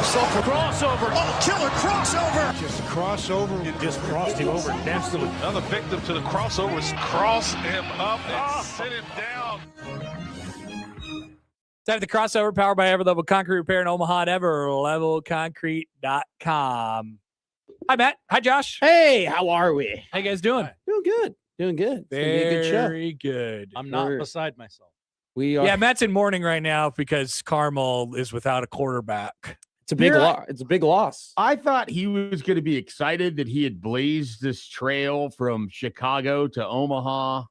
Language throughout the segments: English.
himself a crossover. Oh, killer crossover. Just crossover. You just crossed him over nastily. Another victim to the crossovers. Cross him up and sit him down. Time the crossover powered by Everlevel Concrete Repair in Omaha at everlevelconcrete.com. Hi, Matt. Hi, Josh. Hey, how are we? How you guys doing? Doing good. Doing good. It's gonna be a good show. Very good. I'm not beside myself. We are. Yeah, Matt's in mourning right now because Carmel is without a quarterback. It's a big loss. It's a big loss. I thought he was going to be excited that he had blazed this trail from Chicago to Omaha.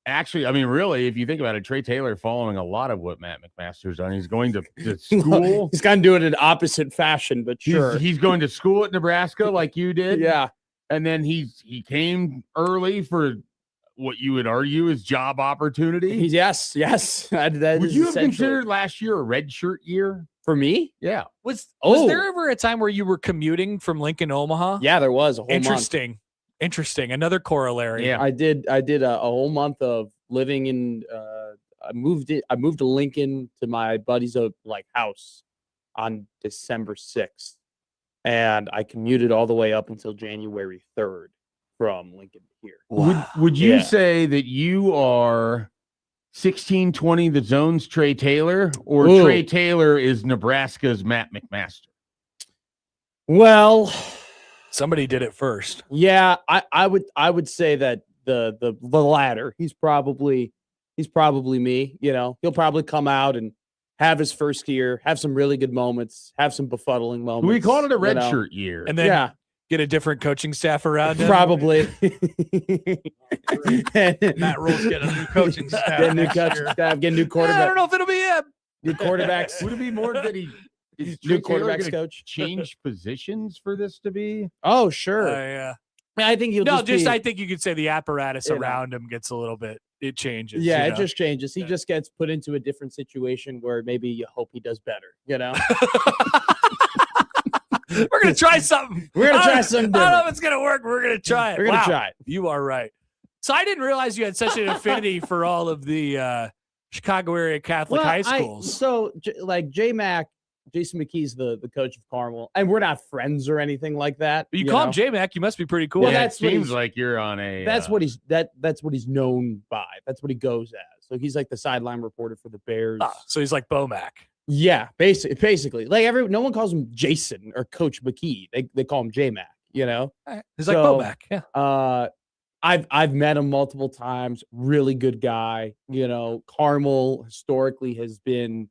Actually, I mean, really, if you think about it, Trey Taylor following a lot of what Matt McMaster's done. He's going to school. He's kind of doing it in opposite fashion, but sure. He's going to school at Nebraska like you did. Yeah. And then he came early for what you would argue is job opportunity. Yes. That would you have considered last year a red shirt year? For me? Yeah. Was there ever a time where you were commuting from Lincoln to Omaha? Yeah, there was a whole Interesting. month. Interesting. Another corollary. Yeah. I did a whole month of living in I moved to Lincoln to my buddy's house on December 6th. And I commuted all the way up until January 3rd from Lincoln to here. Wow. Would you say that you are 1620 the zone's Trey Taylor, or Trey Taylor is Nebraska's Matt McMaster? Well, somebody did it first. Yeah, I would say that the latter. He's probably me. You know, he'll probably come out and have his first year, have some really good moments, have some befuddling moments. We called it a red shirt year, and then get a different coaching staff around him. Probably. Matt Rule's getting a new coaching staff. Get a new quarterback. I don't know if it'll be him. New quarterbacks. Would it be more that he is new quarterbacks coach change positions for this to be? Oh, sure. Yeah. I think he'll I think you could say the apparatus around him gets a little bit. It changes. Yeah, it just changes. He just gets put into a different situation where maybe you hope he does better. You know. We're gonna try something. We're gonna try something different. I don't know if it's gonna work. We're gonna try it. We're gonna try it. You are right. So I didn't realize you had such an affinity for all of the Chicago area Catholic high schools. Jason McKee's the coach of Carmel, and we're not friends or anything like that. But you call him J-Mac, you must be pretty cool. Well, that seems like you're on a. That's what he's known by. That's what he goes as. So he's like the sideline reporter for the Bears. So he's like Bomac. Yeah, basically, like no one calls him Jason or Coach McKee. They call him J-Mac. You know, he's like Bomac. Yeah. I've met him multiple times. Really good guy. You know, Carmel historically has been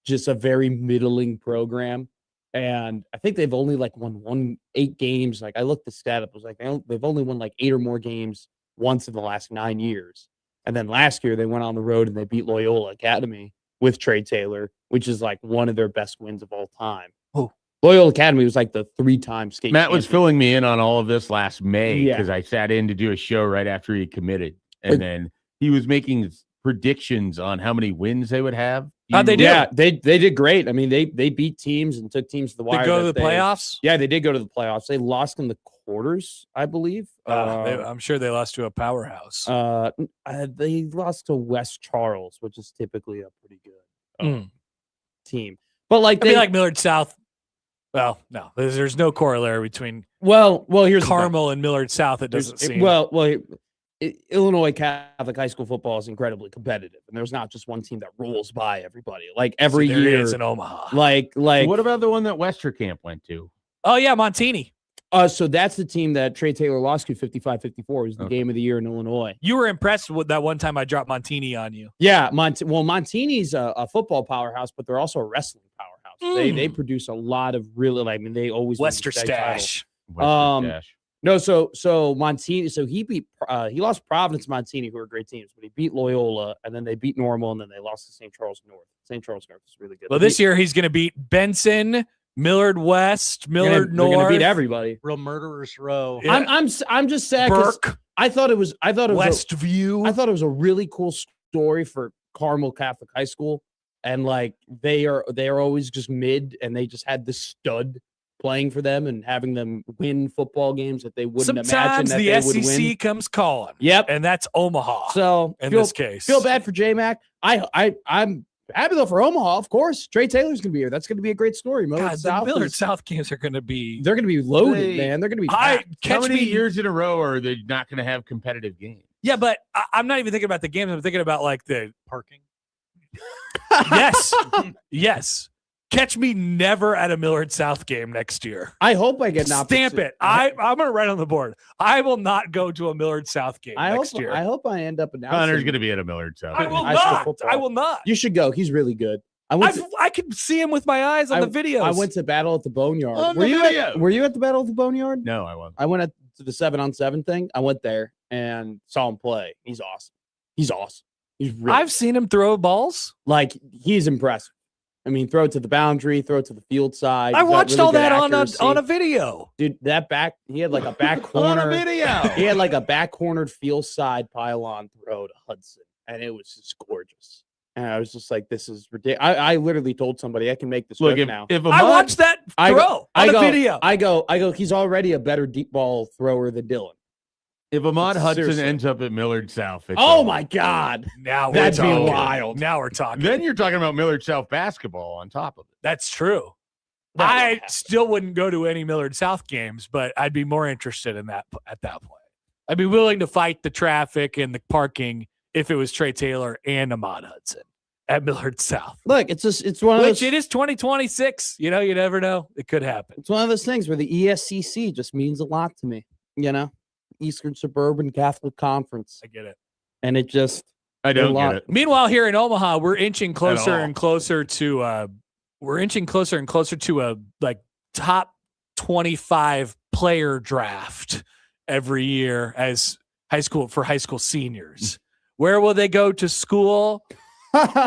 just a very middling program, and I think they've only won 8 games. Like I looked the stat up, it was like they've only won 8 or more games once in the last 9 years. And then last year they went on the road and they beat Loyola Academy with Trey Taylor, which is like one of their best wins of all time. Oh, Loyola Academy was like the 3-time state Matt champion. was filling me in on all of this last May because I sat in to do a show right after he committed, and then he was making predictions on how many wins they would have. How'd they do? Yeah, they did great. I mean, they beat teams and took teams to the wire. They go to the playoffs? Yeah, they did go to the playoffs. They lost in the quarters, I believe. I'm sure they lost to a powerhouse. They lost to West Charles, which is typically a pretty good team. But they like Millard South. Well, no, there's no corollary between here's Carmel and Millard South. It doesn't seem. Illinois Catholic high school football is incredibly competitive, and there's not just one team that rolls by everybody. Like every year, is in Omaha. Like what about the one that Westerkamp went to? Oh yeah, Montini. So that's the team that Trey Taylor lost to 55-54. It was the game of the year in Illinois. You were impressed with that one time I dropped Montini on you. Yeah, Montini's a football powerhouse, but they're also a wrestling powerhouse. They produce a lot of really. They always Western Stash. No, so Montini, he lost Providence, Montini, who are great teams, but he beat Loyola, and then they beat Normal, and then they lost to St. Charles North. St. Charles North is really good. Well, this year he's going to beat Benson, Millard West, Millard North. They're going to beat everybody. Real murderers row. Yeah. I'm just sad. Burke. I thought it was Westview. I thought it was a really cool story for Carmel Catholic High School, and they are always just mid, and they just had this stud playing for them and having them win football games that they wouldn't imagine that the they would win. SEC comes calling. Yep, and that's Omaha. So in this case, feel bad for J-Mac. I'm Happy though for Omaha, of course. Trey Taylor's gonna be here. That's gonna be a great story. Millard God, South the Millard South games are going to be. they're gonna be loaded, man. They're gonna be. How Catch many me. years in a row are they not going to have competitive games? Yeah, but I'm not even thinking about the games. I'm thinking about like the Parking. yes, yes. Catch me never at a Millard South game next year. I hope I get an Stamp opportunity. it. I'm going to write on the board. I will not go to a Millard South game next year. I hope I end up announcing. Connor's going to be at a Millard South. I will high school not. football. I will not. You should go. He's really good. I can see him with my eyes on the videos. I went to Battle at the Boneyard. On Were the you video. were you at the Battle at the Boneyard? No, I won't. I went to the 7-on-7 thing. I went there and saw him play. He's awesome. He's awesome. He's really I've seen him throw balls. like he's impressive. I mean, throw it to the boundary, throw it to the field side. I He's got watched really all good that accuracy. on a video. Dude, that back, he had like a back On corner. a video. He had like a back cornered field side pylon throw to Hudson, and it was just gorgeous. And I was just like, this is ridiculous. I literally told somebody I can make this Look, work if, now. if I Ahmad, watched that throw on a video. I go, he's already a better deep ball thrower than Dylan. if Ahmad Hudson Seriously. ends up at Millard South, it's Oh over. my God. Now we're That'd be talking. wild. Now we're talking. Then you're talking about Millard South basketball on top of it. That's true. That I would happen. still wouldn't go to any Millard South games, but I'd be more interested in that at that point. I'd be willing to fight the traffic and the parking if it was Trey Taylor and Ahmad Hudson at Millard South. Look, it's one of Which those. it is 2026. You know, you never know. It could happen. It's one of those things where the ESCC just means a lot to me. You know, Eastern Suburban Catholic Conference, I get it. and it just I don't lot. get it. Meanwhile, here in Omaha, we're inching closer all. and closer to a like top 25 player draft every year as high school seniors. Where will they go to school?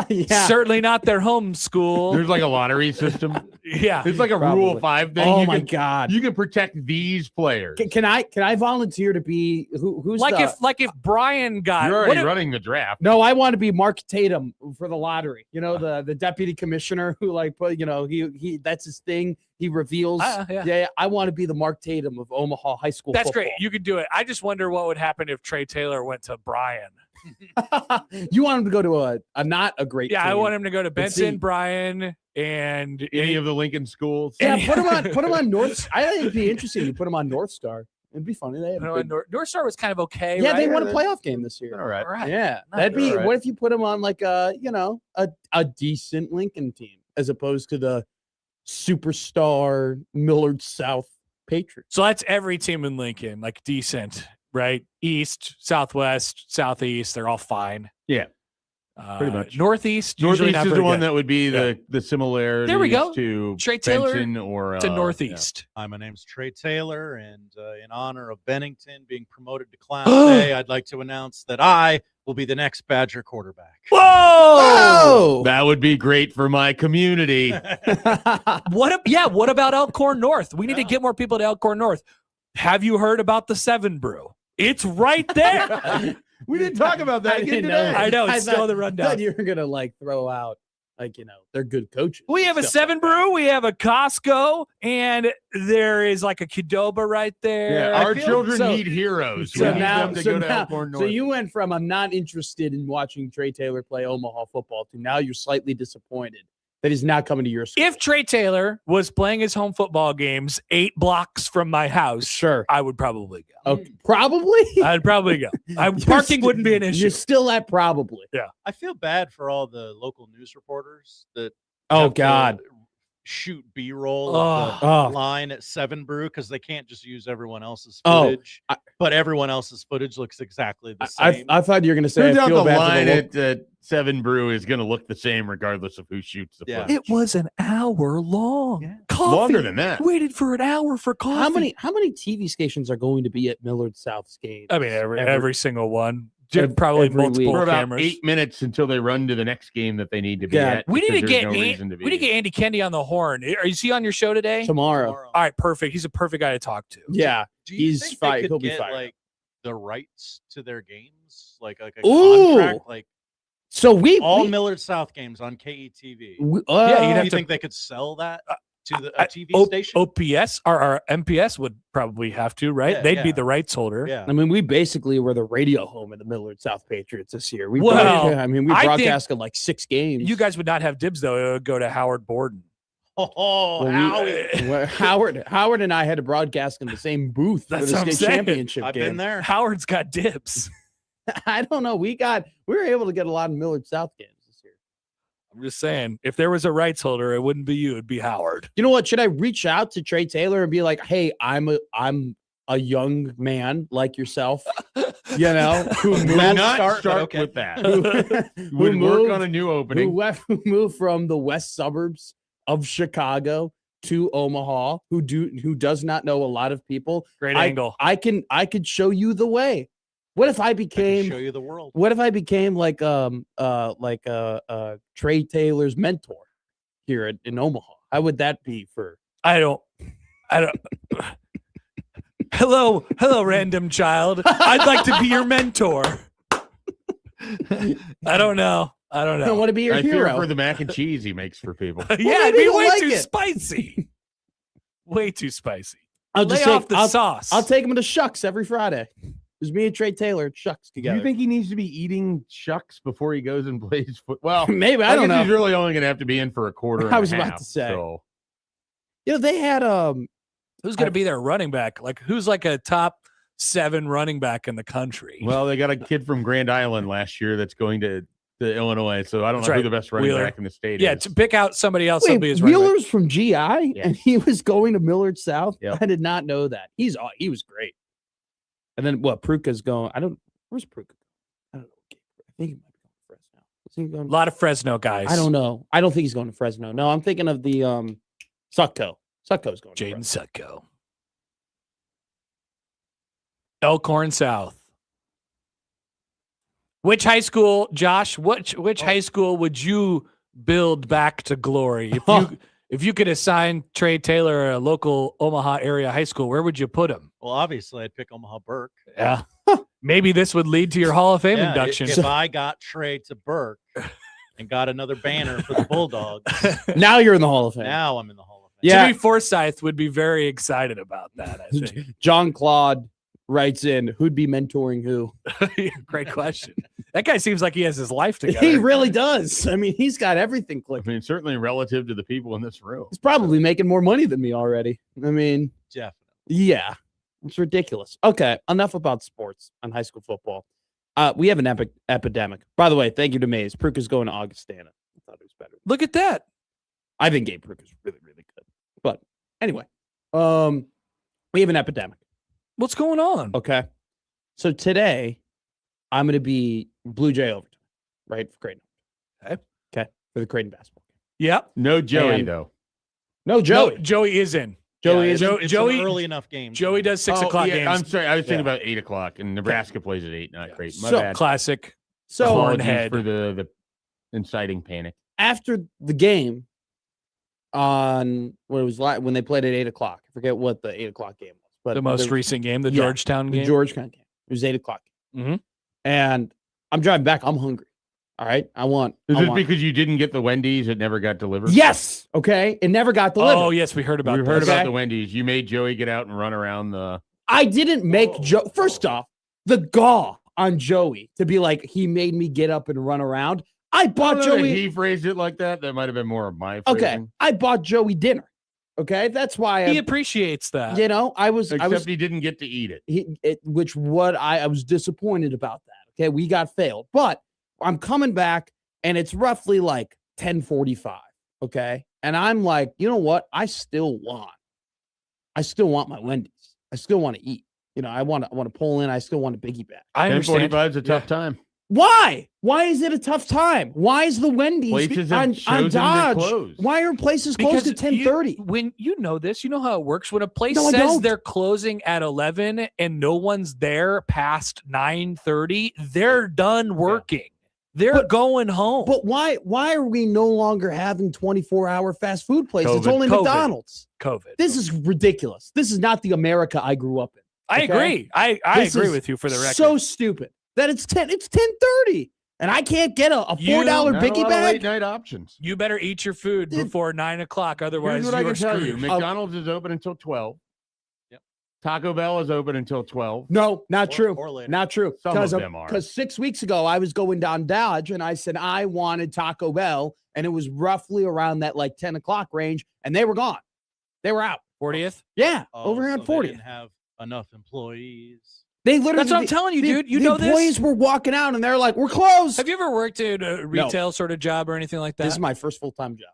yeah. Certainly not their home school. There's like a lottery system. Yeah. It's like a Probably. Rule 5 thing. Oh you my can, God. You can protect these players. Can I volunteer to be who's like the, if Brian got You're what already if- running the draft. No, I want to be Mark Tatum for the lottery. You know, the deputy commissioner who like put, you know, he that's his thing. He reveals. yeah. I want to be the Mark Tatum of Omaha high school. That's football. great. You could do it. I just wonder what would happen if Trey Taylor went to Brian. You want him to go to a not a great Yeah, I team. want him to go to Benson, see. Brian, and Any of the Lincoln schools. Yeah, any- put him on North. I think it'd be interesting to put him on North Star. It'd be funny. They have a good- North Star was kind of okay. yeah, right? they won a playoff game this year. All right. All right. Yeah, Not that'd be. all right. What if you put him on like a decent Lincoln team as opposed to the superstar Millard South Patriots? So that's every team in Lincoln, like decent, right? East, Southwest, Southeast, they're all fine. Yeah, pretty much. Northeast, usually Northeast not is the very one good. that would be the similarities There we go. to Trey Taylor Benson or to Northeast. Hi, my name's Trey Taylor, and in honor of Bennington being promoted to Class A, I'd like to announce that I will be the next Badger quarterback. Whoa! Oh, That would be great for my community. What about Elkhorn North? We need to get more people to Elkhorn North. Have you heard about the 7 Brew? It's right there. We didn't talk about that again today. I know, it's I still in the thought rundown. you were gonna like throw out like they're good coaches. We have a Stuff 7 like that. Brew, we have a Costco, and there is like a Qdoba right there. Yeah, I our feel- children so- need heroes. So We need now, them to so go to now, Elkhorn so North. you went from I'm not interested in watching Trey Taylor play Omaha football to now you're slightly disappointed that he's not coming to your school. If Trey Taylor was playing his home football games 8 blocks from my house, sure, I would probably go. okay, probably. I'd probably go. Parking wouldldn't be an issue. You're still at probably. I feel bad for all the local news reporters that Oh have to God. shoot B-roll Oh. of the Oh. line at 7 Brew because they can't just use everyone else's Oh, footage. I- but everyone else's footage looks exactly the I same. thought you were gonna say Turns I out feel the bad line for the at 7 Brew is going to look the same regardless of who shoots the Yeah. footage. It was an hour long. Yeah. Coffee. Longer than that. Waited for an hour for coffee. How many TV stations are going to be at Millard South's game? I mean, every Every- single one. Every- Probably every multiple week. For about cameras. 8 minutes until they run to the next game that they need to be Yeah. at. We need to because get there's no An- reason to be. we need to get Andy Kendi on the horn. Is he on your show today? Tomorrow. Tomorrow. All right, perfect. He's a perfect guy to talk to. Yeah. Do you He's think fi- they could he'll be get fired up. like the rights to their games, like a Ooh. contract, like So all Millard South games on KETV? Yeah, you'd Do have you to- think they could sell that? to the TV station. OPS or MPS would probably have to, right? Yeah, They'd be yeah. the rights holder. Yeah. I mean, we basically were the radio home of the Millard South Patriots this year. We Well, I mean, we I think broadcasted like 6 games. You guys would not have dibs though. It would go to Howard Borden. Oh, Well, Howard and I had to broadcast in the same booth for That's the what I'm state saying. championship I've game. been there. Howard's got dibs. I don't know. We were able to get a lot of Millard South games this year. I'm just saying, if there was a rights holder, it wouldn't be you. It'd be Howard. You know what? Should I reach out to Trey Taylor and be like, "Hey, I'm a young man like yourself, you know, who Do moved, not start okay. with that. who Would work moved- on a new opening. who moved from the west suburbs of Chicago to Omaha, who does not know a lot of people. Great angle. I could show you the way. What if I I can became show you the world. What if I became like Trey Taylor's mentor here in Omaha? How would that be for? I don't. Hello, random child. I'd like to be your mentor. I don't know. I don't want to be your I fear hero. for the mac and cheese he makes for people. Yeah, maybe it'd be he'll way like too it. spicy. Way too spicy. I'll Lay just off take, the sauce. I'll take him to Shucks every Friday. There's me and Trey Taylor at Shucks Do together. you think he needs to be eating shucks before he goes and plays foot? Well, Maybe I I don't guess know. he's really only going to have to be in for a quarter. And I was a about half, to say. So. You know, they had Who's going to be their running back? Like, who's like a top 7 running back in the country? Well, they got a kid from Grand Island last year that's going to Illinois, so I don't That's know right. who the best running Wheeler. back in the state yeah, is. to pick out somebody else. wait, Somebody is running back. Wheeler's from GI and he was going to Millard South. Yep. I did not know that. He was great. And then what? Pruka's going. Where's Pruka? I don't know. I think he might be going to Fresno. Is he going? A lot of Fresno guys. I don't know. I don't think he's going to Fresno. No, I'm thinking of the Sutco. Sutco's going to Jaden Fresno. Sutko. Elkhorn South. Which high school, Josh? Which high school would you build back to glory if you could assign Trey Taylor a local Omaha area high school? Where would you put him? Well, obviously, I'd pick Omaha Burke. Yeah, maybe this would lead to your Hall of Fame Yeah, induction. If I got Trey to Burke and got another banner for the Bulldogs, Now you're in the Hall of Fame. now I'm in the Hall of Fame. Yeah. Jimmy Forsyth would be very excited about that. I think. John Claude writes in, who'd be mentoring who? Great question. That guy seems like he has his life together. He really does. I mean, he's got everything I clicked. mean, certainly relative to the people in this room. He's probably making more money than me already. I mean, Definitely. yeah, it's ridiculous. Okay, enough about sports on high school football. We have an epidemic. By the way, thank you to Mays. Pruka's going to Augustana. I thought it was better. Look at that. I think Gabe Pruka's really, really good. But anyway, we have an epidemic. What's going on? Okay. So today, I'm going to be Blue Jay overtime, right? For Creighton. Okay. For the Creighton basketball game. Yep. No Joey, And- though. No, Joey. No, Joey is in. Joey Yeah, is. it's Joey- an early enough game. Joey does 6 o'clock yeah, games. I'm sorry. I was thinking Yeah. about 8 o'clock, and Nebraska plays at 8, not Yeah. Creighton. My So, bad. Classic. So Apologies Cornhead. for the inciting panic. after the game, on when it was when they played at 8 o'clock, I forget what the 8 o'clock game was, but The most recent game, the yeah, Georgetown the game. Georgetown game. It was 8 o'clock. Mhm. And I'm driving back. I'm hungry. All right. Is I it want- because you didn't get the Wendy's? It never got delivered? Yes. Okay. It never got delivered. Oh, yes, we heard about We've heard this. about Okay. the Wendy's. You made Joey get out and run around the. I didn't make Joe. First off, the gall on Joey to be like, he made me get up and run around. I bought I don't know that Joey. He phrased it like that. That might have been more of my Okay. phrasing. I bought Joey dinner. Okay. That's why He appreciates that. I was Except he didn't get to eat it. I was disappointed about that. Okay, we got failed, but I'm coming back and it's roughly like 10:45. Okay, and I'm like, you know what? I still want my Wendy's. I still want to eat. You know, I want to pull in. I still want a biggie bag. I understand. 10:45 is a tough time. Why? Why is it a tough time? Why is the Wendy's Places have on chosen to Dodge? close. Why are places closed at 10:30? When you know this, you know how it works. When a place No, I says don't. they're closing at 11 and no one's there past 9:30, they're done working. They're But- going home. But why are we no longer having 24-hour fast food places? It's COVID. only COVID. McDonald's. COVID. This is ridiculous. This is not the America I grew up in. I okay? agree. I This agree is with you for the record. So stupid that it's 10:30. and I can't get a $4 Not a Bicky lot of bag. late night options. You better eat your food before 9 o'clock. Otherwise, Here's what I you're can tell you. screwed. McDonald's is open until 12. Yep. Taco Bell is open until 12. No, not Or- true. or later. Not true. Some of them are. Because 6 weeks ago, I was going down Dodge and I said I wanted Taco Bell, and it was roughly around that like 10 o'clock range, and they were gone. They were out. 40th? Yeah, Oh, over here so on they 40. didn't have enough employees. They literally. That's what I'm telling you, dude. You know the this? employees were walking out, and they're like, "We're closed." Have you ever worked in a retail sort of job or anything like that? This is my first full-time job.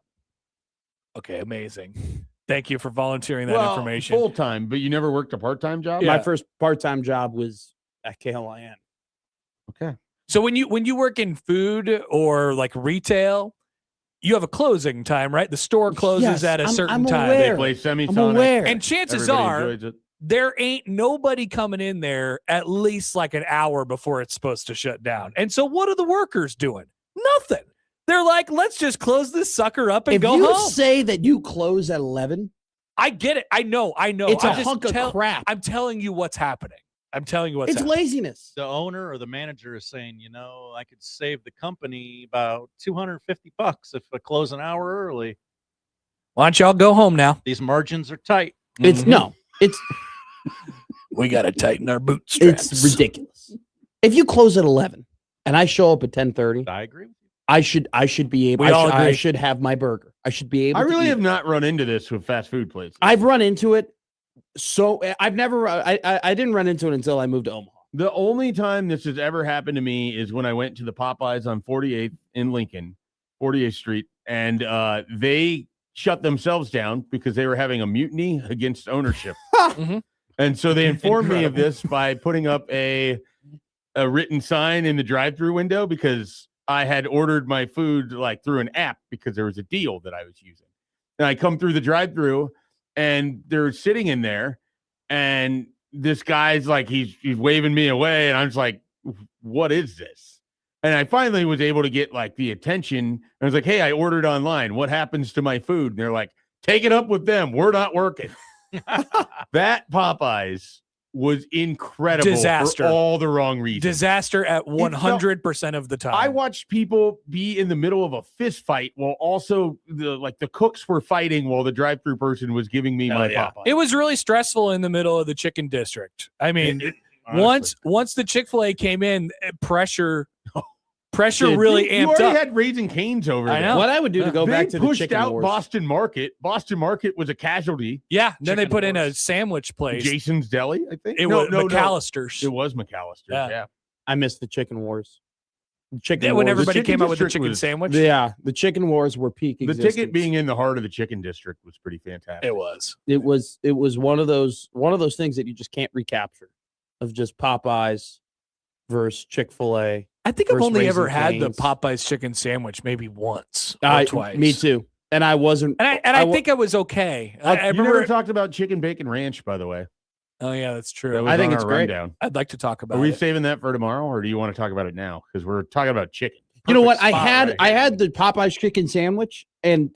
Okay, amazing. Thank you for volunteering that information. Full time, but you never worked a part time job. Yeah. My first part-time job was at KLIN. Okay. So when you work in food or like retail, you have a closing time, right? The store closes Yes, at a I'm certain time. aware. They play semisonic. I'm aware. And chances Everybody are enjoys it. there ain't nobody coming in there at least like an hour before it's supposed to shut down. And so what are the workers doing? Nothing. They're like, let's just close this sucker up and if go you home. say that you close at 11, I get it. I know. it's I'm a just hunk of crap. I'm telling you what's happening. I'm telling you what's It's happening. laziness. The owner or the manager is saying, I could save the company about $250 if I close an hour early. Why don't y'all go home now? These margins are tight. It's Mhm. no. It's We got to tighten our bootstraps. it's ridiculous. If you close at 11 and I show up at 10:30, I agree with you. I should be able. We all I agree. should have my burger. I should be able. I to really eat have it. not run into this with fast food places. I've run into it. So I've never. I didn't run into it until I moved to Omaha. The only time this has ever happened to me is when I went to the Popeyes on 48th in Lincoln, 48th Street, and they shut themselves down because they were having a mutiny against ownership. Mhm. And so they informed me of this by putting up a written sign in the drive-through window because I had ordered my food like through an app because there was a deal that I was using. And I come through the drive-through and they're sitting in there and this guy's like, he's waving me away. And I'm just like, what is this? And I finally was able to get like the attention. I was like, hey, I ordered online. What happens to my food? And they're like, take it up with them. We're not working. That Popeyes was incredible Disaster. for all the wrong reasons. Disaster at 100% of the time. I watched people be in the middle of a fist fight while also the cooks were fighting while the drive-through person was giving me my Popeyes. It was really stressful in the middle of the chicken district. I mean, Honestly. once the Chick-fil-A came in, pressure Dude, really you amped already up. had Raising Cane's over I there. know. What I would do to go They back to the pushed chicken out wars. Boston Market. Boston Market was a casualty. Yeah, then they Chicken put in a wars. sandwich place. Jason's Deli, I think. It was McAllister's. It was McAllister's. Yeah. Yeah. I missed the chicken wars. The chicken Yeah, when wars. everybody chicken came out with the district chicken was- sandwich. Yeah, the chicken wars were peak. The Existence. ticket being in the heart of the chicken district was pretty fantastic. It was. It was one of those things that you just can't recapture, of just Popeyes versus Chick-fil-A. I think I've Versus only ever Raising had the Cane's. Popeyes chicken sandwich maybe once or twice. Me too. And I wasn't. And I think I was okay. I You remember. never talked about chicken bacon ranch, by the way. Oh yeah, that's That true. was I think on it's our great. rundown. I'd like to talk about Are we it. saving that for tomorrow, or do you want to talk about it now? Because we're talking about chicken. You know what? Perfect spot right I here. had the Popeyes chicken sandwich, and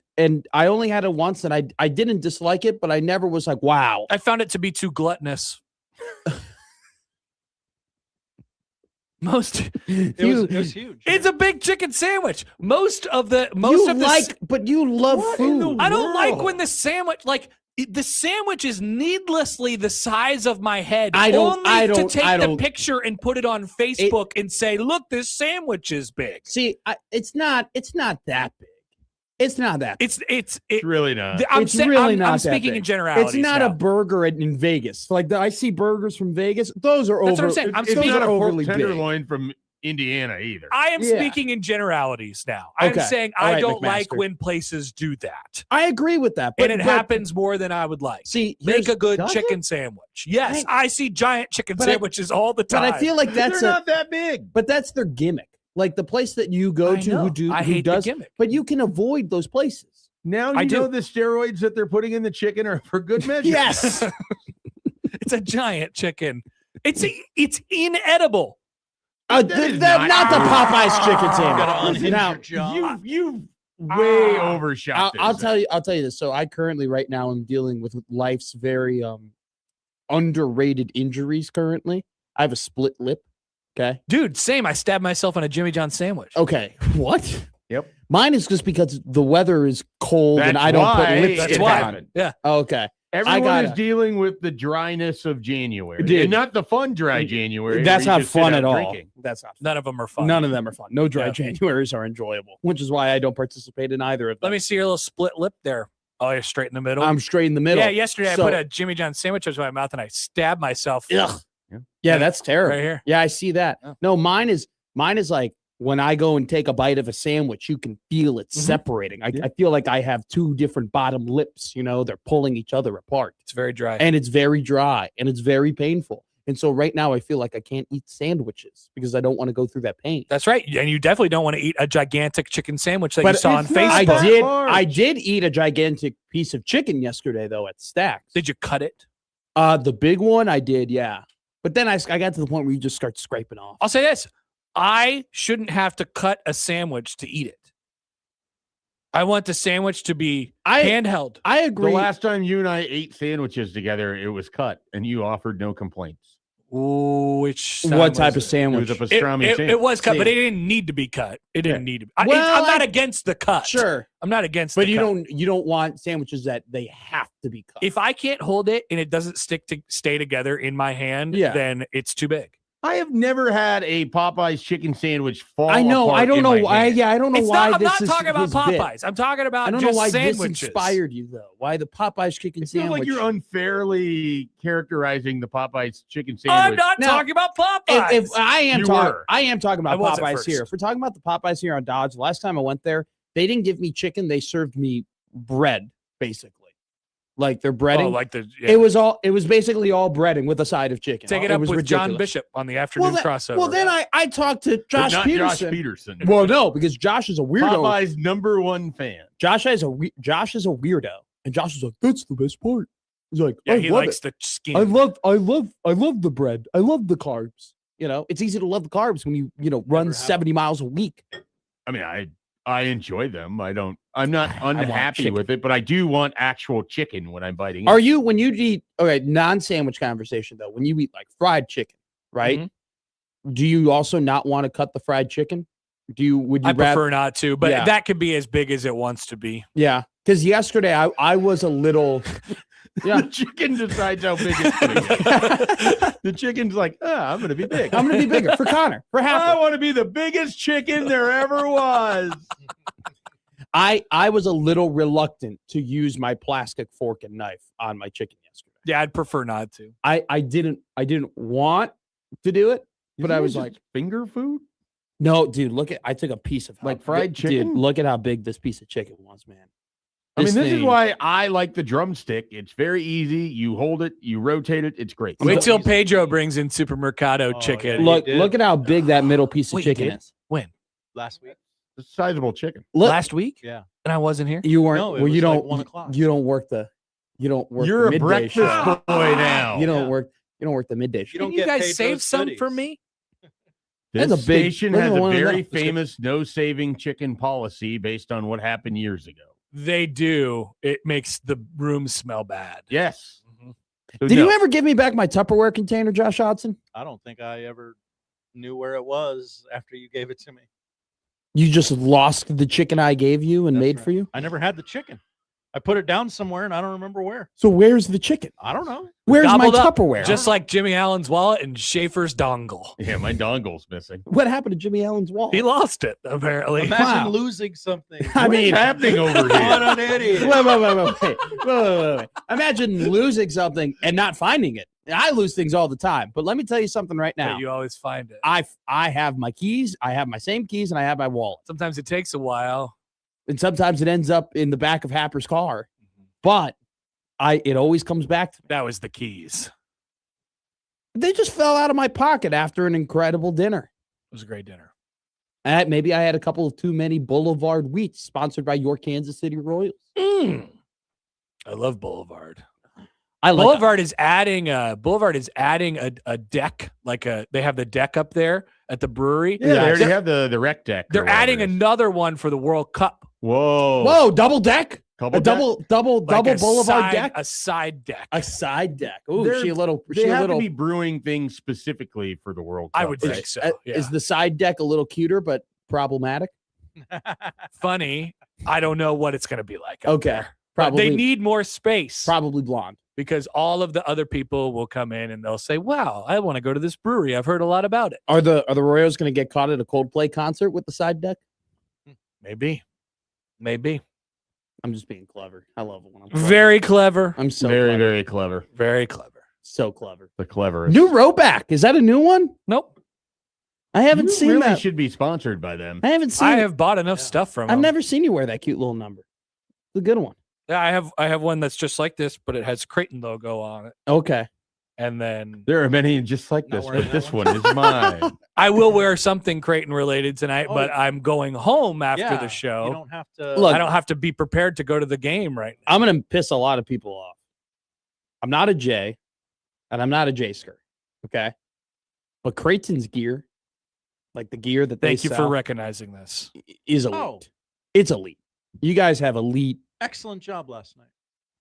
I only had it once, and I didn't dislike it, but I never was like, wow. I found it to be too gluttonous. Most It was huge. it's a big chicken sandwich. Most of the But you love What in the food. I don't like world? when the sandwich the sandwich is needlessly the size of my head. I don't- only I to don't- take I the don't- picture and put it on Facebook and say, "Look, this sandwich is big." See, it's not that big. It's not that big. It's It's really not. I'm It's saying really I'm not that speaking big. in generalities. It's not now. a burger in Vegas. Like I see burgers from Vegas. Those are That's what over. I'm saying. I'm It's speaking not a pork overly big. tenderloin from Indiana either. I am Yeah. speaking in generalities now. I'm Okay. saying All I right, don't like McMaster. when places do that. I agree with that, but And it happens more than I would like. See, Make here's- a good does chicken sandwich. Yes, I see giant chicken But I- sandwiches all the time. But I feel like They're that's not that big. but that's their gimmick. Like the place that you go I to know. who I who hate does, the gimmick. but you can avoid those places. Now I you do. know the steroids that they're putting in the chicken are for good measure. Yes. It's a giant chicken. It's inedible. That is not Not the true. Popeyes chicken Gotta sandwich. unhinge Now, your jaw. You way overshot this. I'll tell you this. So I currently right now am dealing with life's very underrated injuries currently. I have a split lip. Okay. Dude, same. I stabbed myself on a Jimmy John sandwich. Okay. What? Yep. Mine is just because the weather is cold and That's I don't put why lipstick it why. happened. Yeah. Okay. Everyone is dealing with the dryness of January, Dude. and not the fun dry January. That's where you not just sit fun out at all. drinking. That's not fun. None of them are fun. None of them are fun. No dry Yeah. Januaries are enjoyable, which is why I don't participate in either of them. Let me see your little split lip there. Oh, you're straight in the middle. I'm straight in the middle. Yeah, yesterday So- I put a Jimmy John sandwich into my mouth and I stabbed myself. Ugh. Yeah, that's terrible. Right here. Yeah, I see that. Yeah. No, mine is like when I go and take a bite of a sandwich, you can feel it Mhm. separating. I feel like I have two different bottom lips, they're pulling each other apart. It's very dry. And it's very dry and it's very painful. And so right now I feel like I can't eat sandwiches because I don't want to go through that pain. That's right. And you definitely don't want to eat a gigantic chicken sandwich that you saw on it's not Facebook. that I did eat a gigantic piece of chicken yesterday though at Stacks. Did you cut it? The big one I did, yeah. But then I got to the point where you just start scraping off. I'll say this. I shouldn't have to cut a sandwich to eat it. I want the sandwich to be handheld. I The agree. last time you and I ate sandwiches together, it was cut, and you offered no complaints. Which What type of It was sandwich? a pastrami it sandwich. was cut, but See. it didn't need to be cut. It didn't need to be. Well, I'm not against the cut. Sure. I'm not against But the cut. you don't want sandwiches that they have to be cut. If I can't hold it and it doesn't stay together in my hand, Yeah. then it's too big. I have never had a Popeye's chicken sandwich fall I know. apart I don't in know my why. hand. Yeah, I don't know It's why not, I'm this not is talking about his bit. Popeyes. I'm talking about I don't know just why sandwiches. this inspired you though. Why the Popeyes chicken It feels sandwich? like you're unfairly characterizing the Popeye's chicken I'm sandwich. not Now, talking about Popeyes. if I am You talking, were. I am talking I about was at Popeyes first. here. If we're talking about the Popeyes here on Dodge, last time I went there, they didn't give me chicken. They served me bread, basically, like their breading. Oh, like the yeah. It was basically all breading with a side of chicken. Take it It up was with John ridiculous. Bishop on the afternoon crossover. Well, then I talked to But Josh not Peterson. Josh Peterson. Well, no, because Josh is a weirdo. Popeye's #1 fan. Josh is a weirdo, and Josh is like, "That's the best part." He's like, yeah, "I he love likes it. the skin. I love the bread. I love the carbs. It's easy to love the carbs when you run have 70 miles a week. I mean, I enjoy them. I'm not want unhappy chicken. with it, but I do want actual chicken when I'm biting Are it. you when you eat non-sandwich conversation though? When you eat like fried chicken, right? Mm-hmm. Do you also not want to cut the fried chicken? Would you I rather? prefer not to, but Yeah. that can be as big as it wants to be. Yeah, because yesterday I was a little. Yeah. The chicken decides how big it's going to get. The chicken's like, I'm going to be big. I'm gonna be bigger for Connor for I half. want to be the biggest chicken there ever was. I was a little reluctant to use my plastic fork and knife on my chicken yesterday. Yeah, I'd prefer not to. I didn't want to do it, but Isn't I it was just like, finger food. no, dude, I took a piece of Like how fried big- Dude, chicken? look at how big this piece of chicken was, man. I mean, this is thing- why I like the drumstick. It's very easy. You hold it, you rotate it. It's great. Wait till Pedro brings in Supermercado Oh, chicken. yeah. look did. look at how big that middle piece of Wait, you chicken did? is. When? Last week. It's a sizable chicken. Look, Last week? Yeah. And I wasn't here? you weren't. No, it well, you was like don't. 1 o'clock. You don't work the. You don't work. You're the a midday breakfast shift. boy now. You don't Yeah. work. You don't work the midday shift. You don't Can you get guys paid save those some for goodies. me? This That's a big- station look at has a one of them. very Let's go. famous no saving chicken policy based on what happened years ago. They do. It makes the room smell bad. Yes. Mhm. So Did no. you ever give me back my Tupperware container, Josh Hodson? I don't think I ever knew where it was after you gave it to me. You just lost the chicken I gave you and That's made right. for you. I never had the chicken. I put it down somewhere and I don't remember where. So where's the chicken? I don't know. Where's my Gobbled up, Tupperware? Just like Jimmy Allen's wallet and Schaefer's dongle. Yeah, my dongle's missing. What happened to Jimmy Allen's wall? He lost it, apparently. Imagine Wow. losing something. I What's mean, happening over what here? an idiot. Wait. Imagine losing something and not finding it. I lose things all the time. But let me tell you something right now. But you always find it. I have my keys. I have my same keys, and I have my wallet. Sometimes it takes a while. And sometimes it ends up in the back of Happer's car. But it always comes back to me. That was the keys. They just fell out of my pocket after an incredible dinner. It was a great dinner. Maybe I had a couple of too many Boulevard Wheats sponsored by your Kansas City Royals. I love Boulevard. I like Boulevard is adding a deck, they have the deck up there at the brewery. Yeah, they already They're, have the rec deck. or they're whatever adding it is. another one for the World Cup. Whoa. Whoa, double deck? Couple A double boulevard side, deck? a side deck. A side deck. Ooh, They're- she a little. They She a have little. to be brewing things specifically for the World Cup. I would right? think so. Yeah. Is the side deck a little cuter but problematic? Funny. I don't know what it's going to be like. out Okay, there. But probably. they need more space probably blonde. because all of the other people will come in and they'll say, "Wow, I want to go to this brewery. I've heard a lot about it." Are the Royals going to get caught at a Coldplay concert with the side deck? Maybe. I'm just being clever. I love it when I'm clever. Very clever. I'm so very, clever. very clever. Very clever. So clever. The cleverest. New Rowback. Is that a new one? Nope. I haven't You seen really that. should be sponsored by them. I haven't seen. I have bought enough stuff from I've them. never seen you wear that cute little number. It's a good one. Yeah, I have one that's just like this, but it has Creighton logo on it. Okay. And then There are many just like Not this, wearing but that this one is mine. I will wear something Creighton related tonight, Oh, but I'm going home after Yeah, the show. You don't have to. Look, I don't have to be prepared to go to the game right now. I'm going to piss a lot of people off. I'm not a J, and I'm not a J-sker. Okay. But Creighton's gear, like the gear that Thank they you for sell, recognizing this. is elite. Oh. It's elite. You guys have elite. Excellent job last night.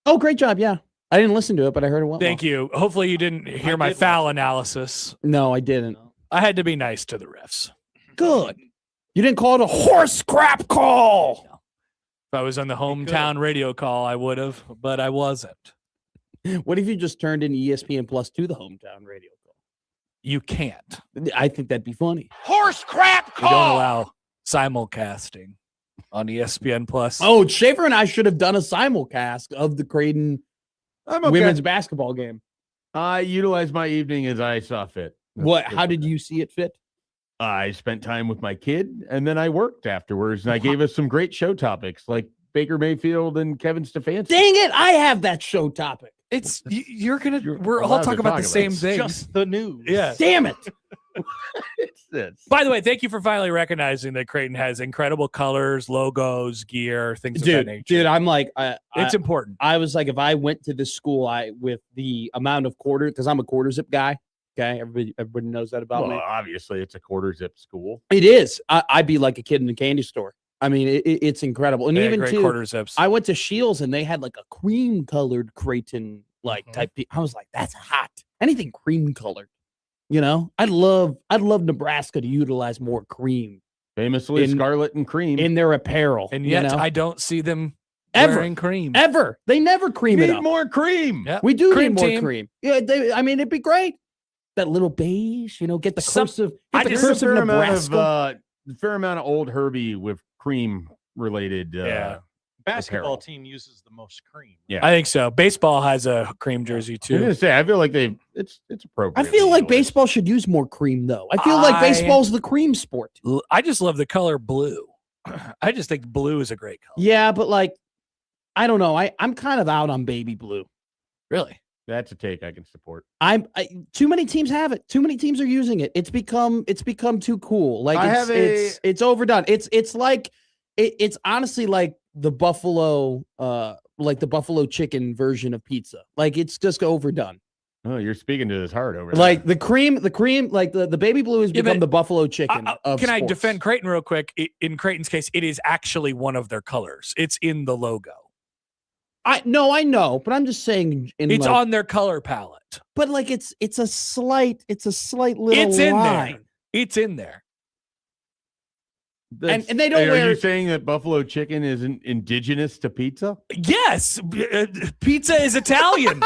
Oh, great job. Yeah. I didn't listen to it, but I heard it well. Thank you. Hopefully you didn't hear my did foul watch it. analysis. No, I didn't. I had to be nice to the refs. Good. You didn't call it a horse crap call. If I was on the hometown radio call, I would have, but I wasn't. What if you just turned in ESPN Plus to the hometown radio call? You can't. I think that'd be funny. Horse crap We don't allow simulcasting on ESPN Plus. Oh, Schaefer and I should have done a simulcast of the Creighton I'm okay. women's basketball game. I utilized my evening as I saw fit. What? How did you see it fit? I spent time with my kid, and then I worked afterwards, and I gave us some great show topics like Baker Mayfield and Kevin Stefanski. Dang it! I have that show topic. It's you're gonna. You're We're all allowed to talking about talk the about same it. thing. Just the news. Yeah. Damn it! It's this. By the way, thank you for finally recognizing that Creighton has incredible colors, logos, gear, things of that nature. Dude, I'm like, It's important. I was like, if I went to this school, with the amount of quarter, because I'm a quarter zip guy. Okay, everybody knows that about Well, me. obviously, it's a quarter zip school. It is. I'd be like a kid in a candy store. I mean, it's incredible. And They had even great too, quarter zips. I went to Shields and they had like a cream colored Creighton Mhm. type. I was like, that's hot. Anything cream colored. You know, I'd love Nebraska to utilize more cream Famously, In- scarlet and cream. in their apparel. and you yet know? I don't see them Ever. wearing cream. Ever. They never cream it need up. more cream. Yeah. We do Cream need more team. cream. Yeah, I mean, it'd be great. That little beige, get the Some- cursive. I Get the just- There's a cursive fair amount Nebraska. of fair amount of old Herbie with cream related. Yeah. Basketball apparel. team uses the most cream. Yeah. I think so. Baseball has a cream jersey I'm too. gonna say, I feel like it's I appropriate. feel like baseball should use more cream, though. I feel like baseball's the cream sport. I just love the color blue. I just think blue is a great color. Yeah, but like, I don't know. I'm kind of out on baby blue. Really? That's a take I can support. Too many teams have it. Too many teams are using it. It's become too cool. Like it's overdone. It's like it's honestly like the buffalo chicken version of pizza. Like it's just overdone. Oh, you're speaking to his heart over there. Like the cream, like the baby blue has Yeah, become but the buffalo chicken. Of Can I sports. defend Creighton real quick? In Creighton's case, it is actually one of their colors. It's in the logo. I know, but I'm just saying. It's on their color palette. but like it's a slight little. It's in line. there. It's in there. and they don't Are wear. you saying that buffalo chicken isn't indigenous to pizza? Yes, pizza is Italian.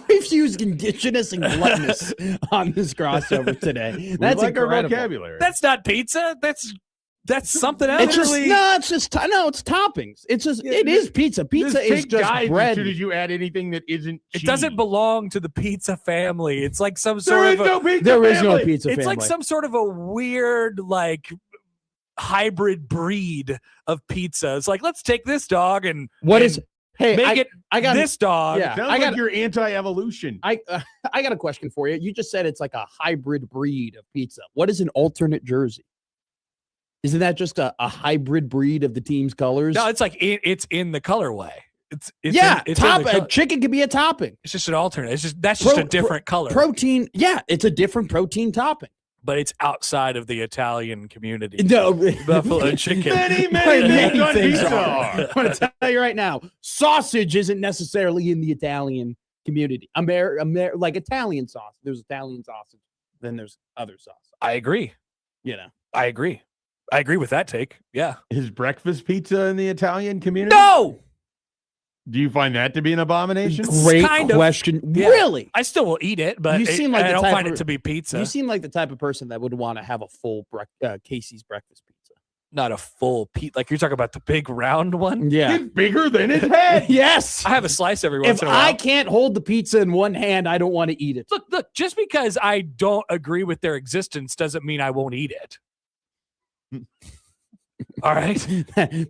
We've used indigenous and gluttonous on this crossover today. That's we like our incredible. vocabulary. That's not pizza. That's something else. It's just it's toppings. It's just it is pizza. Pizza Just is take just guides bread. As soon as you add anything that isn't, It doesn't cheese. belong to the pizza family. It's like some There sort is of a, no pizza. There is no family. pizza it's family. like some sort of a weird like hybrid breed of pizza. It's like, let's take this dog and What and is? Hey, make it I got this dog. Yeah. Sounds I like got- you're anti-evolution. I got a question for you. You just said it's like a hybrid breed of pizza. What is an alternate jersey? Isn't that just a hybrid breed of the team's colors? No, it's like it's in the colorway. It's yeah, it's in the color. chicken can be a topping. It's just an alternate. It's just that's just a different color. Protein, yeah, it's a different protein topping. but it's outside of the Italian community. No, Buffalo chicken. Many Many on things pizza are. are. I'm going to tell you right now, sausage isn't necessarily in the Italian community. Like Italian sauce. There's Italian sausage, then there's other sauce. I agree. You know, I agree. I agree with that take. Yeah. Is breakfast pizza in the Italian community? No. Do you find that to be an abomination? great kind of. question. Yeah. Really? I still will eat it, but You seem like I the don't type find of- it to be pizza. You seem like the type of person that would want to have a full Casey's breakfast pizza. Not a full pizza. Like you're talking about the big round one. Yeah. It's bigger than its head. Yes. I have a slice every once If in a while. I can't hold the pizza in one hand, I don't want to eat it. Look, just because I don't agree with their existence doesn't mean I won't eat it. All right.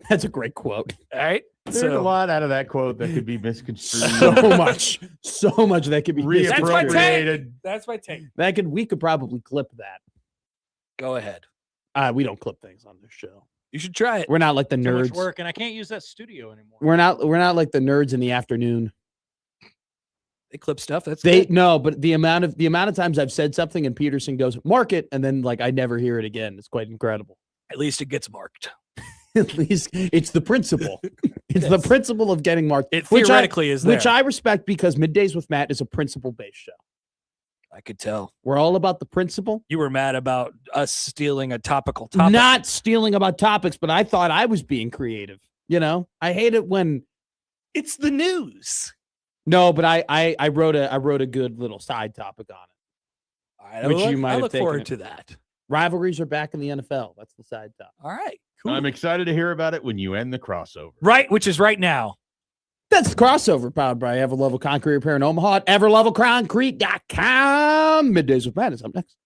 That's a great quote. All right. There's a lot out of that quote that could be misconstrued. So much that could be That's my take. Reappropriated. That's my take. we could probably clip that. Go ahead. We don't clip things on this show. You should try it. We're not like the Too much nerds. work, and I can't use that studio anymore. We're not like the nerds in the afternoon. They clip stuff. That's They good. no, but the amount of times I've said something and Peterson goes, "Mark it," and then like I never hear it again. It's quite incredible. At least it gets marked. At least it's the principle. It's the principle of getting marked. It which theoretically is there. Which I respect because Middays with Matt is a principle-based show. I could tell. We're all about the principle. You were mad about us stealing a topical topic. Not stealing about topics, but I thought I was being creative. You know, I hate it when It's the news. no, but I wrote a good little side topic on it. All right, Which you might I have look taken forward it. to that. Rivalries are back in the NFL. That's the side topic. All right. Cool. I'm excited to hear about it when you end the crossover. Right, which is right now. That's the crossover powered by Everlevel Concrete Repair in Omaha at everlevelconcrete.com. Middays with Matt is up next.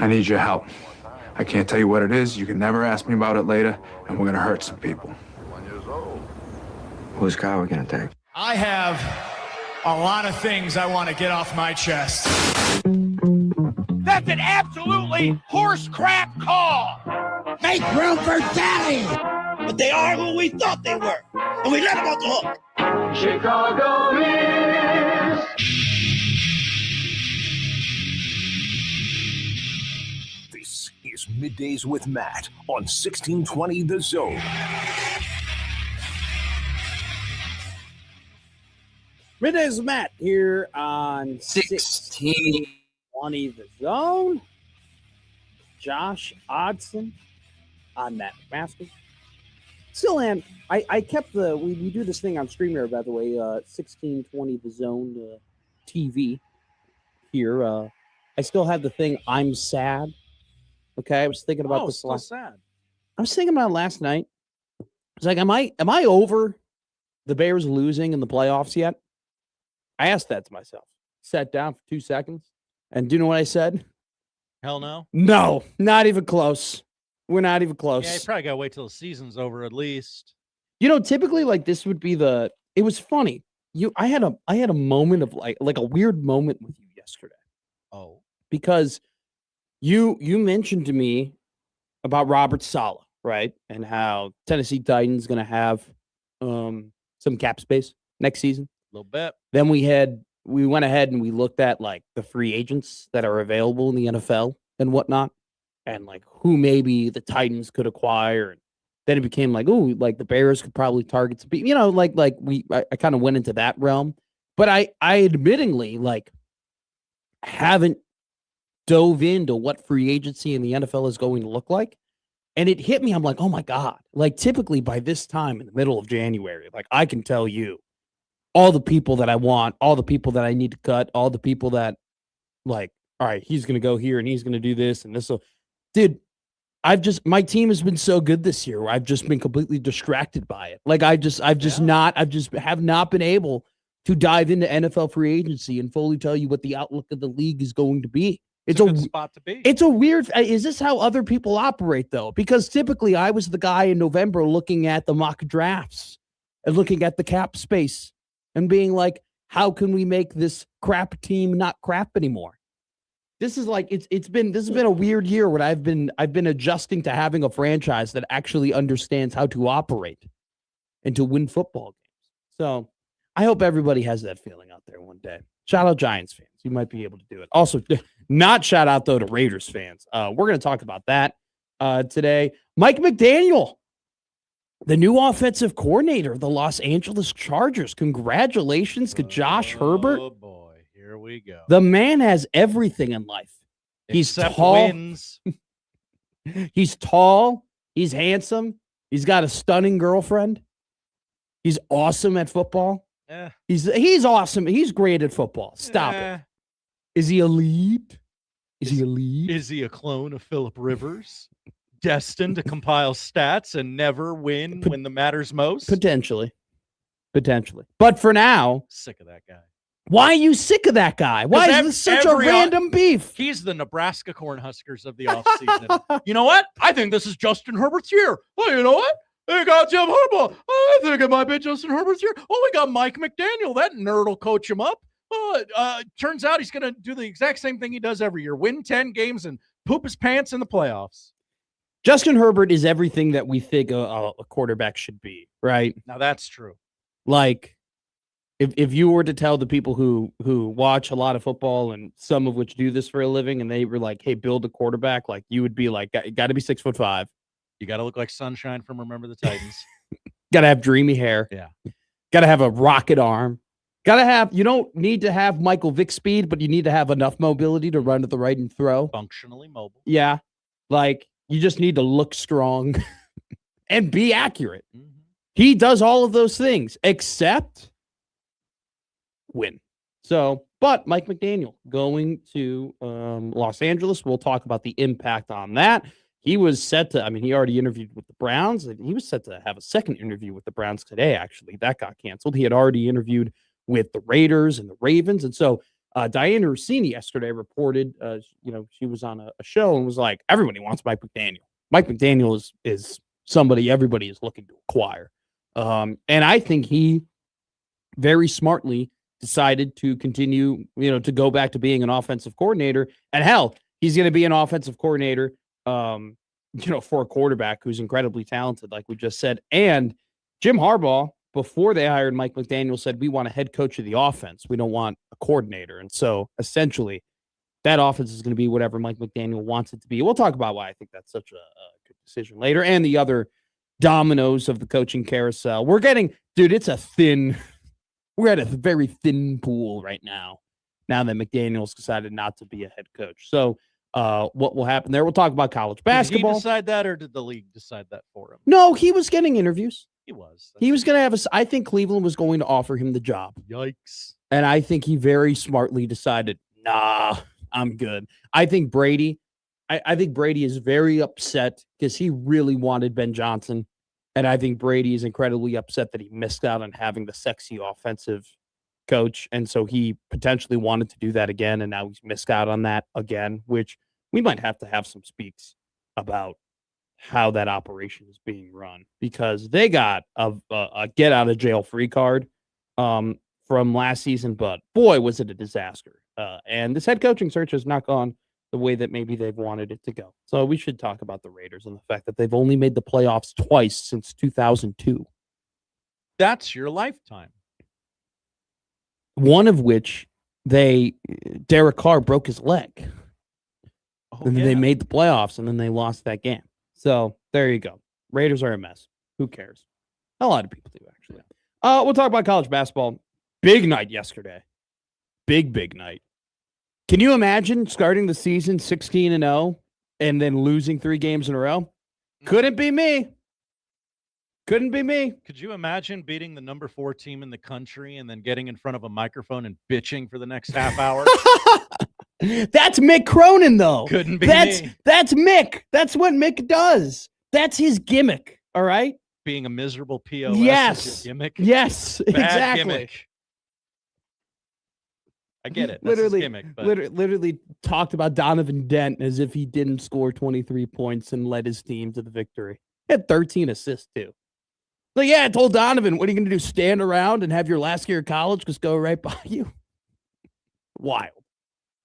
I need your help. I can't tell you what it is. You can never ask me about it later, and we're gonna hurt some people. Whose car are we gonna take? I have a lot of things I want to get off my chest. That's an absolutely horse crap call. Make room for Daddy. But they are who we thought they were, and we let them off the hook. Chicago is. This is Middays with Matt on 1620 The Zone. Middays with Matt here on 1620 The Zone. Josh Odson. I'm Matt McMaster. Still am. I kept we do this thing on Strowmire, by the way, 1620 The Zone TV here. I still have the thing, I'm sad. Okay, I was thinking about this last. Sad. I was thinking about it last night. It's like, am I over the Bears losing in the playoffs yet? I asked that to myself. Sat down for 2 seconds, and do you know what I said? Hell no. No, not even close. We're not even close. Yeah, you probably gotta wait till the season's over at least. You know, typically, like, this would be it was funny. I had a moment of like a weird moment with you yesterday. Oh. Because you mentioned to me about Robert Saleh, right? And how Tennessee Titans going to have some cap space next season. A little bit. Then we went ahead and we looked at like the free agents that are available in the NFL and whatnot, and like who maybe the Titans could acquire. And then it became like, oh, like the Bears could probably target some people, you know, I kind of went into that realm. But I admittingly like haven't dove into what free agency in the NFL is going to look like. And it hit me. I'm like, oh my God. Like typically by this time in the middle of January, like I can tell you all the people that I want, all the people that I need to cut, all the people that like, all right, he's going to go here and he's going to do this and this. Dude, my team has been so good this year where I've just been completely distracted by it. Like I have not been able to dive into NFL free agency and fully tell you what the outlook of the league is going to be. It's a good spot to be. It's a weird. Is this how other people operate though? Because typically I was the guy in November looking at the mock drafts and looking at the cap space and being like, how can we make this crap team not crap anymore? This is like this has been a weird year when I've been adjusting to having a franchise that actually understands how to operate and to win football games. So I hope everybody has that feeling out there one day. Shout out Giants fans. You might be able to do it. Also, not shout out, though, to Raiders fans. We're going to talk about that today. Mike McDaniel, the new offensive coordinator of the Los Angeles Chargers. Congratulations to Josh Herbert. Oh, boy. Here we go. The man has everything in life. He's tall. Wins. He's tall. He's handsome. He's got a stunning girlfriend. He's awesome at football. He's awesome. He's great at football. Stop it. Is he elite? Is he elite? Is he a clone of Phillip Rivers? Destined to compile stats and never win when the matters most? Potentially. But for now, sick of that guy. Why are you sick of that guy? Why is this such a random beef? He's the Nebraska Cornhuskers of the offseason. You know what? I think this is Justin Herbert's year. Oh, you know what? They got Jim Harbaugh. I think it might be Justin Herbert's year. Oh, we got Mike McDaniel. That nerd will coach him up. Turns out he's going to do the exact same thing he does every year. Win 10 games and poop his pants in the playoffs. Justin Herbert is everything that we think a quarterback should be, right? Now, that's true. Like, if you were to tell the people who watch a lot of football and some of which do this for a living, and they were like, hey, build a quarterback, like you would be like, got to be 6'5". You got to look like Sunshine from Remember the Titans. Got to have dreamy hair. Yeah. Got to have a rocket arm. You don't need to have Michael Vick speed, but you need to have enough mobility to run to the right and throw. Functionally mobile. Yeah. Like, you just need to look strong and be accurate. Mm-hmm. He does all of those things except win. So, but Mike McDaniel going to Los Angeles. We'll talk about the impact on that. He was set to, he already interviewed with the Browns. He was set to have a second interview with the Browns today, actually. That got canceled. He had already interviewed with the Raiders and the Ravens. And so Diana Rossini yesterday reported, she was on a show and was like, everybody wants Mike McDaniel. Mike McDaniel is somebody everybody is looking to acquire. And I think he very smartly decided to continue, to go back to being an offensive coordinator. And hell, he's going to be an offensive coordinator, for a quarterback who's incredibly talented, like we just said. And Jim Harbaugh, before they hired Mike McDaniel, said, we want a head coach of the offense. We don't want a coordinator. And so essentially that offense is going to be whatever Mike McDaniel wants it to be. We'll talk about why I think that's such a good decision later, and the other dominoes of the coaching carousel. We're at a very thin pool right now that McDaniel's decided not to be a head coach. So what will happen there? We'll talk about college basketball. Did he decide that, or did the league decide that for him? No, he was getting interviews. He was. He was going to have I think Cleveland was going to offer him the job. Yikes. And I think he very smartly decided, nah, I'm good. I think Brady is very upset because he really wanted Ben Johnson. And I think Brady is incredibly upset that he missed out on having the sexy offensive coach. And so he potentially wanted to do that again. And now he's missed out on that again, which we might have to have some speaks about how that operation is being run, because they got a get out of jail free card from last season. But boy, was it a disaster. And this head coaching search has not gone the way that maybe they've wanted it to go. So we should talk about the Raiders and the fact that they've only made the playoffs twice since 2002. That's your lifetime. One of which Derek Carr broke his leg. And then they made the playoffs, and then they lost that game. So there you go. Raiders are a mess. Who cares? A lot of people do, actually. We'll talk about college basketball. Big night yesterday. Big night. Can you imagine starting the season 16-0 and then losing 3 games in a row? Couldn't be me. Couldn't be me. Could you imagine beating the number 4 team in the country and then getting in front of a microphone and bitching for the next half hour? That's Mick Cronin, though. Couldn't be me. That's Mick. That's what Mick does. That's his gimmick, all right? Being a miserable POS yes. is your gimmick? Yes, Bad exactly. Gimmick. I get it. That's his gimmick. But Literally talked about Donovan Dent as if he didn't score 23 points and led his team to the victory. He had 13 assists, too. So, yeah, I told Donovan, what are you going to do, stand around and have your last year of college just go right by you? Wild.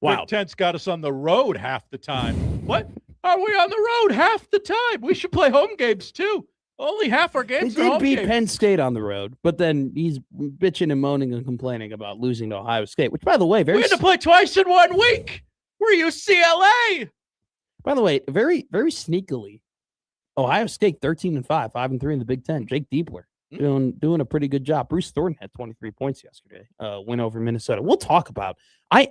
Big Ten's got us on the road half the time. What? Are we on the road half the time? We should play home games, too. Only half our games They are did home beat games. Penn State on the road, but then he's bitching and moaning and complaining about losing to Ohio State, which, by the way, We had to play twice in 1 week. We're UCLA. By the way, very, very sneakily, Ohio State 13-5, 5-3 in the Big Ten. Jake Diebler doing a pretty good job. Bruce Thornton had 23 points yesterday. Win over Minnesota. We'll talk about. I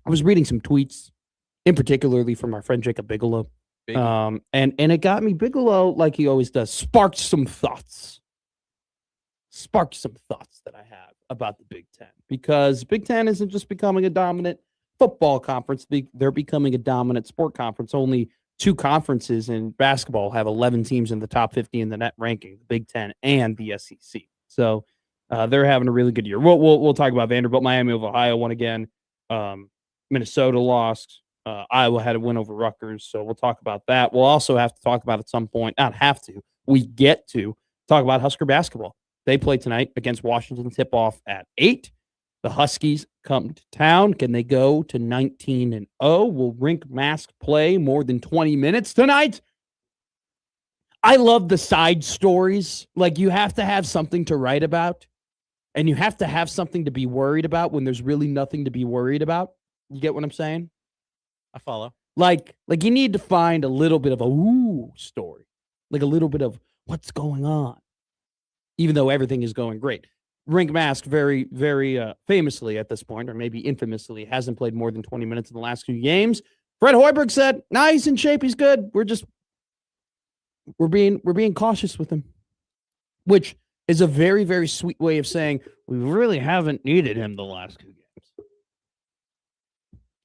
was reading some tweets, in particularly from our friend Jacob Bigelow. And it got me. Bigelow, like he always does, sparked some thoughts that I have about the Big Ten, because Big Ten isn't just becoming a dominant football conference. They're becoming a dominant sport conference. Only 2 conferences in basketball have 11 teams in the top 50 in the net ranking, the Big Ten and the SEC. So they're having a really good year. We'll talk about Vanderbilt. Miami of Ohio won again. Minnesota lost. Iowa had a win over Rutgers, so we'll talk about that. We'll also have to talk about at some point, not have to, we get to talk about Husker basketball. They play tonight against Washington, tip-off at 8. The Huskies come to town. Can they go to 19-0? Will Rink Mask play more than 20 minutes tonight? I love the side stories. Like, you have to have something to write about, and you have to have something to be worried about when there's really nothing to be worried about. You get what I'm saying? I follow. Like you need to find a little bit of a ooh story, like a little bit of what's going on, even though everything is going great. Rink Mask very, very famously at this point, or maybe infamously, hasn't played more than 20 minutes in the last few games. Fred Hoiberg said, "Nah, he's in shape. He's good. We're being cautious with him," which is a very, very sweet way of saying we really haven't needed him the last 2 games.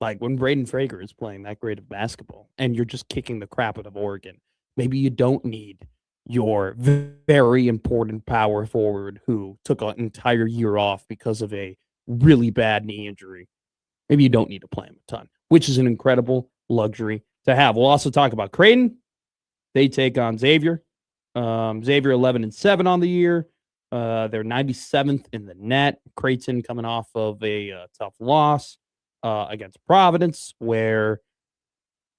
Like when Braden Frager is playing that great of basketball and you're just kicking the crap out of Oregon, maybe you don't need your very important power forward who took an entire year off because of a really bad knee injury, maybe you don't need to play him a ton, which is an incredible luxury to have. We'll also talk about Creighton. They take on Xavier. Xavier 11-7 on the year. They're 97th in the net. Creighton coming off of a tough loss against Providence, where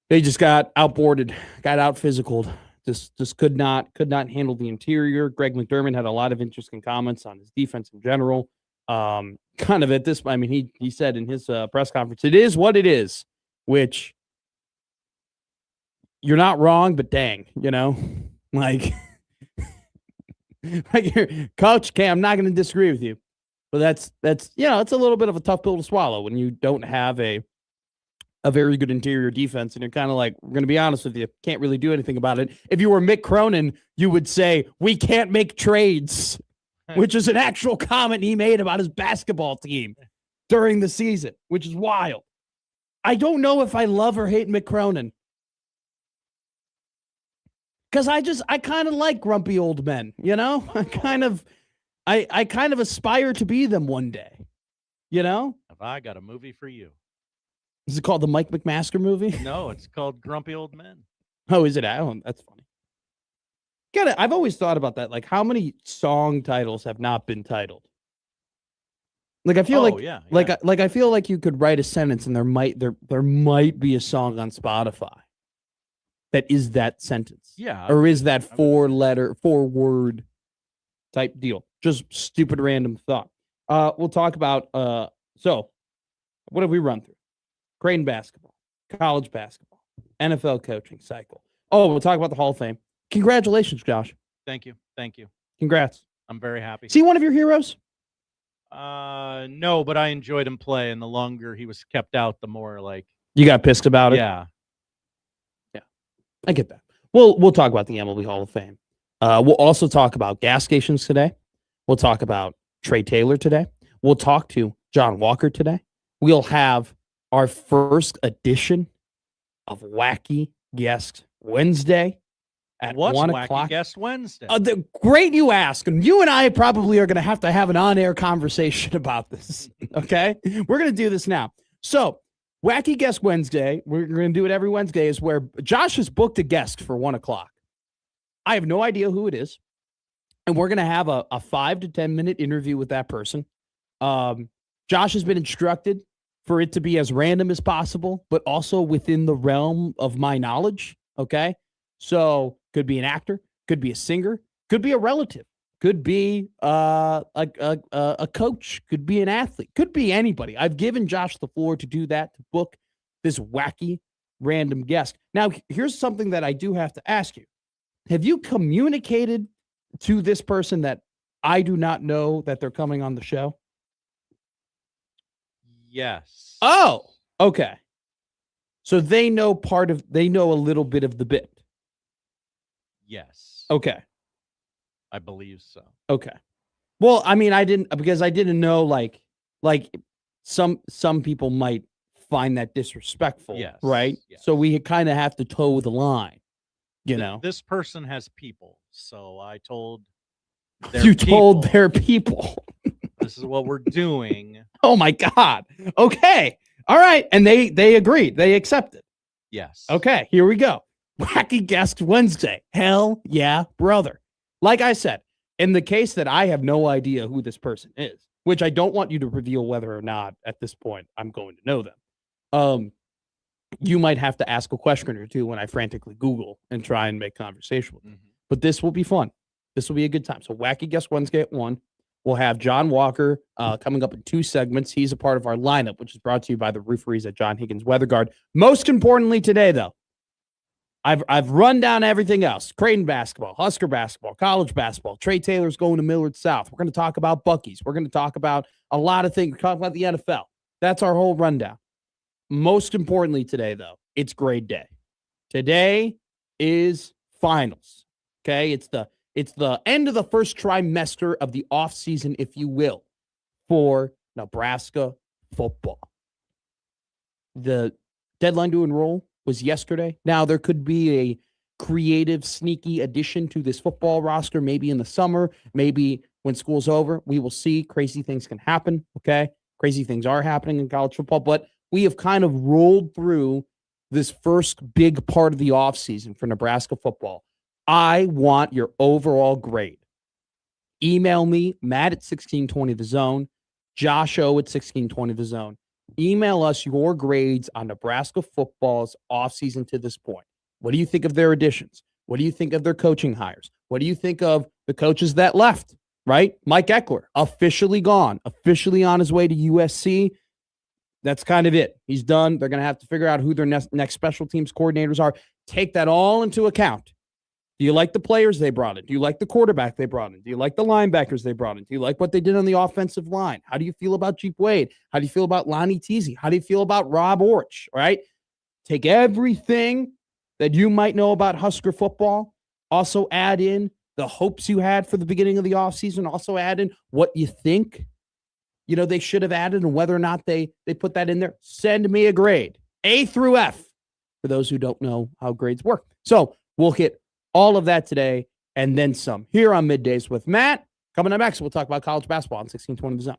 they just got outboarded, got out physicaled. Just could not handle the interior. Greg McDermott had a lot of interesting comments on his defense in general. Kind of at this, I mean, he said in his press conference, it is what it is, which you're not wrong, but dang, like, Coach, okay, I'm not going to disagree with you, but that's it's a little bit of a tough pill to swallow when you don't have a very good interior defense, and you're kind of like, we're going to be honest with you, can't really do anything about it. If you were Mick Cronin, you would say, we can't make trades, which is an actual comment he made about his basketball team during the season, which is wild. I don't know if I love or hate Mick Cronin, because I kind of like grumpy old men, I kind of aspire to be them one day, Have I got a movie for you? Is it called the Mike McMaster movie? No, it's called Grumpy Old Men. Oh, is it? That's funny. I've always thought about that. Like, how many song titles have not been titled? Like, I feel I feel like you could write a sentence and there might be a song on Spotify that is that sentence. Yeah. Or is that 4-word type deal? Just stupid random thought. We'll talk about so what have we run through? Creighton basketball, college basketball, NFL coaching cycle. Oh, we'll talk about the Hall of Fame. Congratulations, Josh. Thank you. Congrats. I'm very happy. Is he one of your heroes? No, but I enjoyed him play, and the longer he was kept out, the more like you got pissed about it. Yeah. I get that. We'll talk about the MLB Hall of Fame. We'll also talk about gas stations today. We'll talk about Trey Taylor today. We'll talk to Jon Walker today. We'll have our first edition of Wacky Guest Wednesday at What's 1 Wacky o'clock. Guest Wednesday? Great you ask. And you and I probably are going to have an on-air conversation about this. Okay? We're going to do this now. So, Wacky Guest Wednesday, we're going to do it every Wednesday, is where Josh has booked a guest for 1 o'clock. I have no idea who it is. And we're going to have a 5 to 10 minute interview with that person. Josh has been instructed for it to be as random as possible, but also within the realm of my knowledge. Okay. So could be an actor, could be a singer, could be a relative, could be a coach, could be an athlete, could be anybody. I've given Josh the floor to do that, to book this wacky random guest. Now, here's something that I do have to ask you. Have you communicated to this person that I do not know that they're coming on the show? Yes. Oh, okay. So they know a little bit of the bit. Yes. Okay. I believe so. Okay. Well, I mean, I didn't know like some people might find that disrespectful. Yes. Right. Yes. So we kind of have to toe the line, This person has people. So I told told their people. This is what we're doing. Oh my God. Okay. All right. And they agreed. They accepted. Yes. Okay. Here we go. Wacky Guest Wednesday. Hell yeah, brother. Like I said, in the case that I have no idea who this person is, which I don't want you to reveal whether or not at this point I'm going to know them. You might have to ask a question or two when I frantically Google and try and make conversation with them. Mm-hmm. But this will be fun. This will be a good time. So Wacky Guest Wednesday at 1. We'll have Jon Walker coming up in 2 segments. He's a part of our lineup, which is brought to you by the Rooferys at John Higgins Weather Guard. Most importantly today, though, I've run down everything else. Creighton basketball, Husker basketball, college basketball. Trey Taylor's going to Millard South. We're going to talk about Buc-ee's. We're going to talk about a lot of things. We're talking about the NFL. That's our whole rundown. Most importantly today, though, it's grade day. Today is finals. Okay? It's the end of the first trimester of the offseason, if you will, for Nebraska football. The deadline to enroll was yesterday. Now, there could be a creative, sneaky addition to this football roster, maybe in the summer, maybe when school's over. We will see. Crazy things can happen, okay? Crazy things are happening in college football, but we have kind of rolled through this first big part of the offseason for Nebraska football. I want your overall grade. Email me, Matt at 1620 The Zone, Josh O at 1620 The Zone. Email us your grades on Nebraska football's offseason to this point. What do you think of their additions? What do you think of their coaching hires? What do you think of the coaches that left, right? Mike Eckler, officially gone, officially on his way to USC. That's kind of it. He's done. They're going to have to figure out who their next special teams coordinators are. Take that all into account. Do you like the players they brought in? Do you like the quarterback they brought in? Do you like the linebackers they brought in? Do you like what they did on the offensive line? How do you feel about Jeep Wade? How do you feel about Lonnie Teasy? How do you feel about Rob Orch? Right? Take everything that you might know about Husker football. Also add in the hopes you had for the beginning of the offseason. Also add in what you think they should have added and whether or not they put that in there. Send me a grade, A through F, for those who don't know how grades work. So we'll hit all of that today and then some here on Middays with Matt. Coming up next, we'll talk about college basketball on 1620 The Zone.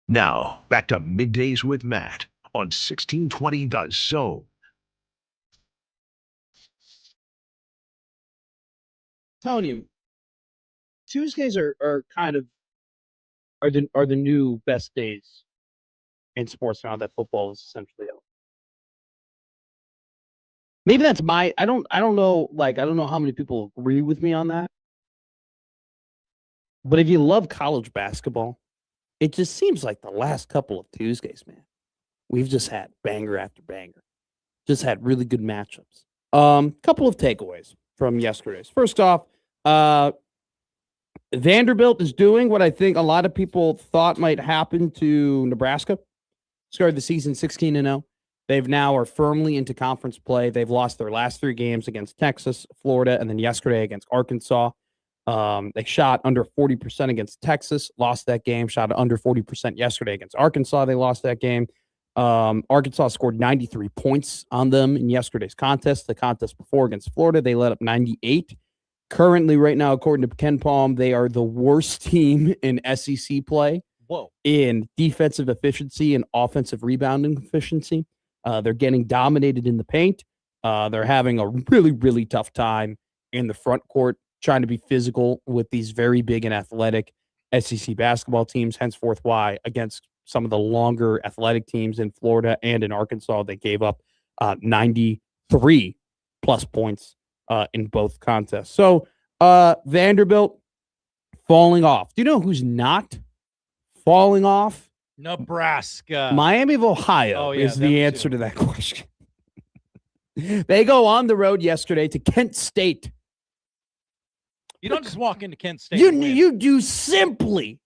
Now, back to Middays with Matt on 1620 The Zone. Telling you, Tuesdays are kind of the new best days in sports now that football is essentially out. Maybe that's my I don't know, like I don't know how many people agree with me on that. But if you love college basketball, it just seems like the last couple of Tuesdays, man, we've just had banger after banger. Just had really good matchups. Couple of takeaways from yesterday's. First off, Vanderbilt is doing what I think a lot of people thought might happen to Nebraska. Started the season 16-0. They've now are firmly into conference play. They've lost their last 3 games against Texas, Florida, and then yesterday against Arkansas. They shot under 40% against Texas, lost that game, shot under 40% yesterday against Arkansas. They lost that game. Arkansas scored 93 points on them in yesterday's contest. The contest before against Florida, they let up 98. Currently, right now, according to Ken Palm, they are the worst team in SEC play. In defensive efficiency and offensive rebounding efficiency. They're getting dominated in the paint. They're having a really, really tough time in the front court, trying to be physical with these very big and athletic SEC basketball teams. Henceforth, why against some of the longer athletic teams in Florida and in Arkansas, they gave up 93 plus points in both contests. So Vanderbilt falling off. Do you know who's not falling off? Nebraska. Miami of Ohio is the answer to that question. They go on the road yesterday to Kent State. You don't just walk into Kent State. You do simply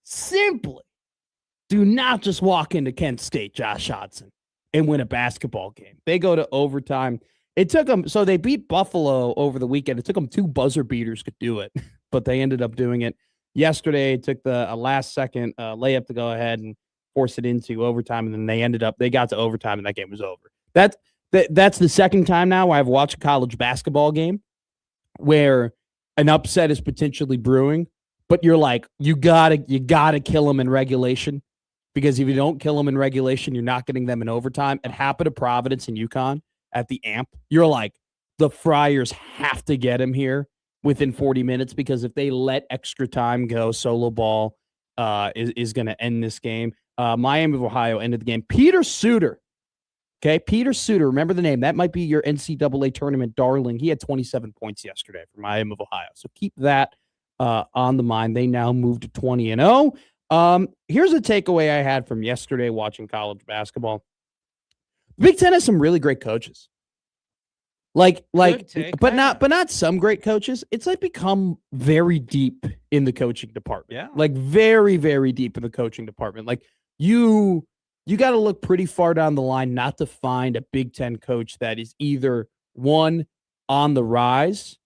do not just walk into Kent State, Josh Hodson, and win a basketball game. They go to overtime. It took them, so they beat Buffalo over the weekend. It took them 2 buzzer beaters to do it, but they ended up doing it. Yesterday, it took a last-second layup to go ahead and force it into overtime, and then they got to overtime, and that game was over. That's the second time now I've watched a college basketball game where an upset is potentially brewing, but you're like, you gotta kill them in regulation, because if you don't kill them in regulation, you're not getting them in overtime. It happened to Providence and UConn at the AMP. You're like, the Friars have to get him here within 40 minutes, because if they let extra time go, solo ball is going to end this game. Miami of Ohio ended the game. Peter Suter. Okay, Peter Suter. Remember the name. That might be your NCAA tournament darling. He had 27 points yesterday for Miami of Ohio. So keep that on the mind. They now move to 20-0. Here's a takeaway I had from yesterday watching college basketball. Big Ten has some really great coaches. But not some great coaches. It's like become very deep in the coaching department. Yeah. Like very, very deep in the coaching department. Like you got to look pretty far down the line not to find a Big Ten coach that is either one on the rise,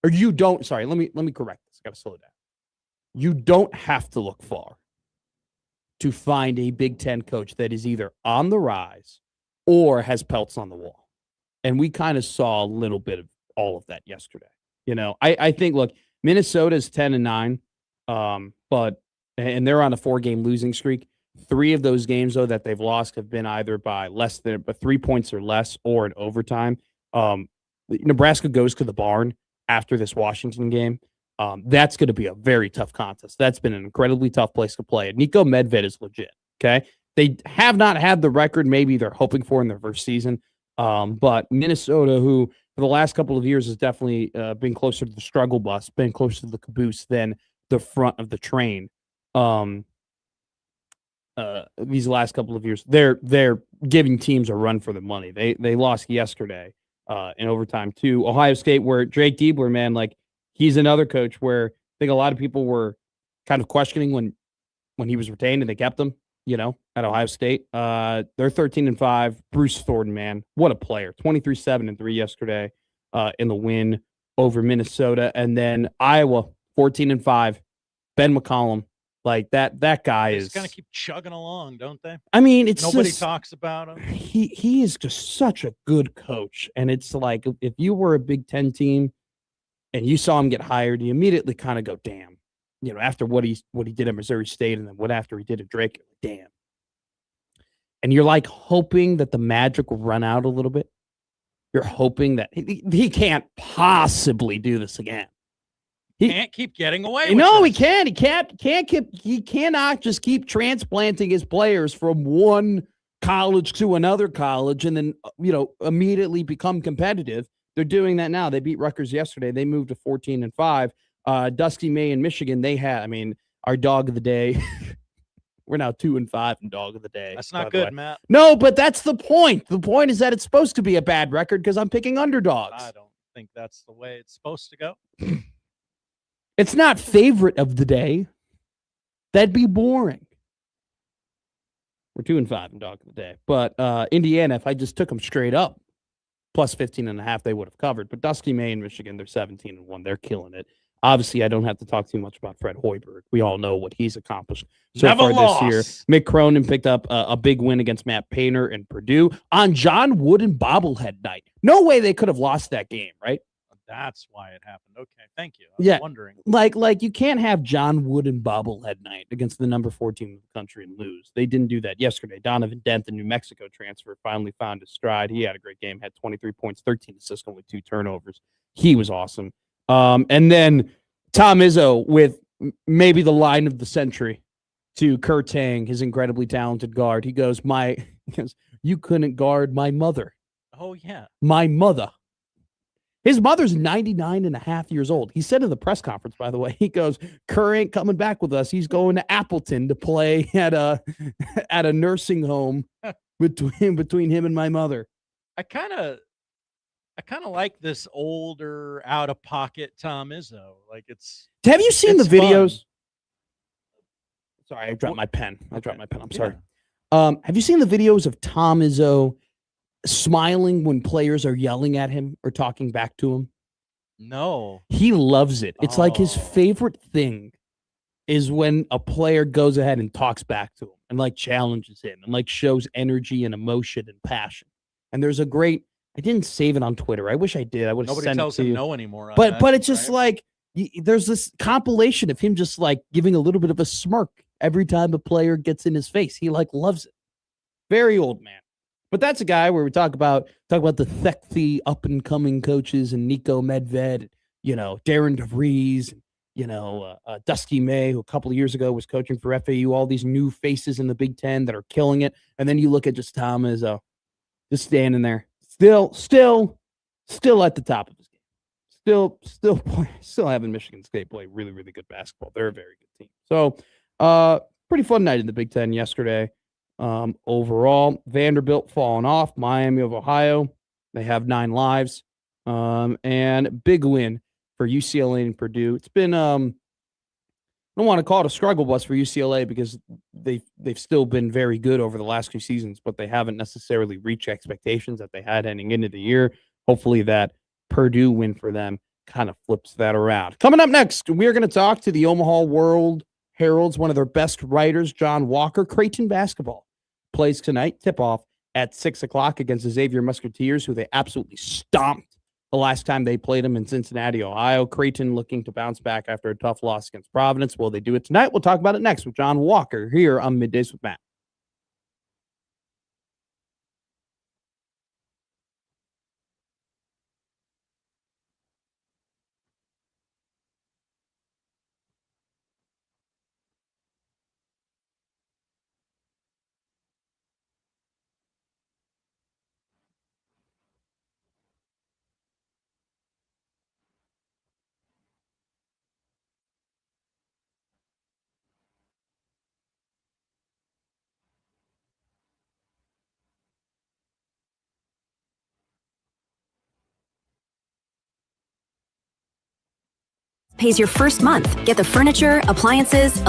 or you don't. Sorry, let me correct this. I got to slow down. You don't have to look far to find a Big Ten coach that is either on the rise or has pelts on the wall. And we kind of saw a little bit of all of that yesterday. You know, I think, look, Minnesota's 10-9, but they're on a 4-game losing streak. 3 of those games, though, that they've lost have been either by less than 3 points or less, or in overtime. Nebraska goes to the barn after this Washington game. That's going to be a very tough contest. That's been an incredibly tough place to play. And Nico Medved is legit. Okay, they have not had the record maybe they're hoping for in their first season. But Minnesota, who for the last couple of years has definitely been closer to the struggle bus, been closer to the caboose than the front of the train. These last couple of years, they're giving teams a run for the money. They lost yesterday in overtime to Ohio State, where Drake Diebler, man, like he's another coach where I think a lot of people were kind of questioning when he was retained, and they kept him. You know, at Ohio State. They're 13-5. Bruce Thornton, man, what a player. 23-7-3 yesterday in the win over Minnesota. And then Iowa, 14-5. Ben McCollum, like that guy is going to keep chugging along, don't they? I mean, it's nobody just, talks about him. He is just such a good coach. And it's like, if you were a Big Ten team and you saw him get hired, you immediately kind of go, damn. after what he did at Missouri State and then what after he did at Drake, damn. And you're like hoping that the magic will run out a little bit. You're hoping that he can't possibly do this again. He can't keep getting away. No, with he can't. He cannot just keep transplanting his players from one college to another college and then immediately become competitive. They're doing that now. They beat Rutgers yesterday. They moved to 14-5. Dusty May in Michigan. Our dog of the day. We're now 2-5 in dog of the day. That's not good, Matt. No, but that's the point. The point is that it's supposed to be a bad record because I'm picking underdogs. I don't think that's the way it's supposed to go. It's not favorite of the day. That'd be boring. We're 2-5 in dog of the day. But Indiana, if I just took them straight up, plus 15.5, they would have covered. But Dusty May in Michigan, they're 17-1. They're killing it. Obviously, I don't have to talk too much about Fred Hoiberg. We all know what he's accomplished so far this year. Mick Cronin picked up a big win against Matt Painter and Purdue on John Wooden bobblehead night. No way they could have lost that game, right? That's why it happened. Okay, thank you. I was wondering. Like you can't have John Wooden bobblehead night against the number 4 team in the country and lose. They didn't do that yesterday. Donovan Dent, the New Mexico transfer, finally found his stride. He had a great game, had 23 points, 13 assists, only 2 turnovers. He was awesome. And then Tom Izzo with maybe the line of the century to Kurt Tang, his incredibly talented guard. He goes, you couldn't guard my mother. Oh, yeah. My mother. His mother's 99.5 years old. He said in the press conference, by the way, he goes, Kerr ain't coming back with us. He's going to Appleton to play at a nursing home between him and my mother. I kind of like this older, out of pocket Tom Izzo. Like Have you seen the videos? Fun. Sorry, I dropped my pen. I'm sorry. Have you seen the videos of Tom Izzo smiling when players are yelling at him or talking back to him? No. He loves it. It's like his favorite thing is when a player goes ahead and talks back to him and like challenges him and like shows energy and emotion and passion. And there's a great, I didn't save it on Twitter. I wish I did. I would have sent it to you. Nobody tells him no anymore. But it's just like, there's this compilation of him just like giving a little bit of a smirk every time a player gets in his face. He like loves it. Very old man. But that's a guy where we talk about the sexy up and coming coaches and Nico Medved, Darren DeVries, Dusty May, who a couple of years ago was coaching for FAU, all these new faces in the Big Ten that are killing it. And then you look at just Tom Izzo, just standing there, still at the top of his game, still having Michigan State play really, really good basketball. They're a very good team. So, pretty fun night in the Big Ten yesterday. Overall, Vanderbilt falling off. Miami of Ohio, they have 9 lives. And big win for UCLA and Purdue. It's been I don't want to call it a struggle bus for UCLA because they've still been very good over the last 2 seasons, but they haven't necessarily reached expectations that they had heading into the year. Hopefully that Purdue win for them kind of flips that around. Coming up next, we're going to talk to the Omaha World Herald's one of their best writers, Jon Walker. Creighton basketball plays tonight, tip-off at 6 o'clock against the Xavier Musketeers, who they absolutely stomped the last time they played them in Cincinnati, Ohio. Creighton looking to bounce back after a tough loss against Providence. Will they do it tonight? We'll talk about it next with Jon Walker here on Middays with Matt. Pays your first month. Get the furniture, appliances,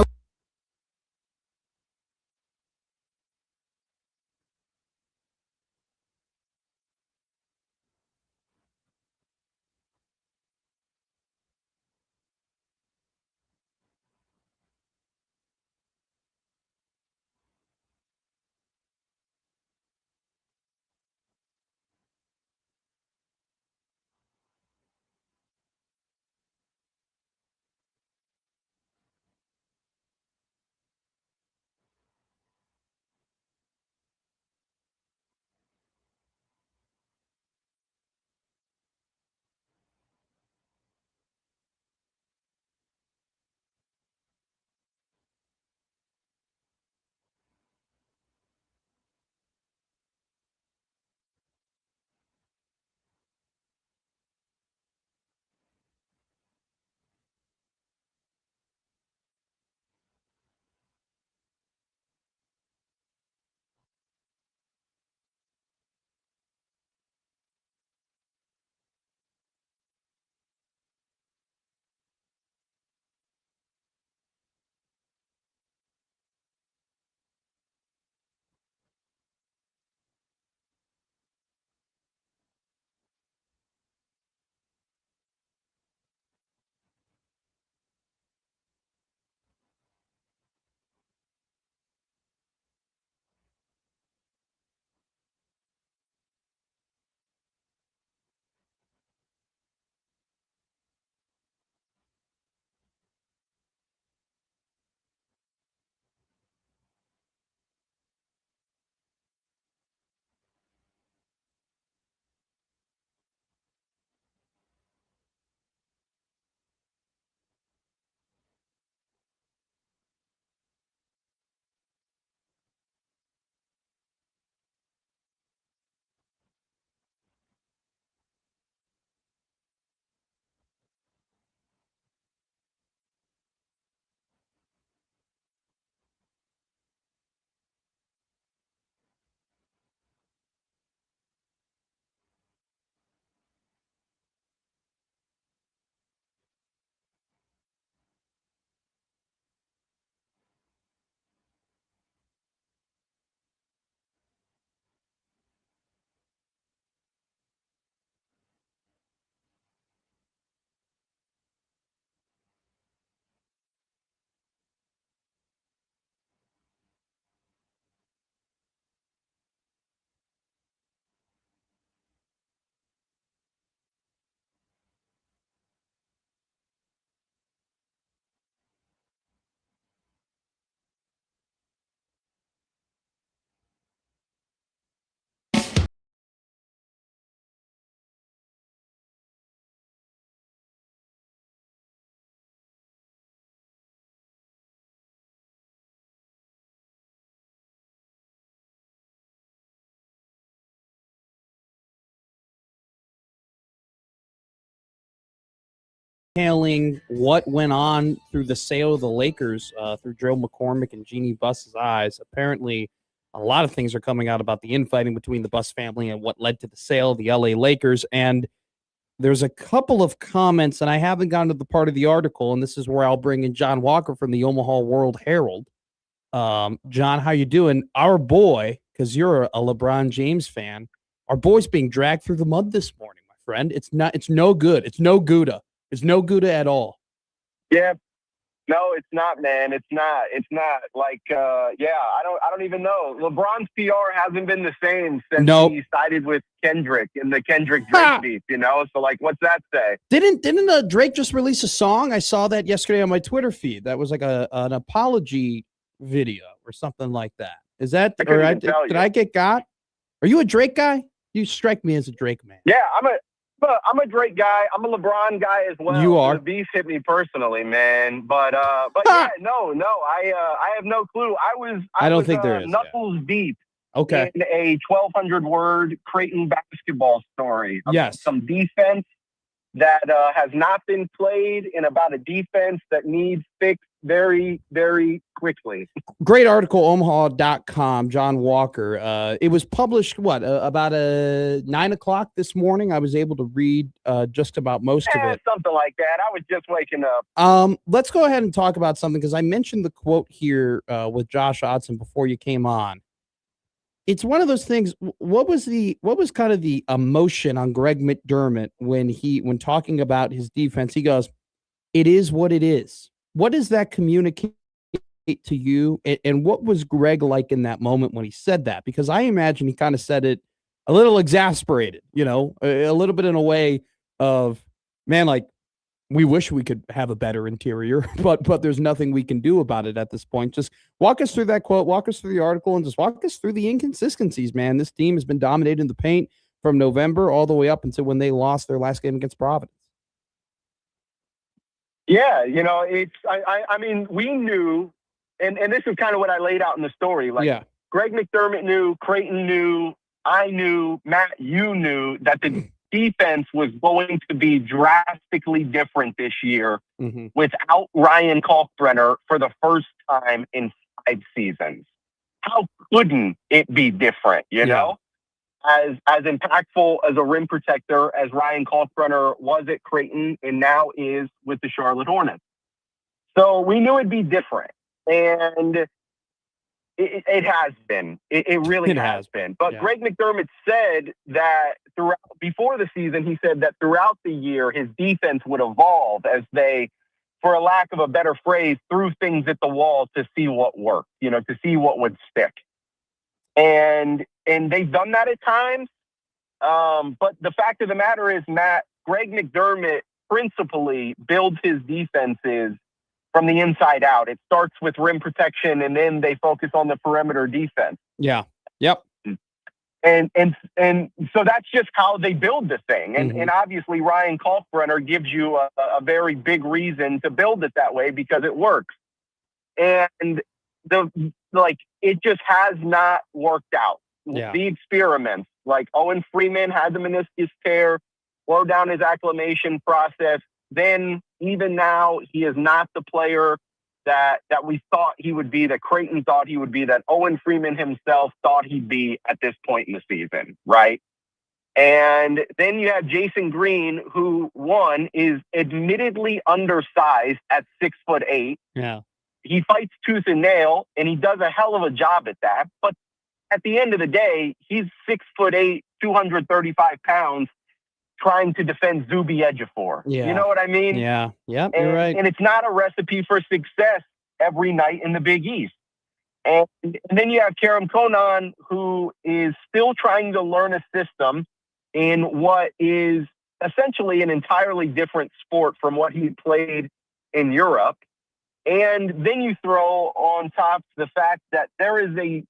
detailing what went on through the sale of the Lakers through Joe McCormick and Jeannie Buss's eyes. Apparently, a lot of things are coming out about the infighting between the Buss family and what led to the sale of the LA Lakers. And there's a couple of comments, and I haven't gotten to the part of the article, and this is where I'll bring in Jon Walker from the Omaha World Herald. John, how you doing? Our boy, because you're a LeBron James fan, our boy's being dragged through the mud this morning, my friend. It's no good. It's no Gouda. It's no Gouda at all. Yeah. No, it's not, man. It's not. Like, I don't even know. LeBron's PR hasn't been the same since he sided with Kendrick in the Kendrick-Drake beef, So, like, what's that say? Didn't Drake just release a song? I saw that yesterday on my Twitter feed. That was like an apology video or something like that. Is that, did I get got? Are you a Drake guy? You strike me as a Drake man. Yeah, I'm a Drake guy. I'm a LeBron guy as well. You are. The beef hit me personally, man. But yeah, no. I have no clue. I don't think there is knuckles deep. Okay. In a 1,200 word Creighton basketball story. Yes. Some defense that has not been played, in about a defense that needs fixed very, very quickly. Great article, Omaha.com, Jon Walker. It was published, about 9 o'clock this morning. I was able to read just about most of it. Something like that. I was just waking up. Let's go ahead and talk about something, because I mentioned the quote here with Josh Odson before you came on. It's one of those things. What was kind of the emotion on Greg McDermott when talking about his defense? He goes, "It is what it is." What does that communicate to you? And what was Greg like in that moment when he said that? Because I imagine he kind of said it a little exasperated, a little bit in a way of, man, like, we wish we could have a better interior, but there's nothing we can do about it at this point. Just walk us through that quote, walk us through the article, and just walk us through the inconsistencies, man. This team has been dominating the paint from November all the way up until when they lost their last game against Providence. Yeah, I mean, we knew, and this is kind of what I laid out in the story. Like, Greg McDermott knew, Creighton knew, I knew, Matt, you knew that the defense was going to be drastically different this year without Ryan Kalkbrenner for the first time in 5 seasons. How couldn't it be different, you know? As impactful as a rim protector as Ryan Kalkbrenner was at Creighton and now is with the Charlotte Hornets. So we knew it'd be different. And it has been. It really has been. But Greg McDermott said that before the season, he said that throughout the year, his defense would evolve as they, for a lack of a better phrase, threw things at the wall to see what worked, to see what would stick. And they've done that at times. But the fact of the matter is, Matt, Greg McDermott principally builds his defenses from the inside out. It starts with rim protection, and then they focus on the perimeter defense. Yeah. Yep. And so that's just how they build the thing. And obviously Ryan Kalkbrenner gives you a very big reason to build it that way because it works. And it just has not worked out. Yeah. The experiments, like Owen Freeman had the meniscus tear, slow down his acclimation process. Then even now, he is not the player that we thought he would be, that Creighton thought he would be, that Owen Freeman himself thought he'd be at this point in the season, right? And then you have Jason Green, who, one, is admittedly undersized at 6'8". Yeah. He fights tooth and nail, and he does a hell of a job at that. But at the end of the day, he's 6'8", 235 pounds, trying to defend Zuby Ejiofor. Yeah. You know what I mean? Yeah. Yeah, you're right. And it's not a recipe for success every night in the Big East. And then you have Kerem Konan, who is still trying to learn a system in what is essentially an entirely different sport from what he played in Europe. And then you throw on top the fact that there is a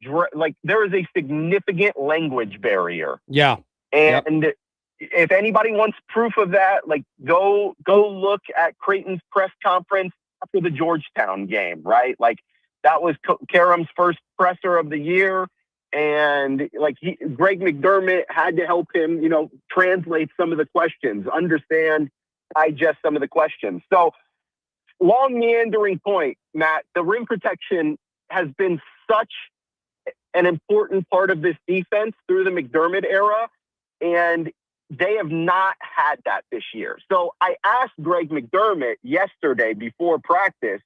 significant language barrier. Yeah. And if anybody wants proof of that, go look at Creighton's press conference after the Georgetown game, right? Like, that was Kerem's first presser of the year. And Greg McDermott had to help him, translate some of the questions, understand digest some of the questions. So, long meandering point, Matt, the rim protection has been such an important part of this defense through the McDermott era, and they have not had that this year. So I asked Greg McDermott yesterday before practice,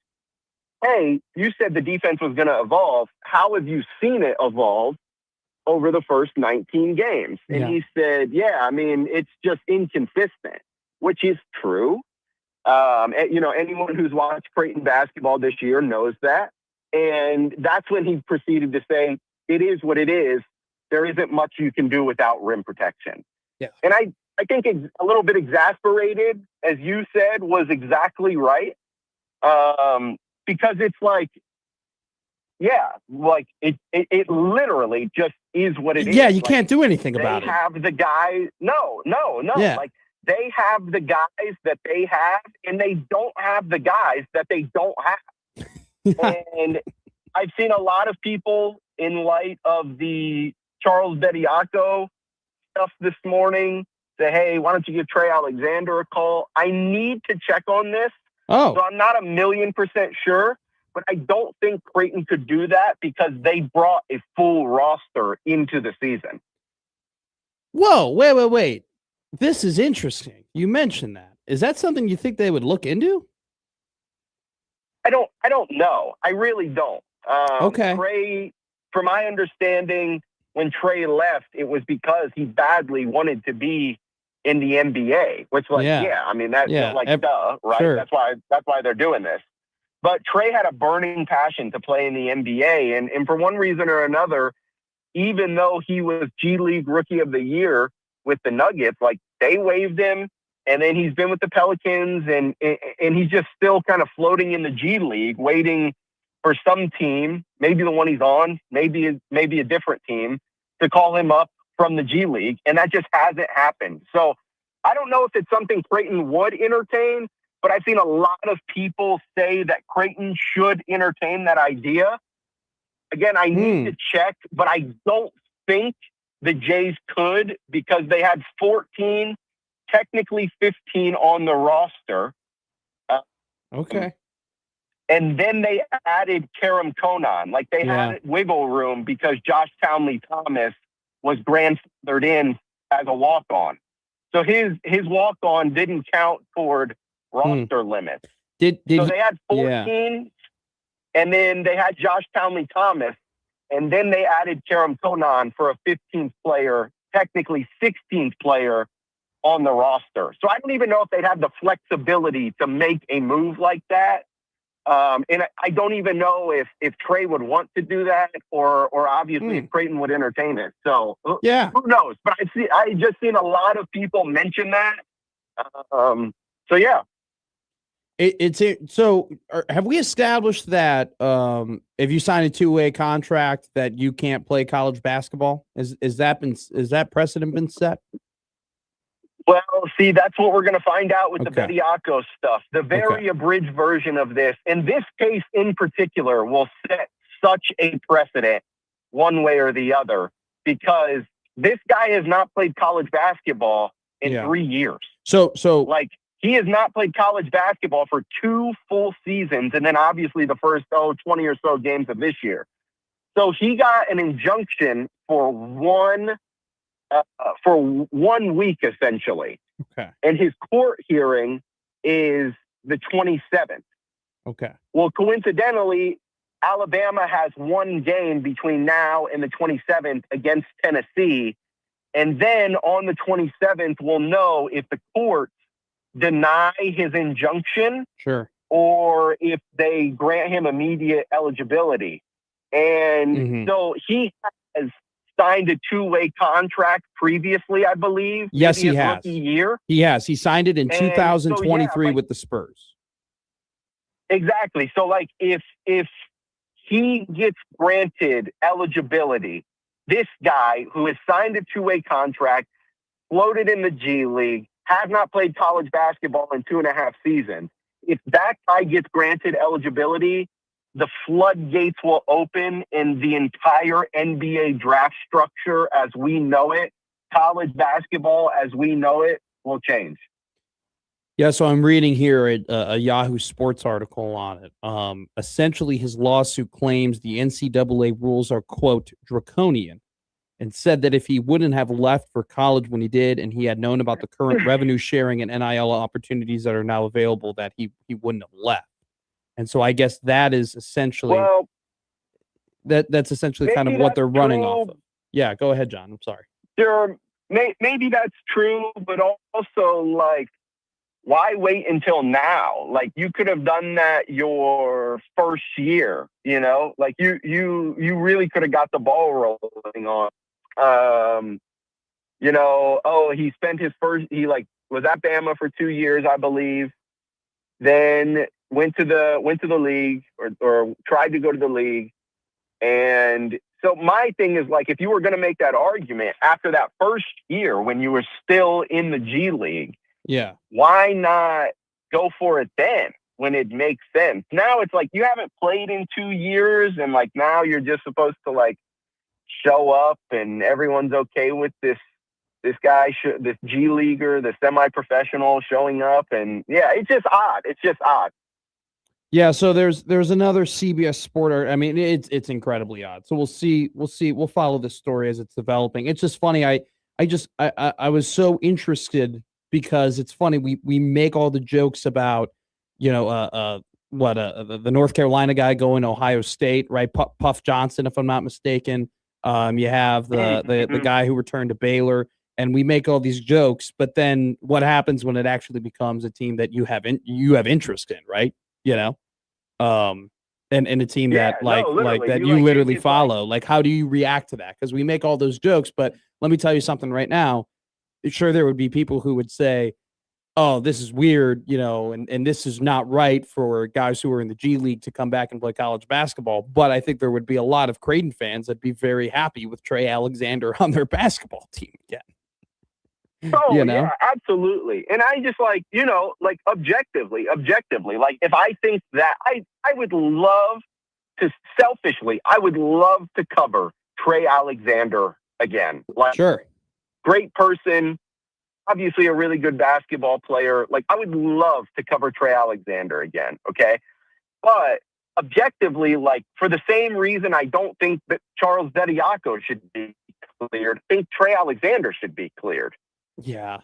hey, you said the defense was going to evolve. How have you seen it evolve over the first 19 games? And he said, it's just inconsistent, which is true. Anyone who's watched Creighton basketball this year knows that. And that's when he proceeded to say, it is what it is. There isn't much you can do without rim protection. Yeah. And I think a little bit exasperated, as you said, was exactly right. Because it's like, it literally just is what it is. Yeah, you can't do anything about it. They have the guys. No. Yeah. Like, they have the guys that they have, and they don't have the guys that they don't have. And I've seen a lot of people, in light of the Charles Bediako stuff this morning, say, hey, why don't you give Trey Alexander a call? I need to check on this. Oh. So I'm not 1,000,000% sure, but I don't think Creighton could do that because they brought a full roster into the season. Whoa, wait. This is interesting. You mentioned that. Is that something you think they would look into? I don't know. I really don't. Okay. Trey, from my understanding, when Trey left, it was because he badly wanted to be in the NBA, which duh, right? Sure. That's why they're doing this. But Trey had a burning passion to play in the NBA, and for one reason or another, even though he was G League Rookie of the Year with the Nuggets, like, they waived him, and then he's been with the Pelicans, and he's just still kind of floating in the G League, waiting for some team, maybe the one he's on, maybe a different team, to call him up from the G League, and that just hasn't happened. So I don't know if it's something Creighton would entertain, but I've seen a lot of people say that Creighton should entertain that idea. Again, I need to check, but I don't think the Jays could, because they had 14, technically 15 on the roster. Okay. And then they added Karam Konan. Like, they had wiggle room because Josh Townley Thomas was grandfathered in as a walk-on. So his walk-on didn't count toward roster limits. So they had 14, and then they had Josh Townley Thomas, and then they added Karam Konan for a 15th player, technically 16th player on the roster. So I don't even know if they'd have the flexibility to make a move like that. And I don't even know if Trey would want to do that, or obviously if Creighton would entertain it. So who knows? But I just seen a lot of people mention that. So yeah. So have we established that if you sign a 2-way contract that you can't play college basketball? Is that precedent been set? Well, see, that's what we're going to find out with the Bediako stuff. The very abridged version of this, in this case in particular, will set such a precedent one way or the other, because this guy has not played college basketball in 3 years. So he has not played college basketball for 2 full seasons, and then obviously the first 20 or so games of this year. So he got an injunction for one week, essentially. Okay. And his court hearing is the 27th. Okay. Well, coincidentally, Alabama has one game between now and the 27th against Tennessee. And then on the 27th, we'll know if the courts deny his injunction or if they grant him immediate eligibility. And so he has signed a 2-way contract previously, I believe. Yes, he has. Rookie year. He has. He signed it in 2023 with the Spurs. Exactly. So, like, if he gets granted eligibility, this guy who has signed a 2-way contract, floated in the G League, has not played college basketball in 2.5 seasons, if that guy gets granted eligibility, the floodgates will open in the entire NBA draft structure as we know it. College basketball as we know it will change. Yeah, so I'm reading here a Yahoo Sports article on it. Essentially, his lawsuit claims the NCAA rules are, quote, draconian, and said that if he wouldn't have left for college when he did and he had known about the current revenue sharing and NIL opportunities that are now available, that he wouldn't have left. And so I guess that is essentially that's essentially kind of what they're running off of. Yeah, go ahead, John. I'm sorry. Maybe that's true, but also, like, why wait until now? Like, you could have done that your first year, you know? Like, you really could have got the ball rolling on. You know, he spent his first, he was at Bama for 2 years, I believe. Then went to the league or tried to go to the league. And so my thing is, like, if you were going to make that argument after that first year when you were still in the G League, yeah, why not go for it then when it makes sense? Now it's like you haven't played in 2 years, and like now you're just supposed to like show up and everyone's okay with this guy, this G leaguer, the semi-professional showing up. And yeah, it's just odd. Yeah, so there's another CBS Sport. I mean, it's incredibly odd. So we'll see. We'll follow this story as it's developing. It's just funny. I was so interested because it's funny. We make all the jokes about, you know, the North Carolina guy going to Ohio State, right? Puff Johnson, if I'm not mistaken. You have the guy who returned to Baylor, and we make all these jokes. But then what happens when it actually becomes a team that you have interest in, right? You know, and a team that like that you literally follow. Like, how do you react to that? Because we make all those jokes, but let me tell you something right now. Sure, there would be people who would say, "Oh, this is weird," you know, and this is not right for guys who are in the G League to come back and play college basketball. But I think there would be a lot of Creighton fans that'd be very happy with Trey Alexander on their basketball team again. Oh, you know? Yeah, absolutely. And I just like, you know, like objectively, like if I think that I would love to selfishly, I would love to cover Trey Alexander again. Like, sure. Great person, obviously a really good basketball player. Like, I would love to cover Trey Alexander again. Okay. But objectively, like, for the same reason, I don't think that Charles Bediako should be cleared. I think Trey Alexander should be cleared. Yeah.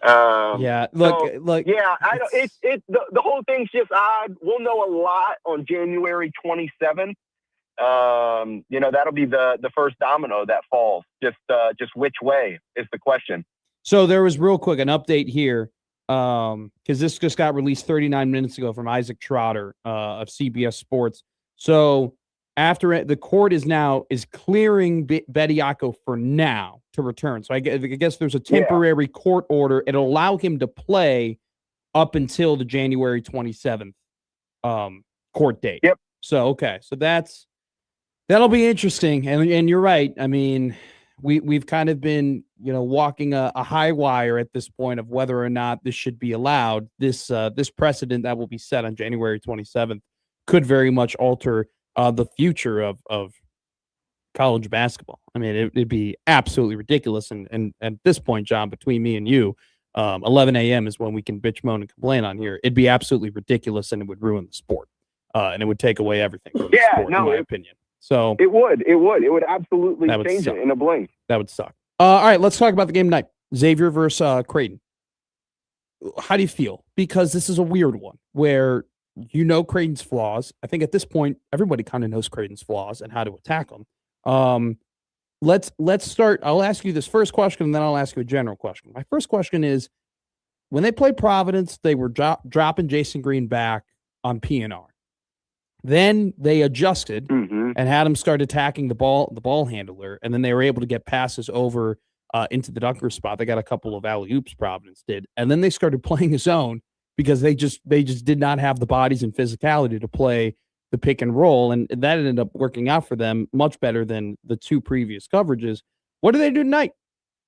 Yeah. Look. Yeah. I don't. The whole thing's just odd. We'll know a lot on January 27th. You know, that'll be the first domino that falls. Just which way is the question. So there was real quick an update here, because this just got released 39 minutes ago from Isaac Trotter of CBS Sports. So after it, the court is clearing Bediako for now to return. So I guess there's a temporary court order. It'll allow him to play up until the January 27th court date. Yep. So okay, so that'll be interesting. And you're right. I mean, we've kind of been, you know, walking a high wire at this point of whether or not this should be allowed. This precedent that will be set on January 27th could very much alter the future of college basketball. I mean, it'd be absolutely ridiculous. And at this point, John, between me and you, 11 a.m. is when we can bitch, moan, and complain on here. It'd be absolutely ridiculous, and it would ruin the sport. And it would take away everything from the sport, in my opinion. So it would absolutely change it in a blink. That would suck. All right, let's talk about the game tonight. Xavier versus Creighton. How do you feel? Because this is a weird one where you know Creighton's flaws. I think at this point, everybody kind of knows Creighton's flaws and how to attack them. Let's start. I'll ask you this first question, and then I'll ask you a general question. My first question is, when they played Providence, they were dropping Jason Green back on PNR. Then they adjusted and had him start attacking the ball handler, and then they were able to get passes over into the dunker spot. They got a couple of alley-oops, Providence did, and then they started playing his own because they just did not have the bodies and physicality to play the pick and roll, and that ended up working out for them much better than the two previous coverages. What do they do tonight?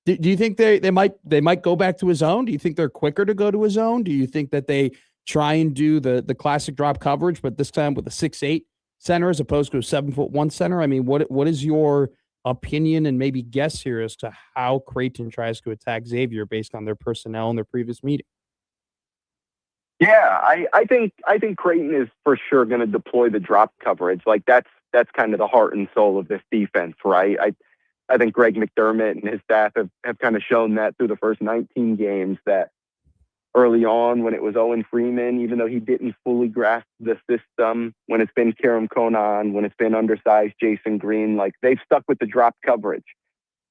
Do you think they might go back to his own? Do you think they're quicker to go to his own? Do you think that they try and do the classic drop coverage, but this time with a 6'8" center as opposed to a 7'1" center? I mean, what is your opinion and maybe guess here as to how Creighton tries to attack Xavier based on their personnel in their previous meeting? Yeah, I think Creighton is for sure going to deploy the drop coverage. Like that's kind of the heart and soul of this defense, right? I think Greg McDermott and his staff have kind of shown that through the first 19 games that early on when it was Owen Freeman, even though he didn't fully grasp the system, when it's been Karam Konan, when it's been undersized Jason Green, like they've stuck with the drop coverage.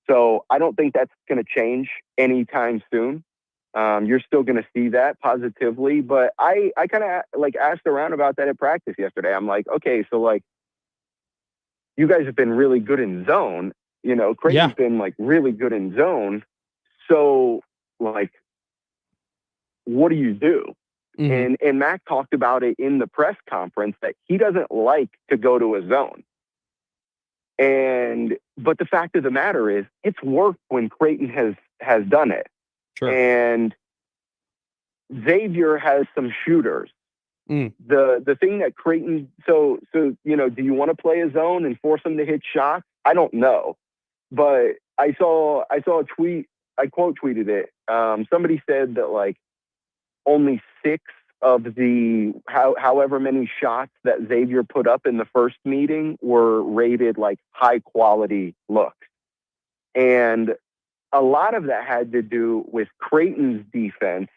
So I don't think that's going to change anytime soon. You're still going to see that positively, but I kind of like asked around about that at practice yesterday. I'm like, okay, so like you guys have been really good in zone, Creighton's been like really good in zone. So like, what do you do? Mm-hmm. And Mac talked about it in the press conference that he doesn't like to go to a zone. But the fact of the matter is it's worked when Creighton has done it. Sure. And Xavier has some shooters. The thing that Creighton, so do you want to play a zone and force them to hit shots? I don't know, but I saw a tweet. I quote tweeted it. Somebody said that like only 6 of the however many shots that Xavier put up in the first meeting were rated like high quality looks, and a lot of that had to do with Creighton's defense,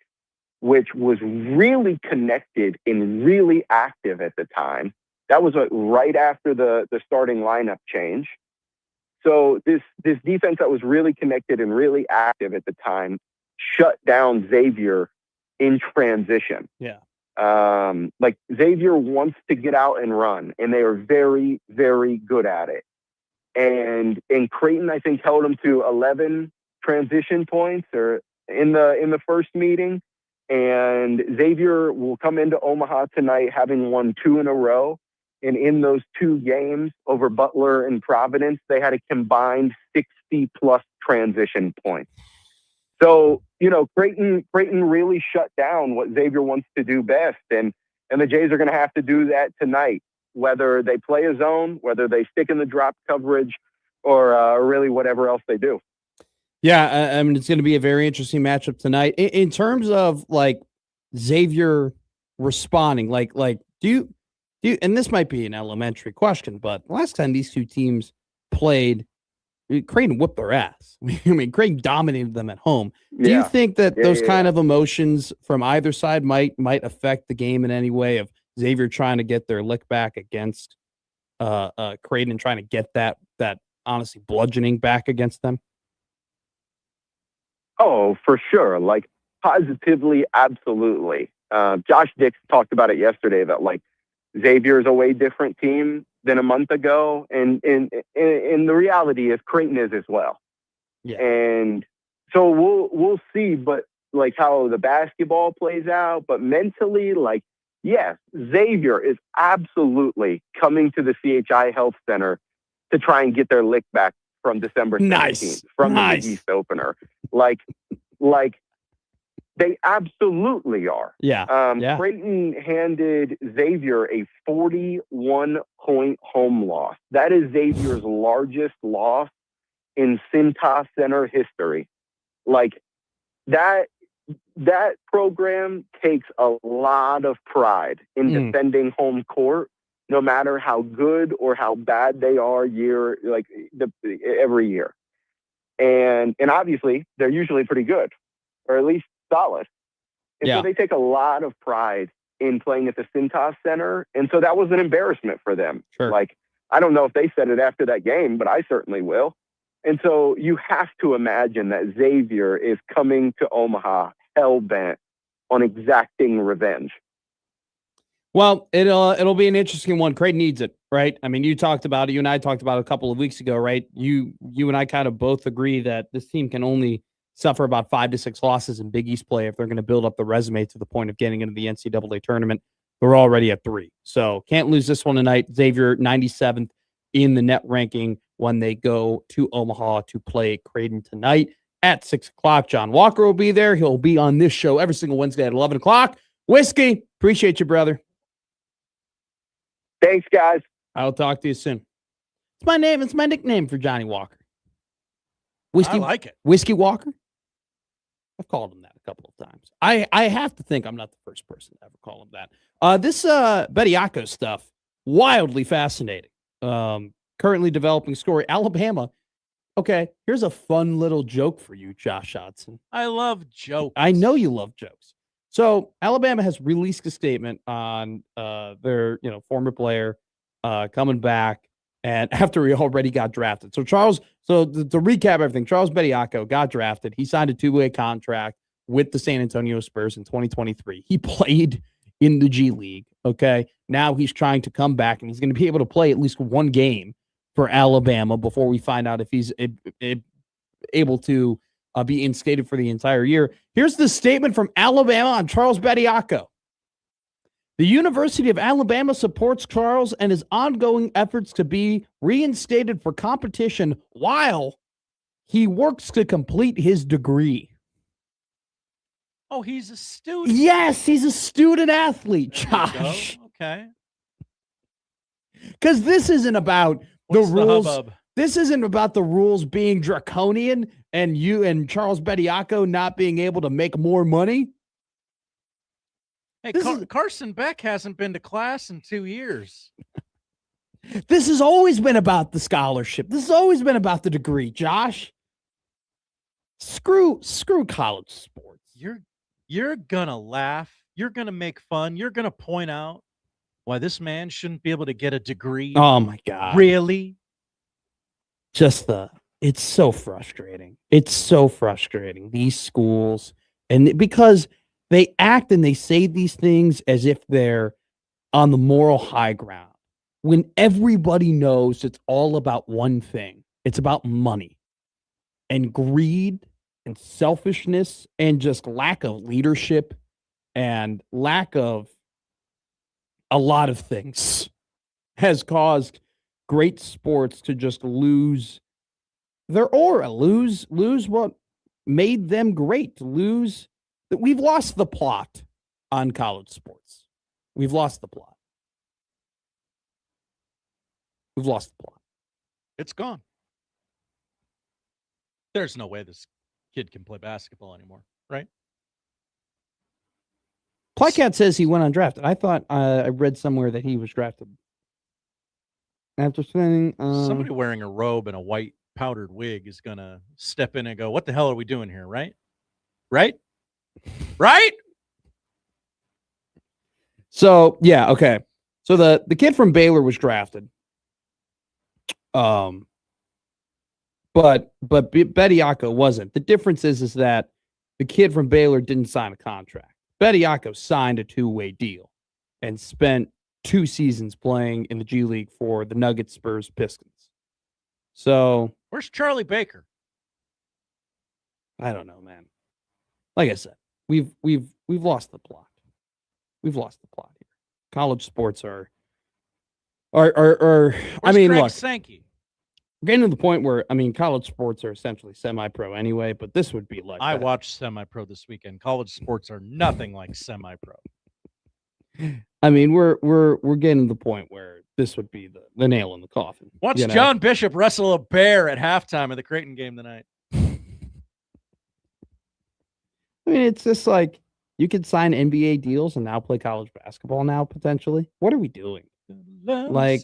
which was really connected and really active at the time. That was right after the starting lineup change. So this defense that was really connected and really active at the time shut down Xavier in transition. Yeah. Like Xavier wants to get out and run, and they are very, very good at it. And Creighton, I think, held them to 11 transition points or in the first meeting. And Xavier will come into Omaha tonight having won 2 in a row. And in those 2 games over Butler and Providence, they had a combined 60+ transition points. So, Creighton really shut down what Xavier wants to do best. And the Jays are going to have to do that tonight, whether they play a zone, whether they stick in the drop coverage, or really whatever else they do. Yeah, I mean, it's going to be a very interesting matchup tonight. In terms of like Xavier responding, like do you? And this might be an elementary question, but the last time these two teams played, Creighton whooped their ass. I mean, Creighton dominated them at home. Do you think that those kind of emotions from either side might affect the game in any way? Of Xavier trying to get their lick back against Creighton and trying to get that honestly bludgeoning back against them? Oh, for sure. Like positively, absolutely. Josh Dix talked about it yesterday that like Xavier is a way different team than a month ago. And the reality is Creighton is as well. Yeah. And so we'll see, but like how the basketball plays out, but mentally, like, yes, Xavier is absolutely coming to the CHI Health Center to try and get their lick back from December 17th, from the Big East opener. Like they absolutely are. Yeah. Creighton handed Xavier a 41-point home loss. That is Xavier's largest loss in Cintas Center history. Like that program takes a lot of pride in defending home court, no matter how good or how bad they are every year. And obviously they're usually pretty good, or at least solid. And so they take a lot of pride in playing at the Cintas Center. And so that was an embarrassment for them. Sure. Like, I don't know if they said it after that game, but I certainly will. And so you have to imagine that Xavier is coming to Omaha hell-bent on exacting revenge. Well, it'll be an interesting one. Creighton needs it, right? I mean, you talked about it. You and I talked about it a couple of weeks ago, right? You and I kind of both agree that this team can only suffer about 5 to 6 losses in Big East play if they're going to build up the resume to the point of getting into the NCAA tournament. They're already at 3. So can't lose this one tonight. Xavier, 97th in the net ranking when they go to Omaha to play Creighton tonight at 6 o'clock. Jon Walker will be there. He'll be on this show every single Wednesday at 11 o'clock. Whiskey, appreciate you, brother. Thanks, guys. I'll talk to you soon. It's my name. It's my nickname for Johnny Walker. Whiskey, I like it. Whiskey Walker? I've called him that a couple of times. I have to think I'm not the first person to ever call him that. This Bediako stuff, wildly fascinating. Currently developing story. Alabama. Okay, here's a fun little joke for you, Josh Hodson. I love jokes. I know you love jokes. So Alabama has released a statement on their former player coming back, and after he already got drafted. So to recap everything, Charles Bediako got drafted. He signed a 2-way contract with the San Antonio Spurs in 2023. He played in the G League. Okay, now he's trying to come back, and he's going to be able to play at least one game for Alabama before we find out if he's able to be instated for the entire year. Here's the statement from Alabama on Charles Bediako. The University of Alabama supports Charles and his ongoing efforts to be reinstated for competition while he works to complete his degree. Oh, he's a student. Yes, he's a student athlete, Josh. Okay. Because this isn't about What's the rules. hubbub? This isn't about the rules being draconian and you and Charles Bediako not being able to make more money. Hey, Carson Beck hasn't been to class in 2 years. This has always been about the scholarship. This has always been about the degree, Josh. Screw college sports. You're gonna laugh. You're gonna make fun. You're gonna point out why this man shouldn't be able to get a degree. Oh my God. Really? It's so frustrating. It's so frustrating. These schools, and because they act and they say these things as if they're on the moral high ground, when everybody knows it's all about one thing. It's about money and greed and selfishness and just lack of leadership and lack of a lot of things has caused great sports to just lose their aura, lose what made them great, lose that. We've lost the plot on college sports. We've lost the plot. We've lost the plot. It's gone. There's no way this kid can play basketball anymore, right? Plycat says he went undrafted. I thought I read somewhere that he was drafted after spending. Somebody wearing a robe and a white powdered wig is gonna step in and go, "What the hell are we doing here?" Right? Right? Right? So yeah, okay. So the kid from Baylor was drafted. But Bediako wasn't. The difference is that the kid from Baylor didn't sign a contract. Bediako signed a 2-way deal and spent 2 seasons playing in the G League for the Nuggets, Spurs, Pistons. So where's Charlie Baker? I don't know, man. Like I said, we've lost the plot. We've lost the plot here. College sports are I mean, Greg look, Sankey? we're getting to the point where, I mean, college sports are essentially semi-pro anyway, but this would be like I that. watched semi-pro this weekend. College sports are nothing like semi-pro. I mean, we're getting to the point where this would be the nail in the coffin. Watch you know? John Bishop wrestle a bear at halftime of the Creighton game tonight. I mean, it's just like you could sign NBA deals and now play college basketball now potentially. What are we doing? Like,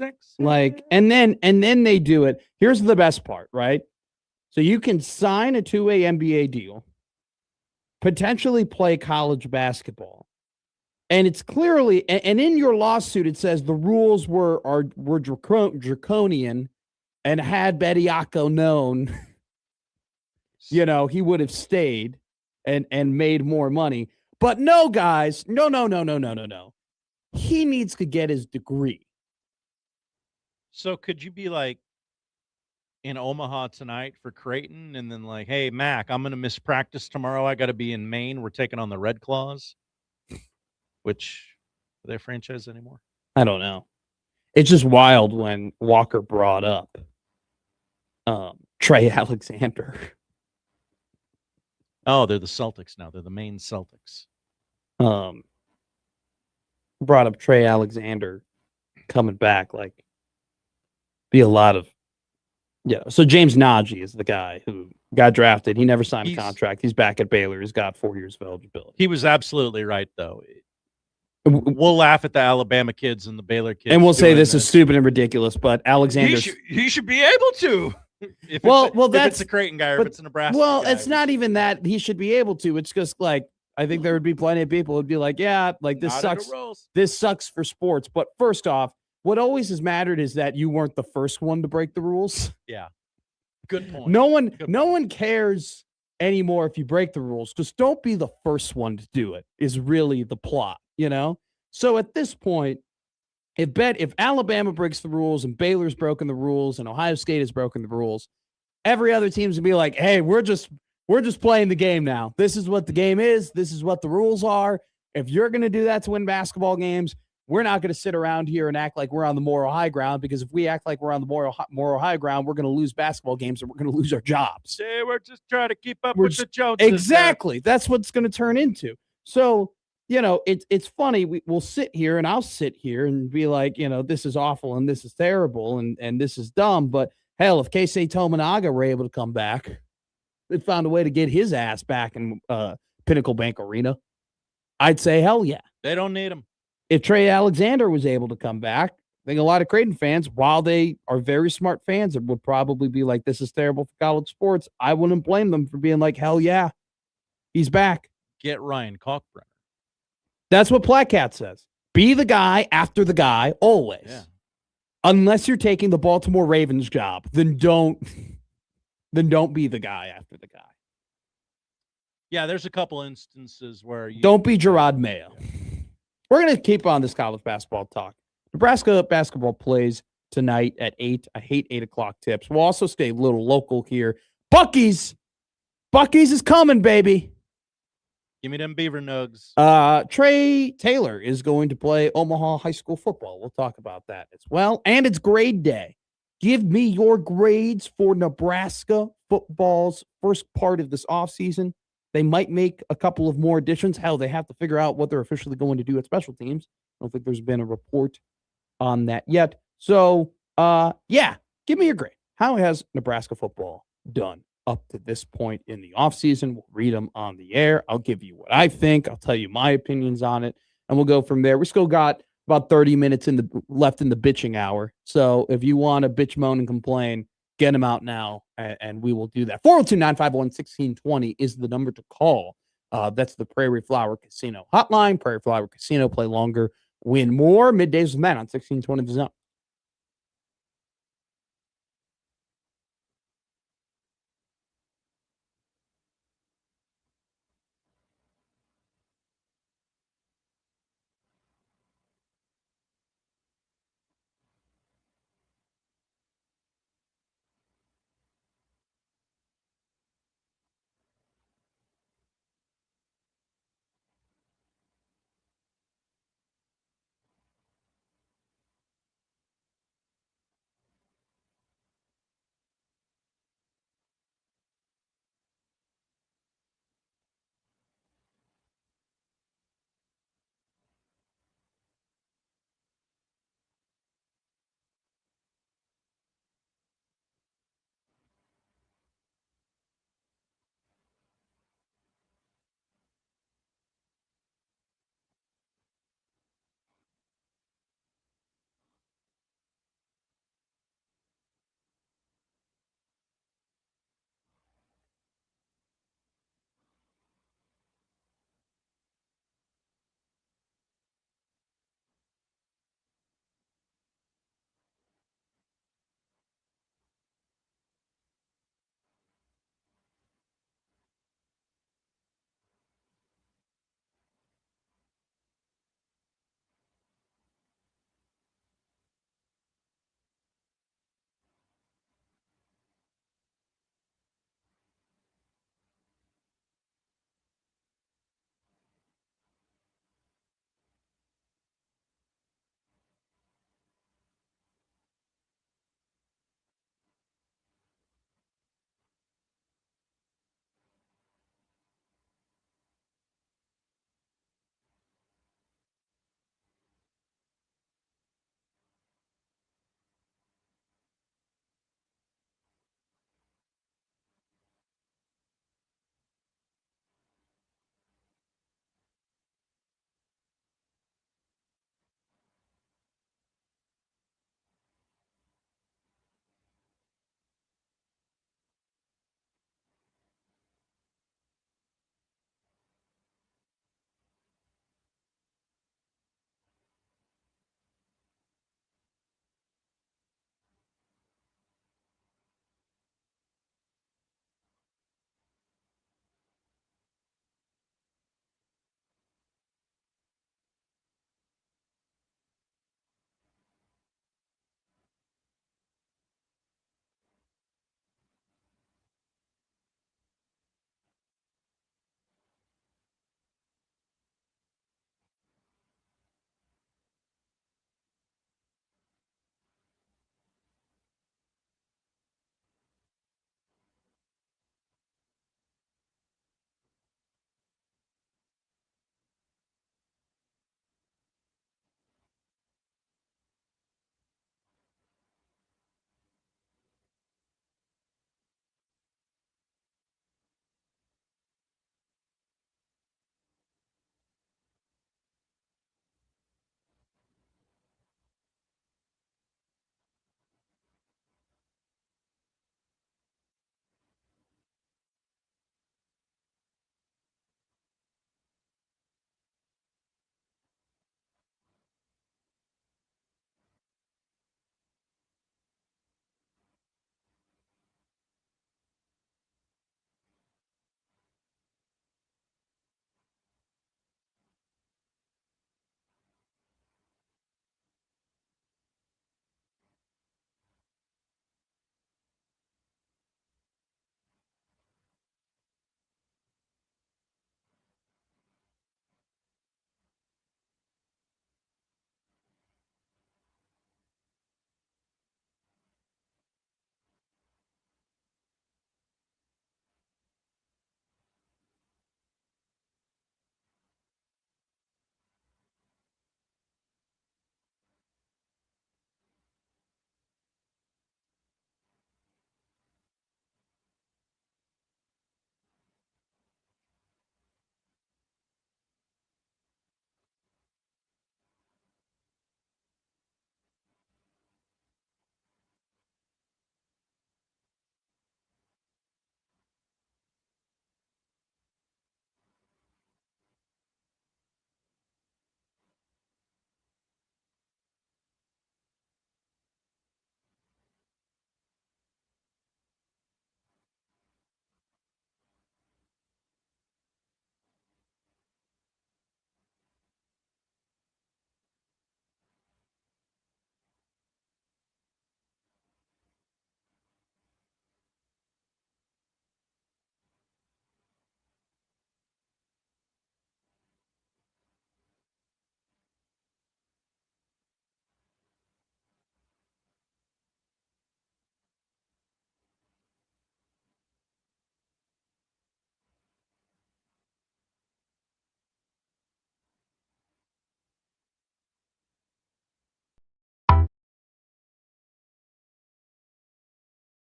and then they do it. Here's the best part, right? So you can sign a 2-way NBA deal, potentially play college basketball, and it's clearly, and in your lawsuit it says the rules were draconian, and had Bediako known, he would have stayed and made more money. But no, guys, no. He needs to get his degree. So could you be like in Omaha tonight for Creighton and then like, hey, Mac, I'm going to miss practice tomorrow. I got to be in Maine. We're taking on the Red Claws, which are they a franchise anymore? I don't know. It's just wild when Walker brought up Trey Alexander. Oh, they're the Celtics now. They're the Maine Celtics. Brought up Trey Alexander coming back, like be a lot of Yeah. So James Najee is the guy who got drafted. He never signed a contract. He's back at Baylor. He's got 4 years of eligibility. He was absolutely right, though. We'll laugh at the Alabama kids and the Baylor kids. And we'll say this is stupid and ridiculous, but Alexander. He should be able to. If it's a Creighton guy or if it's a Nebraska guy. It's not even that he should be able to. It's just like, I think there would be plenty of people who'd be like, yeah, like this sucks. This sucks for sports. But first off, what always has mattered is that you weren't the first one to break the rules. Yeah. Good point. No one cares anymore if you break the rules. Just don't be the first one to do it is really the plot, So at this point, if Alabama breaks the rules and Baylor's broken the rules and Ohio State has broken the rules, every other team's gonna be like, hey, we're just playing the game now. This is what the game is. This is what the rules are. If you're gonna do that to win basketball games, we're not going to sit around here and act like we're on the moral high ground, because if we act like we're on the moral high ground, we're going to lose basketball games and we're going to lose our jobs. Hey, we're just trying to keep up with the Joneses. Exactly. That's what it's going to turn into. So, it's funny. We'll sit here and I'll sit here and be like, this is awful and this is terrible and this is dumb. But hell, if Keisei Tominaga were able to come back, they found a way to get his ass back in Pinnacle Bank Arena, I'd say hell yeah. They don't need him. If Trey Alexander was able to come back, I think a lot of Creighton fans, while they are very smart fans, it would probably be like, this is terrible for college sports. I wouldn't blame them for being like, hell yeah, he's back. Get Ryan Kalkbrenner. That's what Placat says. Be the guy after the guy always. Yeah. Unless you're taking the Baltimore Ravens job, then don't be the guy after the guy. Yeah, there's a couple instances where don't be Gerard Mayo. We're going to keep on this college basketball talk. Nebraska basketball plays tonight at 8. I hate 8 o'clock tips. We'll also stay a little local here. Buc-ee's is coming, baby. Give me them Beaver Nugs. Trey Taylor is going to play Omaha high school football. We'll talk about that as well. And it's grade day. Give me your grades for Nebraska football's first part of this offseason. They might make a couple of more additions. Hell, they have to figure out what they're officially going to do at special teams. I don't think there's been a report on that yet. So, give me your grade. How has Nebraska football done up to this point in the offseason? We'll read them on the air. I'll give you what I think. I'll tell you my opinions on it, and we'll go from there. We still got about 30 minutes left in the bitching hour. So if you want to bitch, moan, and complain, get them out now, and we will do that. 402-951-1620 is the number to call. That's the Prairie Flower Casino hotline. Prairie Flower Casino, play longer, win more. Middays with Matt on 1620 The Zone.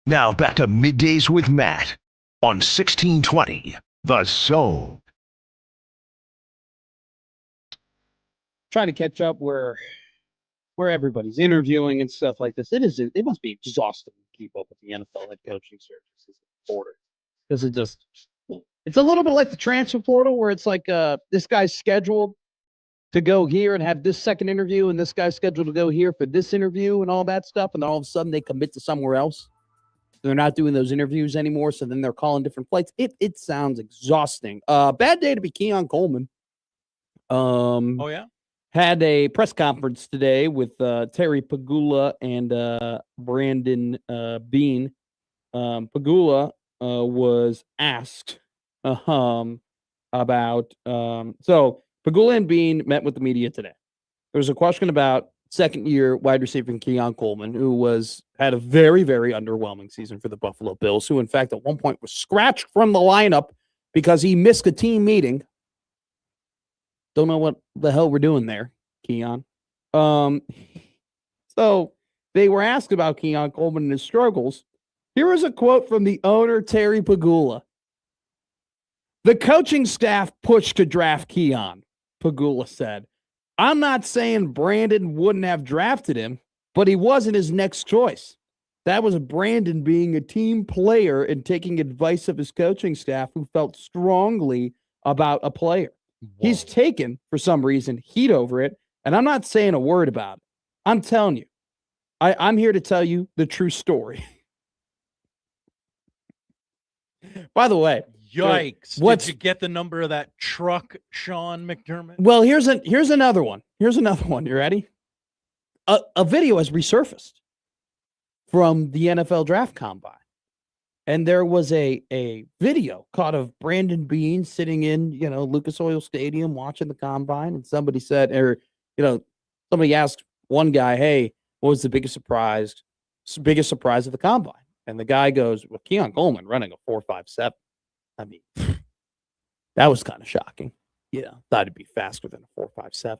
Now back to Middays with Matt on 1620 The Zone. Trying to catch up where everybody's interviewing and stuff like this. It must be exhausting to keep up with the NFL head coaching searches order, because it's a little bit like the transfer portal, where it's like this guy's scheduled to go here and have this second interview, and this guy's scheduled to go here for this interview and all that stuff, and then all of a sudden they commit to somewhere else. They're not doing those interviews anymore, so then they're calling different flights. It sounds exhausting. Bad day to be Keon Coleman. Oh, yeah? Had a press conference today with Terry Pegula and Brandon Bean. Pegula was asked about so Pegula and Bean met with the media today. There was a question about second-year wide receiver Keon Coleman, who had a very, very underwhelming season for the Buffalo Bills, who, in fact, at one point was scratched from the lineup because he missed a team meeting. Don't know what the hell we're doing there, Keon. So they were asked about Keon Coleman and his struggles. Here is a quote from the owner, Terry Pegula. "The coaching staff pushed to draft Keon," Pegula said. "I'm not saying Brandon wouldn't have drafted him, but he wasn't his next choice. That was Brandon being a team player and taking advice of his coaching staff, who felt strongly about a player. Whoa. He's taken, for some reason, heat over it, and I'm not saying a word about it. I'm telling you. I'm here to tell you the true story." By the way, yikes! Did you get the number of that truck, Sean McDermott? Well, here's another one. Here's another one. You ready? A video has resurfaced from the NFL Draft Combine, and there was a video caught of Brandon Bean sitting in Lucas Oil Stadium watching the Combine, and somebody said, somebody asked one guy, "Hey, what was the biggest surprise of the Combine?" And the guy goes, "Well, Keon Coleman running a 4.57. I mean, that was kind of shocking. Thought it'd be faster than a 4.57.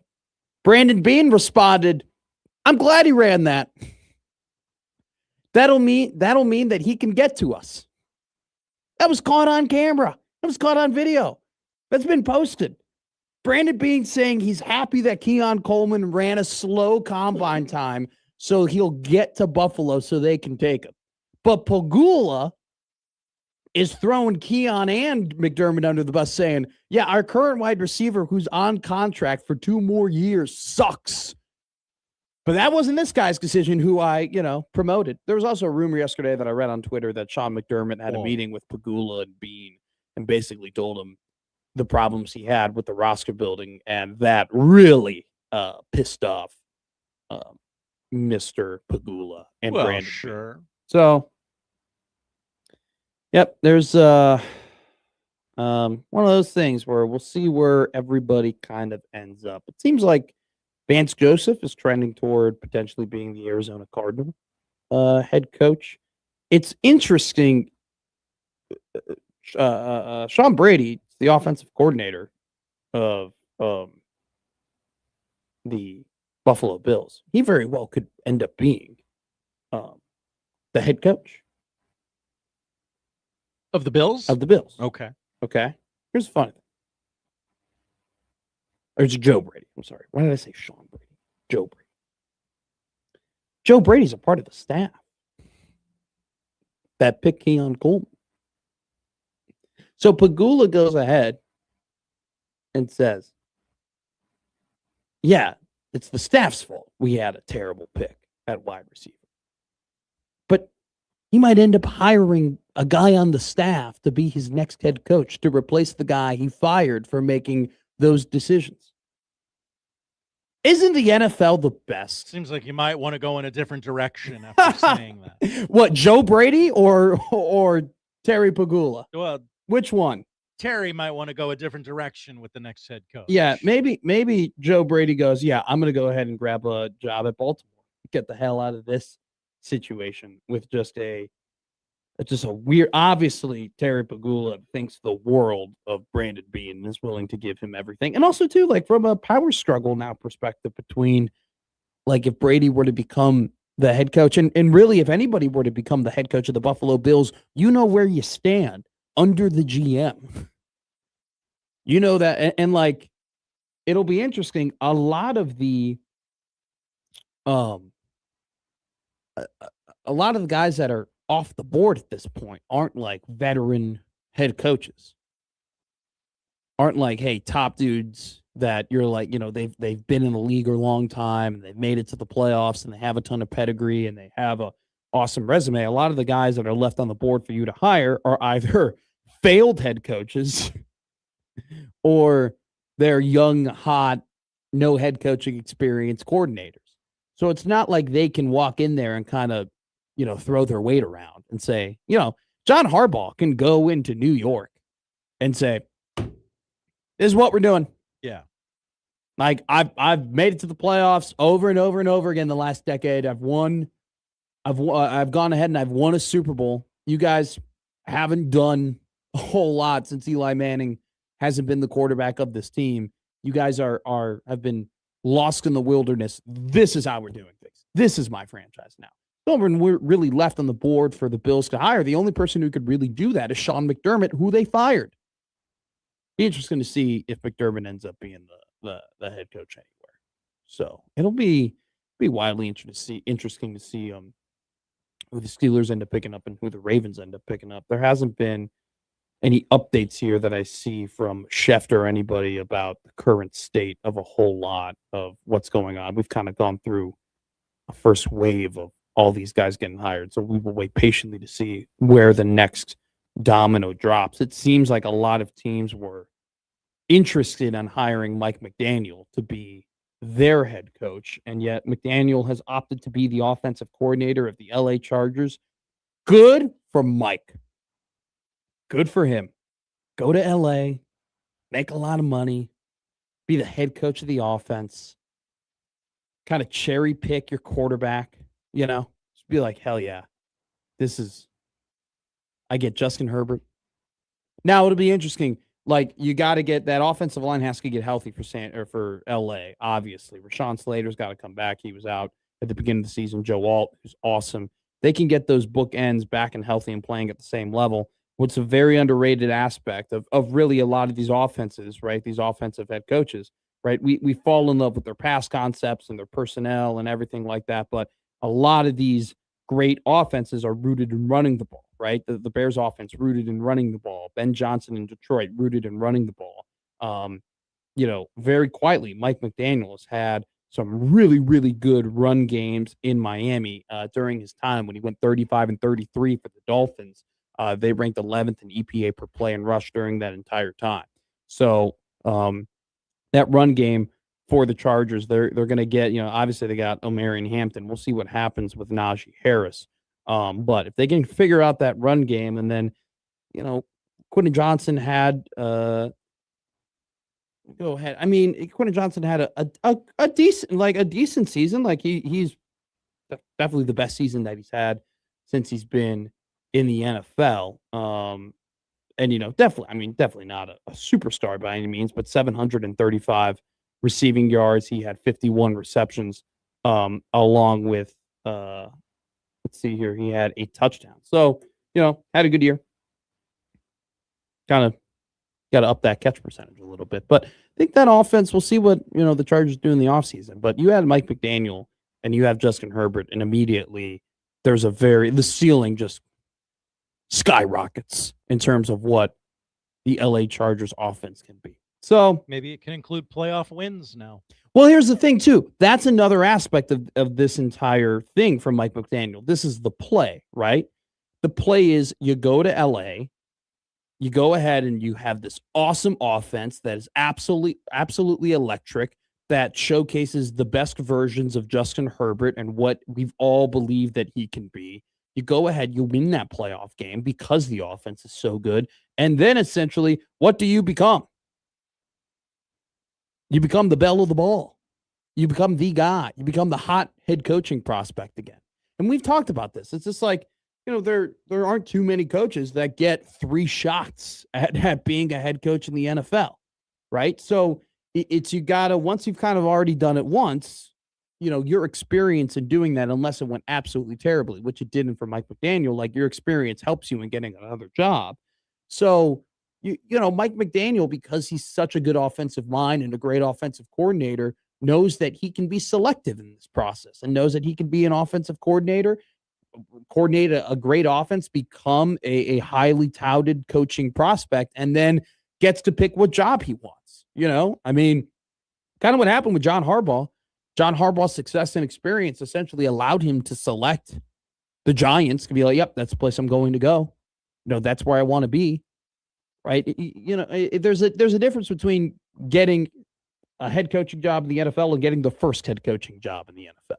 Brandon Bean responded, "I'm glad he ran that. That'll mean that he can get to us." That was caught on camera. That was caught on video. That's been posted. Brandon Bean saying he's happy that Keon Coleman ran a slow combine time so he'll get to Buffalo so they can take him. But Pegula is throwing Keon and McDermott under the bus, saying, "Yeah, our current wide receiver who's on contract for 2 more years sucks." But that wasn't this guy's decision, who I, promoted. There was also a rumor yesterday that I read on Twitter that Sean McDermott had a meeting with Pegula and Bean and basically told him the problems he had with the roster building, and that really pissed off Mr. Pegula and Brandon. Sure. Bean. So, yep, there's one of those things where we'll see where everybody kind of ends up. It seems like Vance Joseph is trending toward potentially being the Arizona Cardinal head coach. It's interesting. Sean Brady, the offensive coordinator of the Buffalo Bills, he very well could end up being the head coach of the Bills. Okay. Here's the funny thing. Or it's Joe Brady. I'm sorry. Why did I say Sean Brady? Joe Brady. Joe Brady's a part of the staff that picked Keon Coleman. So Pegula goes ahead and says, "Yeah, it's the staff's fault. We had a terrible pick at wide receiver. But he might end up hiring a guy on the staff to be his next head coach to replace the guy he fired for making those decisions." Isn't the NFL the best? Seems like you might want to go in a different direction after saying that. What, Joe Brady or Terry Pegula? Well, which one? Terry might want to go a different direction with the next head coach. Yeah, maybe Joe Brady goes, "Yeah, I'm going to go ahead and grab a job at Baltimore. Get the hell out of this situation with just a weird." Obviously, Terry Pegula thinks the world of Brandon Bean and is willing to give him everything. And also, too, like from a power struggle now perspective between, like, if Brady were to become the head coach. And really, if anybody were to become the head coach of the Buffalo Bills, you know where you stand under the GM. You know that. And like, it'll be interesting. A lot of the guys that are off the board at this point aren't like veteran head coaches. Aren't like, hey, top dudes that you're like, they've been in the league a long time and they've made it to the playoffs and they have a ton of pedigree and they have a awesome resume. A lot of the guys that are left on the board for you to hire are either failed head coaches or they're young, hot, no head coaching experience coordinators. So it's not like they can walk in there and kind of, throw their weight around and say, John Harbaugh can go into New York and say, this is what we're doing. Yeah. Like I've made it to the playoffs over and over and over again the last decade. I've gone ahead and I've won a Super Bowl. You guys haven't done a whole lot since Eli Manning hasn't been the quarterback of this team. You guys have been lost in the wilderness. This is how we're doing things. This is my franchise now. No one really left on the board for the Bills to hire. The only person who could really do that is Sean McDermott, who they fired. Be interesting to see if McDermott ends up being the head coach anywhere. So it'll be wildly interesting to see who the Steelers end up picking up and who the Ravens end up picking up. There hasn't been any updates here that I see from Schefter or anybody about the current state of a whole lot of what's going on. We've kind of gone through a first wave of all these guys getting hired, so we will wait patiently to see where the next domino drops. It seems like a lot of teams were interested in hiring Mike McDaniel to be their head coach, and yet McDaniel has opted to be the offensive coordinator of the LA Chargers. Good for Mike. Good for him. Go to LA, make a lot of money, be the head coach of the offense, kind of cherry pick your quarterback, just be like, hell yeah, I get Justin Herbert. Now it'll be interesting. Like, you got to get that offensive line has to get healthy for LA. Obviously, Rashawn Slater's got to come back. He was out at the beginning of the season. Joe Alt, who's awesome. They can get those bookends back and healthy and playing at the same level. What's a very underrated aspect of really a lot of these offenses, right? These offensive head coaches, right? We fall in love with their pass concepts and their personnel and everything like that. But a lot of these great offenses are rooted in running the ball, right? The Bears offense rooted in running the ball. Ben Johnson in Detroit rooted in running the ball. Very quietly, Mike McDaniel has had some really, really good run games in Miami during his time when he went 35-33 for the Dolphins. They ranked 11th in EPA per play and rush during that entire time. So that run game for the Chargers, they're going to get, obviously they got Omarion Hampton. We'll see what happens with Najee Harris. But if they can figure out that run game, and then, Quentin Johnson had go ahead. I mean, Quentin Johnson had a decent season. Like he's definitely the best season that he's had since he's been in the NFL. And definitely not a superstar by any means, but 735 receiving yards. He had 51 receptions, along with let's see here, he had 8 touchdowns. So, had a good year. Kind of got to up that catch percentage a little bit. But I think that offense, we'll see what, the Chargers do in the offseason. But you had Mike McDaniel and you have Justin Herbert, and immediately the ceiling just skyrockets in terms of what the LA Chargers offense can be. So maybe it can include playoff wins now. Well, here's the thing, too. That's another aspect of this entire thing from Mike McDaniel. This is the play, right? The play is you go to LA, you go ahead and you have this awesome offense that is absolutely electric, that showcases the best versions of Justin Herbert and what we've all believed that he can be. You go ahead, you win that playoff game because the offense is so good. And then essentially, what do you become? You become the belle of the ball. You become the guy. You become the hot head coaching prospect again. And we've talked about this. It's just like, there aren't too many coaches that get 3 shots at being a head coach in the NFL, right? So it's you got to, once you've kind of already done it once, your experience in doing that, unless it went absolutely terribly, which it didn't for Mike McDaniel, like your experience helps you in getting another job. So, Mike McDaniel, because he's such a good offensive mind and a great offensive coordinator, knows that he can be selective in this process and knows that he can be an offensive coordinator, coordinate a great offense, become a highly touted coaching prospect, and then gets to pick what job he wants. I mean, kind of what happened with John Harbaugh. John Harbaugh's success and experience essentially allowed him to select the Giants to be like, yep, that's the place I'm going to go. That's where I want to be. Right. There's a difference between getting a head coaching job in the NFL and getting the first head coaching job in the NFL.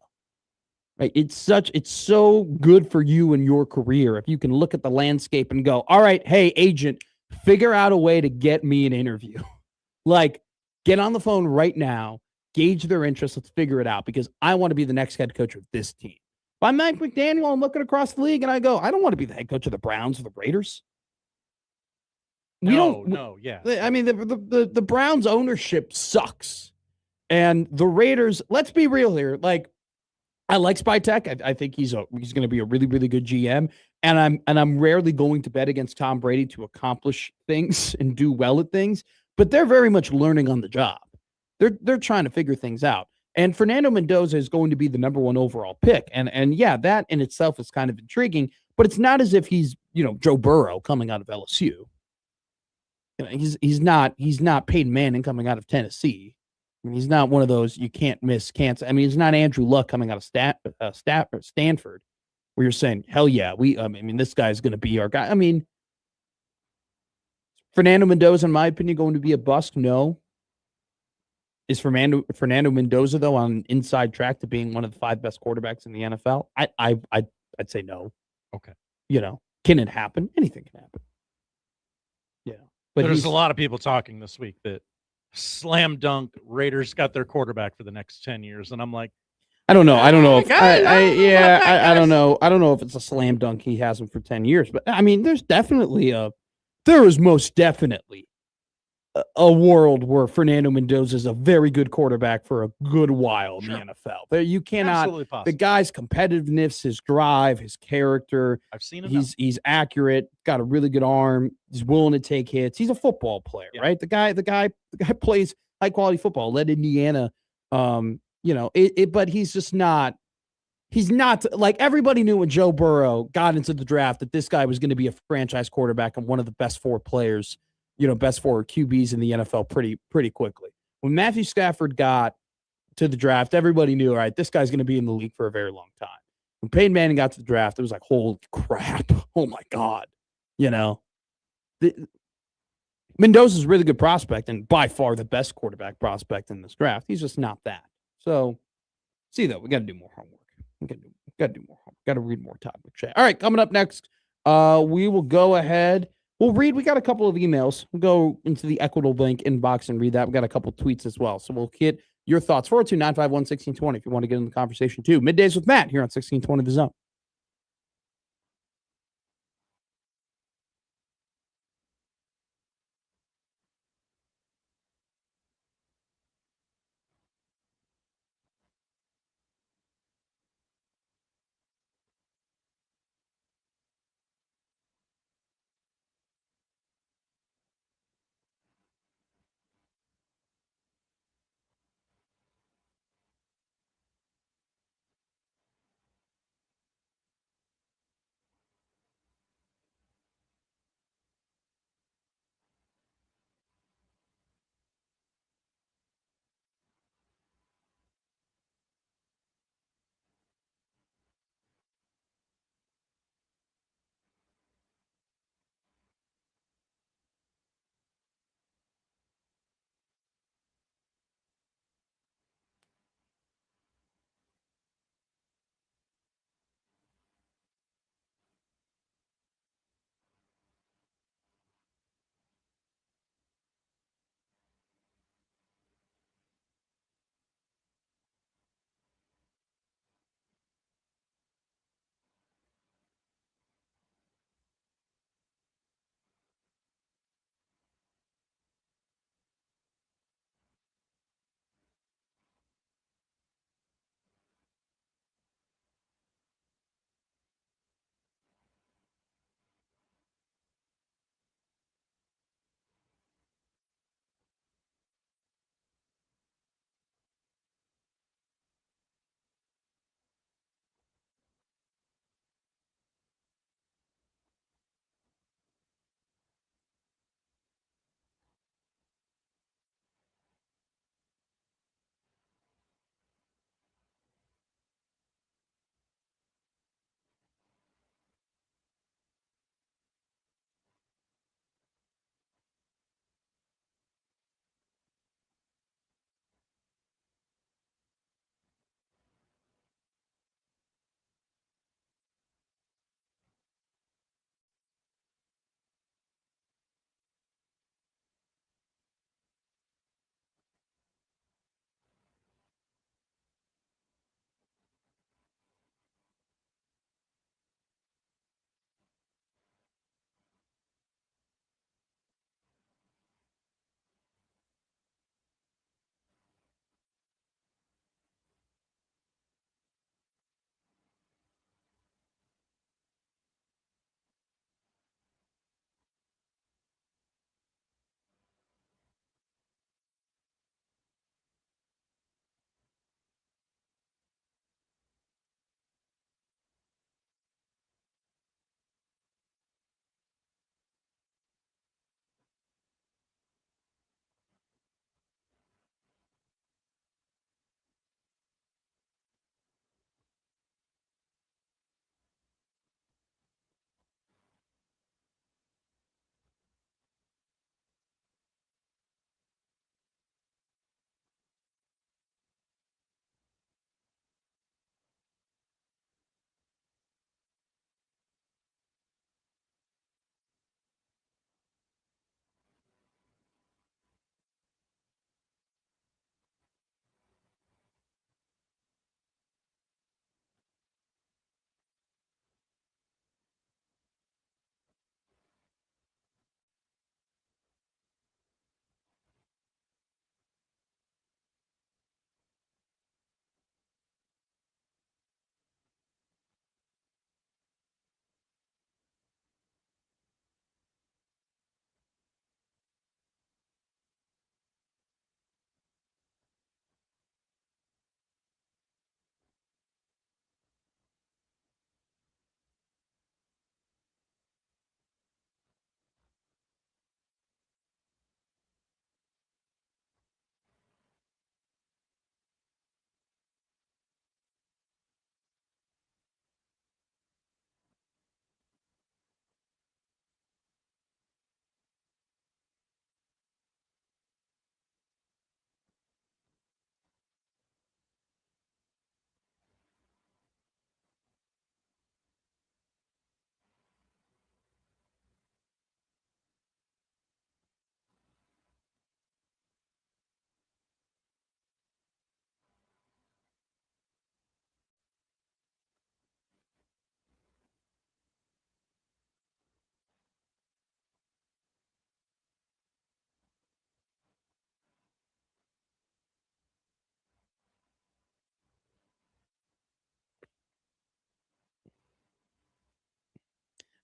Right. It's so good for you in your career if you can look at the landscape and go, all right, hey, agent, figure out a way to get me an interview. Like, get on the phone right now, gauge their interest. Let's figure it out because I want to be the next head coach of this team. If I'm Mike McDaniel, I'm looking across the league and I go, I don't want to be the head coach of the Browns or the Raiders. Yeah. I mean, the Browns ownership sucks. And the Raiders, let's be real here. Like, I like Spytek. I think he's going to be a really, really good GM. And I'm rarely going to bet against Tom Brady to accomplish things and do well at things, but they're very much learning on the job. They're trying to figure things out. And Fernando Mendoza is going to be the number 1 overall pick. And yeah, that in itself is kind of intriguing, but it's not as if he's, Joe Burrow coming out of LSU. He's not Peyton Manning coming out of Tennessee. I mean, he's not one of those you can't miss, can't. I mean, he's not Andrew Luck coming out of Stanford, where you're saying, hell yeah, this guy's going to be our guy. I mean, Fernando Mendoza, in my opinion, going to be a bust? No. Is Fernando Mendoza, though, on an inside track to being one of the 5 best quarterbacks in the NFL? I'd say no. Okay. Can it happen? Anything can happen. Yeah. But there's a lot of people talking this week that slam dunk Raiders got their quarterback for the next 10 years. And I'm like, I don't know. I don't know if I don't know. I don't know if it's a slam dunk he has him for 10 years, but I mean, there is most definitely a world where Fernando Mendoza is a very good quarterback for a good while in the NFL. There, you cannot. The guy's competitiveness, his drive, his character. I've seen him. He's accurate. Got a really good arm. He's willing to take hits. He's a football player, right? The guy plays high quality football. Led Indiana. But he's just not. He's not like everybody knew when Joe Burrow got into the draft that this guy was going to be a franchise quarterback and one of the best 4 players. Best 4 QBs in the NFL pretty quickly. When Matthew Stafford got to the draft, everybody knew, all right, this guy's going to be in the league for a very long time. When Peyton Manning got to the draft, it was like, holy crap. Oh, my God. Mendoza's a really good prospect and by far the best quarterback prospect in this draft. He's just not that. So, see, though, we got to do more homework. We got to do more homework. Got to read more Todd McShay. All right, coming up next, we will go ahead. We got a couple of emails. We'll go into the Equitable Bank inbox and read that. We got a couple tweets as well. So we'll hit your thoughts. 402-951-1620 if you want to get in the conversation too. Middays with Matt here on 1620 The Zone.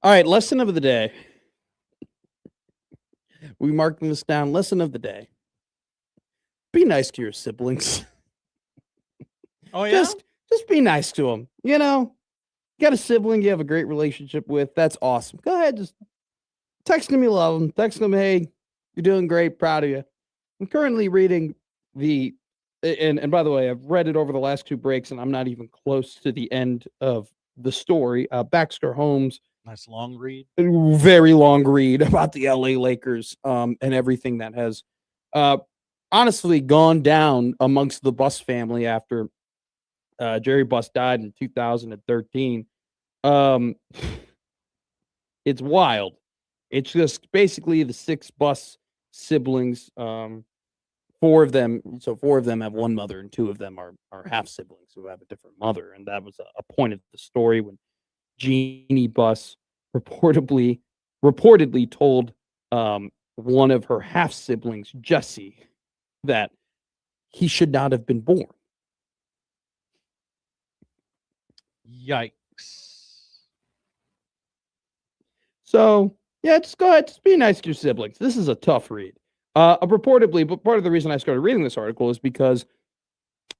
All right, lesson of the day. We marked this down. Lesson of the day. Be nice to your siblings. Oh, yeah? Just be nice to them. You know, you got a sibling you have a great relationship with. That's awesome. Go ahead, just text them you love them. Text them, hey, you're doing great, proud of you. I'm currently reading and by the way, I've read it over the last 2 breaks, and I'm not even close to the end of the story. Baxter Holmes. Nice long read. Very long read about the LA Lakers and everything that has honestly gone down amongst the Buss family after Jerry Buss died in 2013. It's wild. It's just basically the 6 Buss siblings. 4 of them have one mother, and 2 of them are half siblings who have a different mother. And that was a point of the story when Jeannie Buss reportedly told one of her half siblings, Jesse, that he should not have been born. Yikes. So yeah, just go ahead, just be nice to your siblings. This is a tough read. Reportedly, but part of the reason I started reading this article is because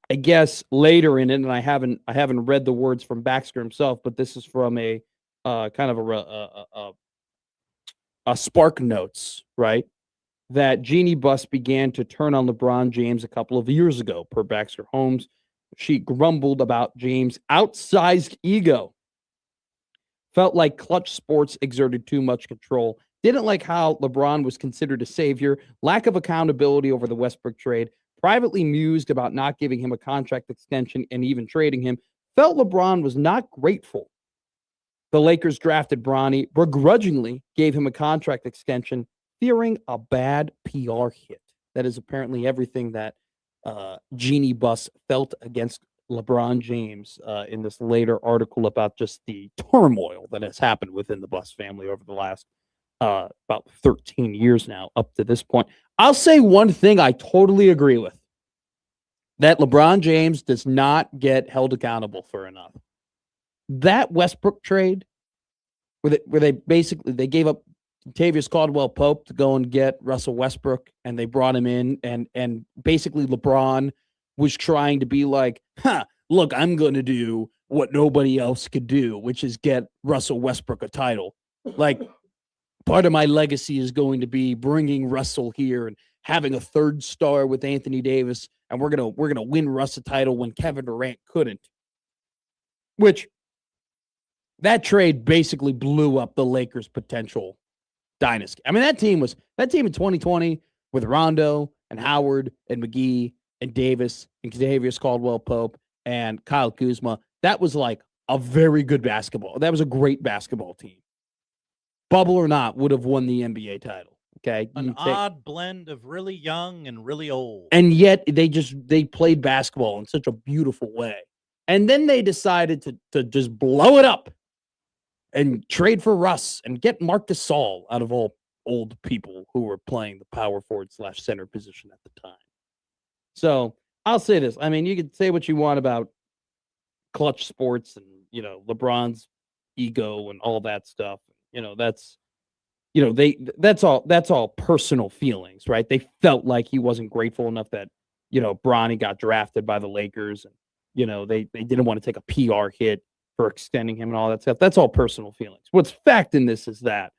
I guess later in it, and I haven't read the words from Baxter himself, but this is from a kind of a Spark Notes, right? That Jeannie Buss began to turn on LeBron James a couple of years ago, per Baxter Holmes. She grumbled about James' outsized ego. Felt like Clutch Sports exerted too much control. Didn't like how LeBron was considered a savior. Lack of accountability over the Westbrook trade. Privately mused about not giving him a contract extension and even trading him. Felt LeBron was not grateful. The Lakers drafted Bronny, begrudgingly gave him a contract extension, fearing a bad PR hit. That is apparently everything that Jeannie Buss felt against LeBron James in this later article about just the turmoil that has happened within the Buss family over the last about 13 years now up to this point. I'll say one thing I totally agree with. That LeBron James does not get held accountable for enough. That Westbrook trade where they basically they gave up Tavius Caldwell-Pope to go and get Russell Westbrook, and they brought him in, and basically LeBron was trying to be like, look, I'm going to do what nobody else could do, which is get Russell Westbrook a title. Like, part of my legacy is going to be bringing Russell here and having a 3rd star with Anthony Davis, and we're gonna win Russ a title when Kevin Durant couldn't. Which that trade basically blew up the Lakers' potential dynasty. I mean, that team in 2020 with Rondo and Howard and McGee and Davis and Xavier Caldwell-Pope and Kyle Kuzma. That was like a very good basketball. That was a great basketball team. Bubble or not, would have won the NBA title. Okay. An odd blend of really young and really old. And yet they played basketball in such a beautiful way. And then they decided to just blow it up and trade for Russ and get Marc Gasol out of all old people who were playing the power forward / center position at the time. So I'll say this. I mean, you could say what you want about Clutch Sports and, LeBron's ego and all that stuff. That's all personal feelings, right? They felt like he wasn't grateful enough that, Bronny got drafted by the Lakers, and, they didn't want to take a PR hit for extending him and all that stuff. That's all personal feelings. What's fact in this is that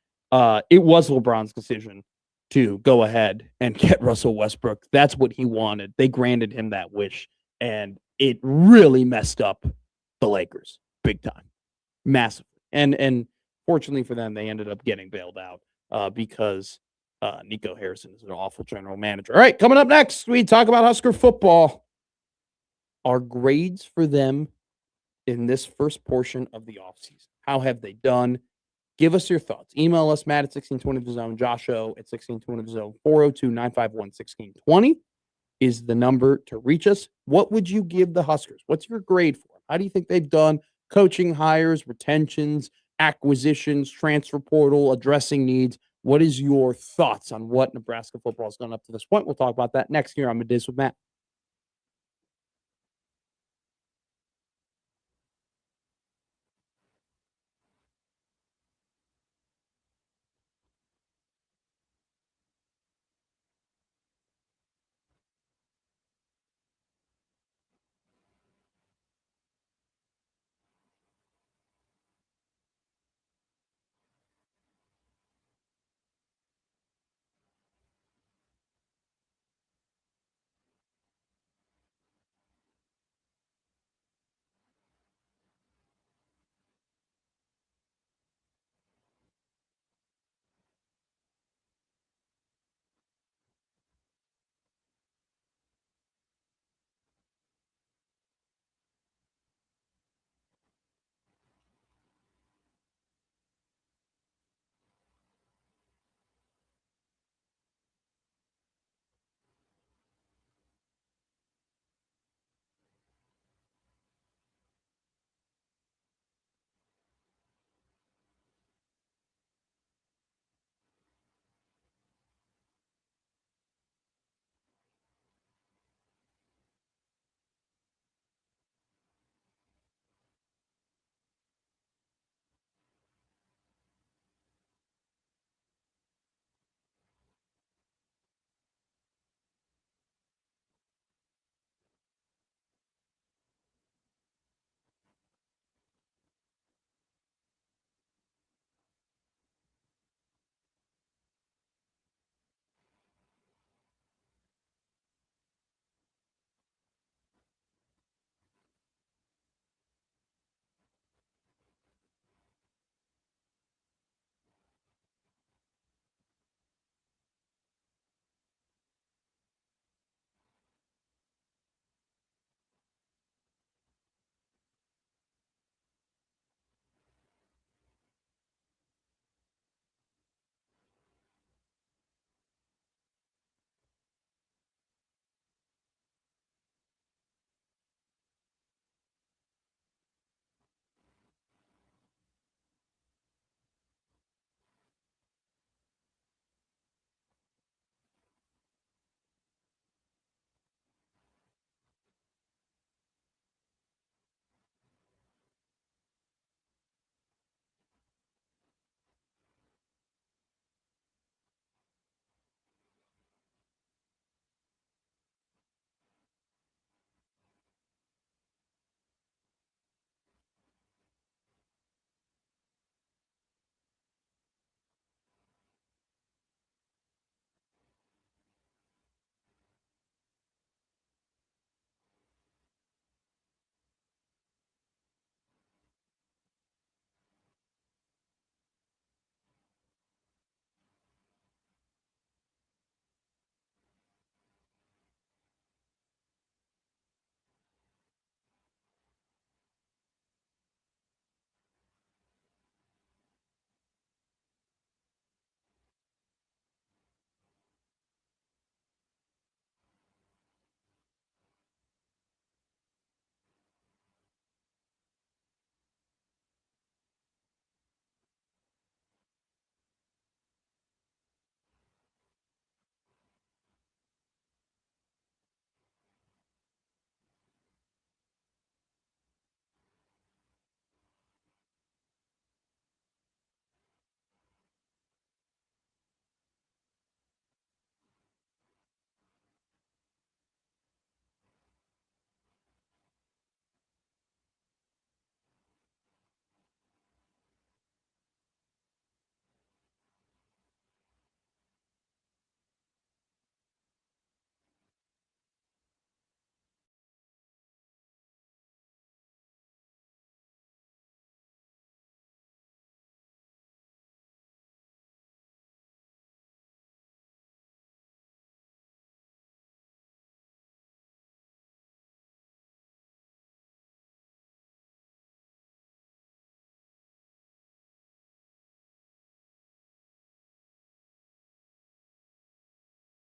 it was LeBron's decision to go ahead and get Russell Westbrook. That's what he wanted. They granted him that wish, and it really messed up the Lakers big time, massively. And fortunately for them, they ended up getting bailed out because Nico Harrison is an awful general manager. All right, coming up next, we talk about Husker football. Our grades for them in this first portion of the offseason. How have they done? Give us your thoughts. Email us, Matt at 1620 The Zone, Josh O at 1620 The Zone, 402-951-1620 is the number to reach us. What would you give the Huskers? What's your grade for them? How do you think they've done? Coaching hires, retentions, acquisitions, transfer portal, addressing needs. What is your thoughts on what Nebraska football has done up to this point? We'll talk about that next year on Middays with Matt.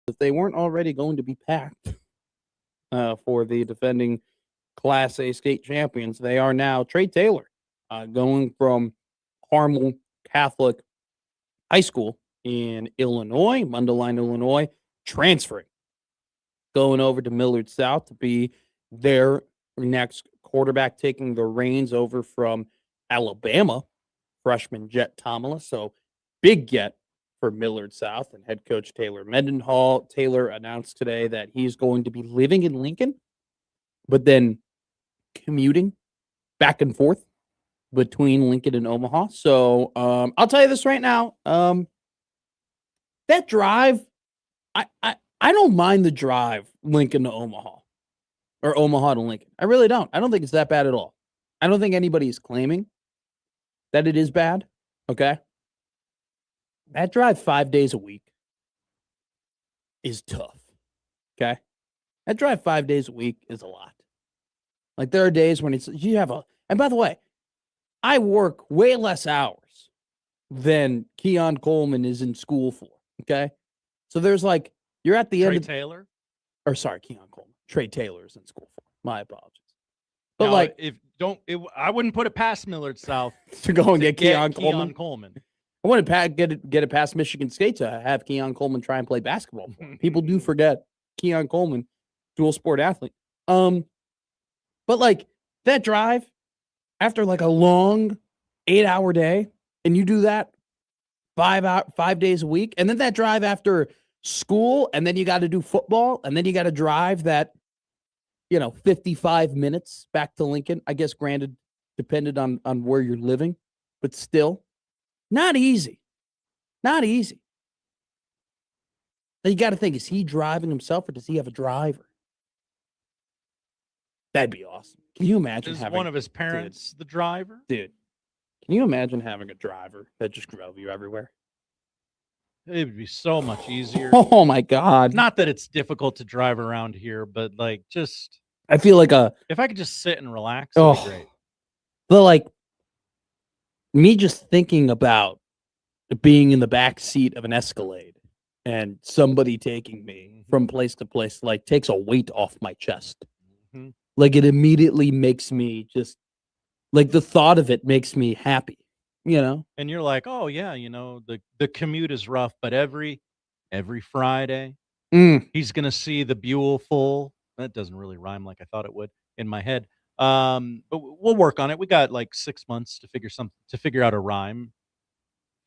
if they weren't already going to be packed for the defending Class A state champions. They are now Trey Taylor going from Carmel Catholic High School in Illinois, Mundelein, Illinois, transferring, going over to Millard South to be their next quarterback, taking the reins over from Alabama, freshman Jet Tomala. So big get for Millard South and head coach Taylor Mendenhall. Taylor announced today that he's going to be living in Lincoln, but then commuting back and forth between Lincoln and Omaha. So I'll tell you this right now. That drive, I don't mind the drive Lincoln to Omaha or Omaha to Lincoln. I really don't. I don't think it's that bad at all. I don't think anybody is claiming that it is bad. Okay. That drive 5 days a week is tough. Okay. That drive 5 days a week is a lot. Like there are days when and by the way, I work way less hours than Keon Coleman is in school for. Okay. So there's like, you're at the end of Taylor? Or sorry, Keon Coleman. Trey Taylor is in school for. My apologies. But now, I wouldn't put it past Millard South to go and get Keon Coleman. I want to get it past Michigan State to have Keon Coleman try and play basketball for him. People do forget Keon Coleman, dual sport athlete. But like that drive after like a long 8-hour day, and you do that 5 days a week, and then that drive after school, and then you got to do football, and then you got to drive that 55 minutes back to Lincoln. I guess granted, depended on where you're living, but still not easy. Not easy. Now you got to think, is he driving himself or does he have a driver? That'd be awesome. Can you imagine Is having one of his parents the driver? Dude, can you imagine having a driver that just drove you everywhere? It would be so much easier. Oh my God. Not that it's difficult to drive around here, but like just I feel like if I could just sit and relax, it'd be great. But like me just thinking about being in the back seat of an Escalade and somebody taking me from place to place, like takes a weight off my chest. Mm-hmm. Like it immediately makes me just like the thought of it makes me happy, And you're like, oh yeah, the commute is rough, but every Friday he's gonna see the Buell full. That doesn't really rhyme like I thought it would in my head. But we'll work on it. We got like 6 months to figure out a rhyme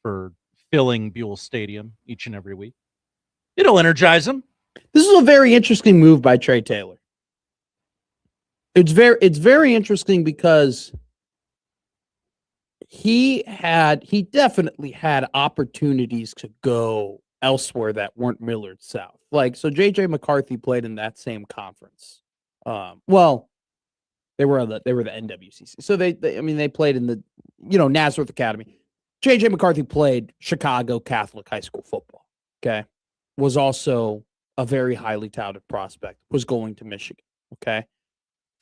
for filling Buell Stadium each and every week. It'll energize him. This is a very interesting move by Trey Taylor. It's very interesting because he definitely had opportunities to go elsewhere that weren't Millard South. Like, so JJ McCarthy played in that same conference. Well, they were the NWCC. So they played in the, Nazareth Academy. JJ McCarthy played Chicago Catholic high school football. Okay. Was also a very highly touted prospect, was going to Michigan. Okay.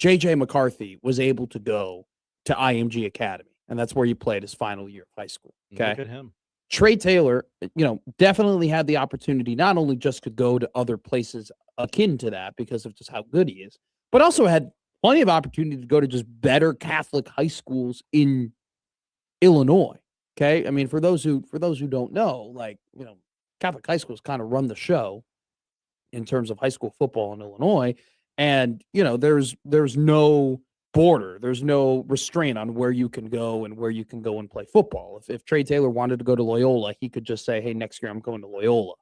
JJ McCarthy was able to go to IMG Academy, and that's where he played his final year of high school. Okay. Look at him. Trey Taylor, definitely had the opportunity not only just to go to other places akin to that because of just how good he is, but also had plenty of opportunity to go to just better Catholic high schools in Illinois. Okay. I mean, for those who don't know, Catholic high schools kind of run the show in terms of high school football in Illinois. And, there's no border. There's no restraint on where you can go and where you can go and play football. If Trey Taylor wanted to go to Loyola, he could just say, hey, next year I'm going to Loyola.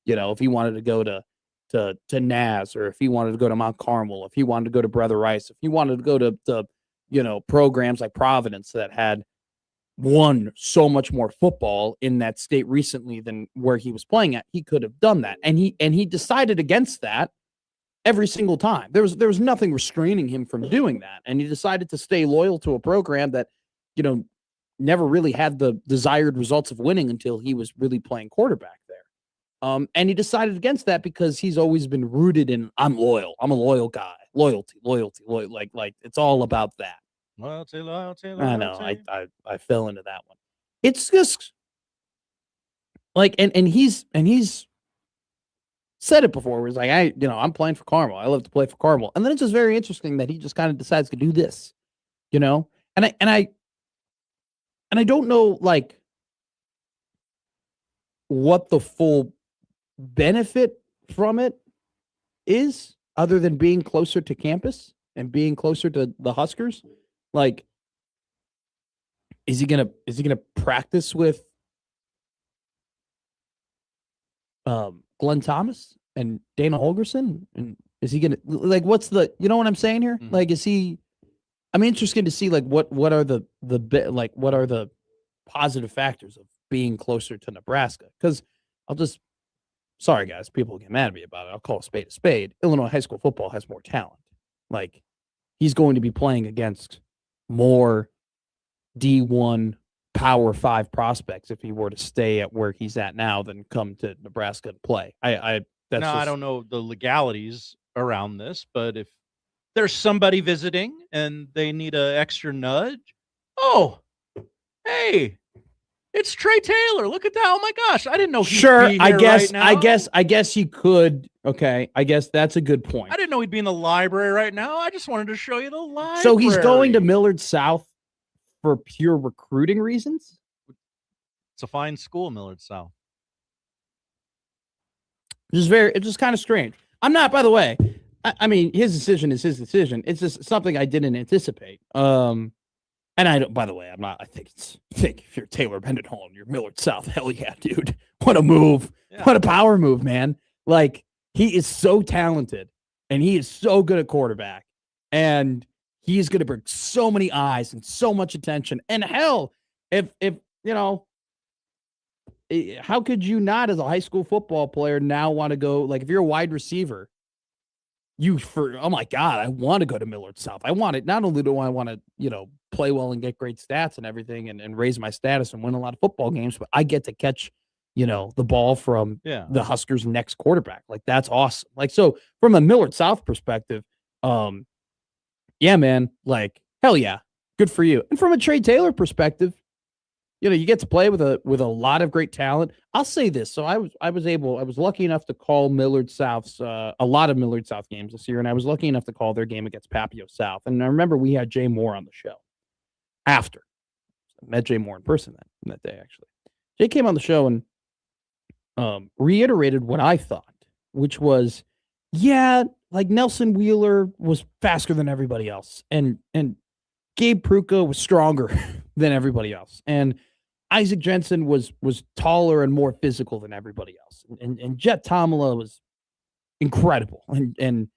If he wanted to go to Naz, or if he wanted to go to Mount Carmel, if he wanted to go to Brother Rice, if he wanted to go to programs like Providence that had won so much more football in that state recently than where he was playing at, he could have done that. And he decided against that every single time. There was nothing restraining him from doing that. And he decided to stay loyal to a program that, never really had the desired results of winning until he was really playing quarterback there. And he decided against that because he's always been rooted in, I'm loyal. I'm a loyal guy. Loyalty. Like it's all about that. Loyalty. I know. I fell into that one. It's just like, and he's said it before. Where it's like, I'm playing for Carmel. I love to play for Carmel. And then it's just very interesting that he just kind of decides to do this, and I don't know like what the full benefit from it is, other than being closer to campus and being closer to the Huskers. Like, is he gonna practice with Glenn Thomas and Dana Holgerson? And is he gonna what's the, you know what I'm saying here? Like, is he? I'm interested to see what are what are the positive factors of being closer to Nebraska? Because sorry guys, people get mad at me about it. I'll call a spade a spade. Illinois high school football has more talent. Like, he's going to be playing against more D1 Power 5 prospects if he were to stay at where he's at now than come to Nebraska and play. I don't know the legalities around this, but if there's somebody visiting and they need an extra nudge, oh, hey, it's Trey Taylor. Look at that. Oh my gosh, I didn't know he'd be here right now. I guess he could. Okay, I guess that's a good point. I didn't know he'd be in the library right now. I just wanted to show you the library. So he's going to Millard South for pure recruiting reasons? It's a fine school, Millard South. It's just kind of strange. I'm not, by the way, I mean, his decision is his decision. It's just something I didn't anticipate. And I don't, by the way, I think if you're Taylor Mendenhall and you're Millard South, hell yeah, dude. What a move. Yeah. What a power move, man. Like, he is so talented and he is so good at quarterback. And he's going to bring so many eyes and so much attention. And hell, if how could you not, as a high school football player, now want to go, like, if you're a wide receiver, oh my God, I want to go to Millard South. I want it. Not only do I want to, play well and get great stats and everything and raise my status and win a lot of football games, but I get to catch, the ball from the Huskers' next quarterback. Like, that's awesome. Like, so from a Millard South perspective, yeah, man, like, hell yeah, good for you. And from a Trey Taylor perspective, you get to play with a lot of great talent. I'll say this. So I was lucky enough to call Millard South's a lot of Millard South games this year, and I was lucky enough to call their game against Papio South. And I remember we had Jay Moore on the show after. I met Jay Moore in person that day, actually. Jay came on the show and reiterated what I thought, which was, like, Nelson Wheeler was faster than everybody else, and Gabe Pruka was stronger than everybody else, and Isaac Jensen was taller and more physical than everybody else, and Jet Tomala was incredible, and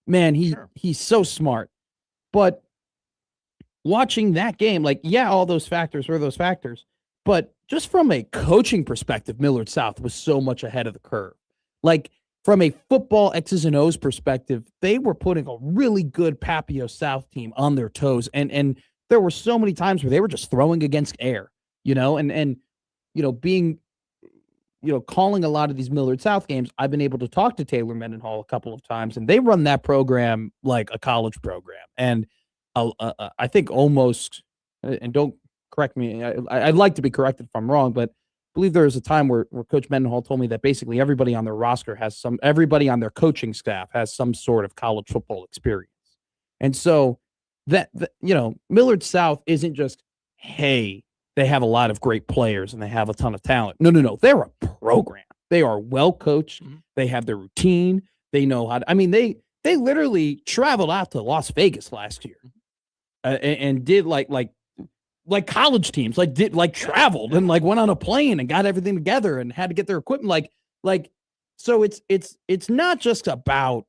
man, he's so smart. But watching that game, like, all those factors were those factors, but just from a coaching perspective, Millard South was so much ahead of the curve. Like, from a football X's and O's perspective, they were putting a really good Papio South team on their toes. And there were so many times where they were just throwing against air, and being, calling a lot of these Millard South games. I've been able to talk to Taylor Mendenhall a couple of times, and they run that program like a college program. And I think almost, and don't correct me, I'd like to be corrected if I'm wrong, but I believe there was a time where Coach Mendenhall told me that basically everybody on their roster everybody on their coaching staff has some sort of college football experience. And so that Millard South isn't just, hey, they have a lot of great players and they have a ton of talent. No. They're a program. They are well coached. Mm-hmm. They have their routine. They know how to, they literally traveled out to Las Vegas last year and did like college teams, traveled and went on a plane and got everything together and had to get their equipment. So it's not just about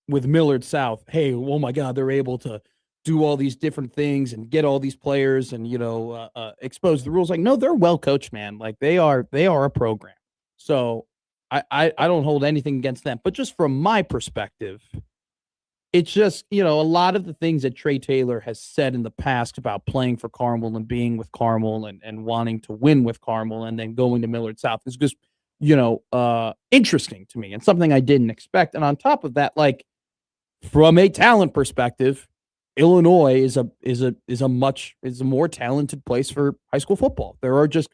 with Millard South, hey, oh my God, they're able to do all these different things and get all these players and, expose the rules. Like, no, they're well coached, man. Like, they are a program. So I don't hold anything against them, but just from my perspective, it's just, a lot of the things that Trey Taylor has said in the past about playing for Carmel and being with Carmel and wanting to win with Carmel and then going to Millard South is just, interesting to me and something I didn't expect. And on top of that, like, from a talent perspective, Illinois is a more talented place for high school football. There are just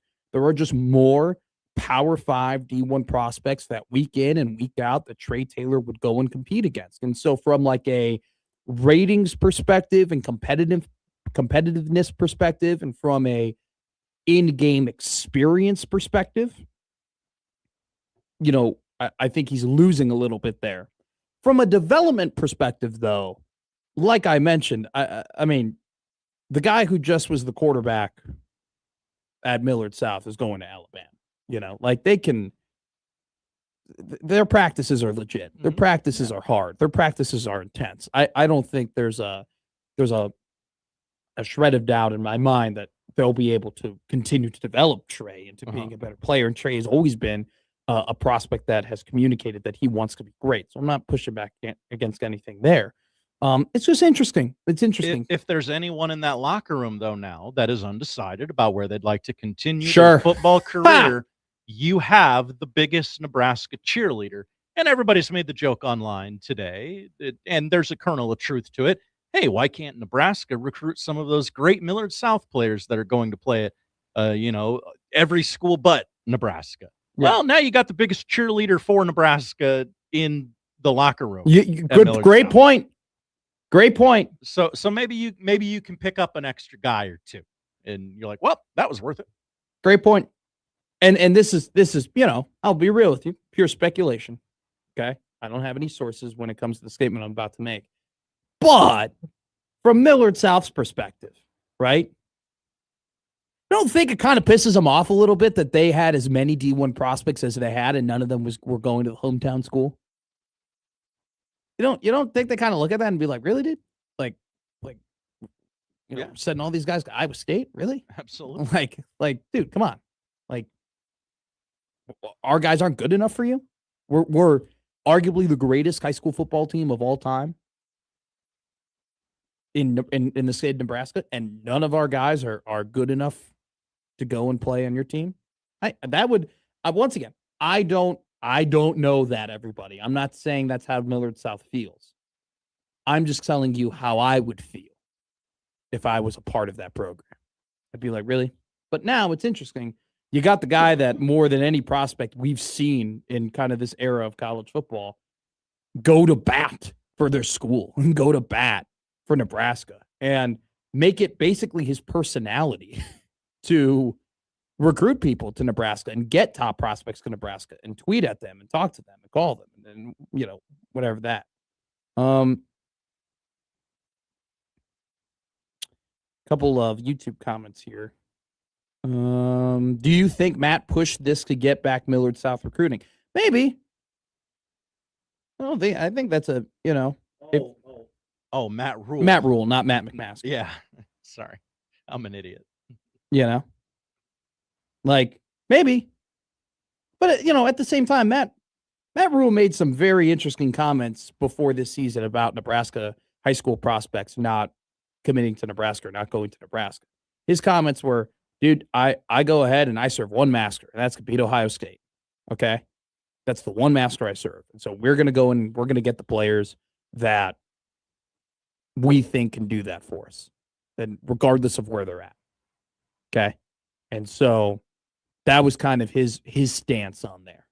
more Power 5 D1 prospects that week in and week out that Trey Taylor would go and compete against. And so from like a ratings perspective and competitiveness perspective, and from a in-game experience perspective, I think he's losing a little bit there. From a development perspective, though, like I mentioned, I mean, the guy who just was the quarterback at Millard South is going to Alabama. Like their practices are legit. Their practices are hard. Their practices are intense. I don't think there's a shred of doubt in my mind that they'll be able to continue to develop Trey into being a better player. And Trey has always been a prospect that has communicated that he wants to be great. So I'm not pushing back against anything there. It's just interesting. It's interesting. If there's anyone in that locker room, though, now that is undecided about where they'd like to continue their football career, you have the biggest Nebraska cheerleader. And everybody's made the joke online today, and there's a kernel of truth to it. Hey, why can't Nebraska recruit some of those great Millard South players that are going to play at, every school but Nebraska? Yeah. Well, now you got the biggest cheerleader for Nebraska in the locker room. Great point. Great point. So maybe you can pick up an extra guy or two, and you're like, well, that was worth it. Great point. And this is I'll be real with you, pure speculation. Okay, I don't have any sources when it comes to the statement I'm about to make, but from Millard South's perspective, right? I don't think it kind of pisses them off a little bit that they had as many D1 prospects as they had, and none of them were going to the hometown school. You don't think they kind of look at that and be like, really, dude? Like, sending all these guys to Iowa State? Really? Absolutely. Like, dude, come on. Like, our guys aren't good enough for you? We're arguably the greatest high school football team of all time in the state of Nebraska, and none of our guys are good enough to go and play on your team. Once again, I don't know that, everybody. I'm not saying that's how Millard South feels. I'm just telling you how I would feel if I was a part of that program. I'd be like, really? But now it's interesting. You got the guy that more than any prospect we've seen in kind of this era of college football go to bat for their school and go to bat for Nebraska and make it basically his personality to recruit people to Nebraska and get top prospects to Nebraska and tweet at them and talk to them and call them and whatever that. Couple of YouTube comments here. Do you think Matt pushed this to get back Millard South recruiting? Maybe. I think that's a, Matt Rule. Matt Rule, not Matt McMaster. Yeah. Sorry. I'm an idiot. Like, maybe. But, at the same time, Matt Rule made some very interesting comments before this season about Nebraska high school prospects not committing to Nebraska or not going to Nebraska. His comments were, dude, I go ahead and I serve one master, and that's to beat Ohio State. Okay? That's the one master I serve. And so we're going to go and we're going to get the players that we think can do that for us, and regardless of where they're at. Okay? And so that was kind of his stance on there.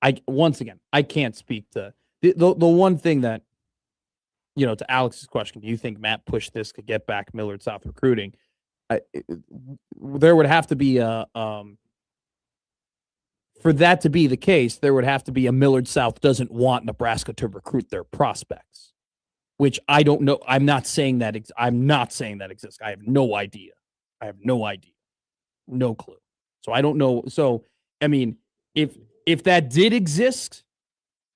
I can't speak to the one thing that, to Alex's question, do you think Matt pushed this to get back Millard South recruiting? There would have to be for that to be the case, there would have to be a Millard South doesn't want Nebraska to recruit their prospects, which I don't know. I'm not saying that exists. I have no idea. No clue. So I don't know. So, I mean, if that did exist,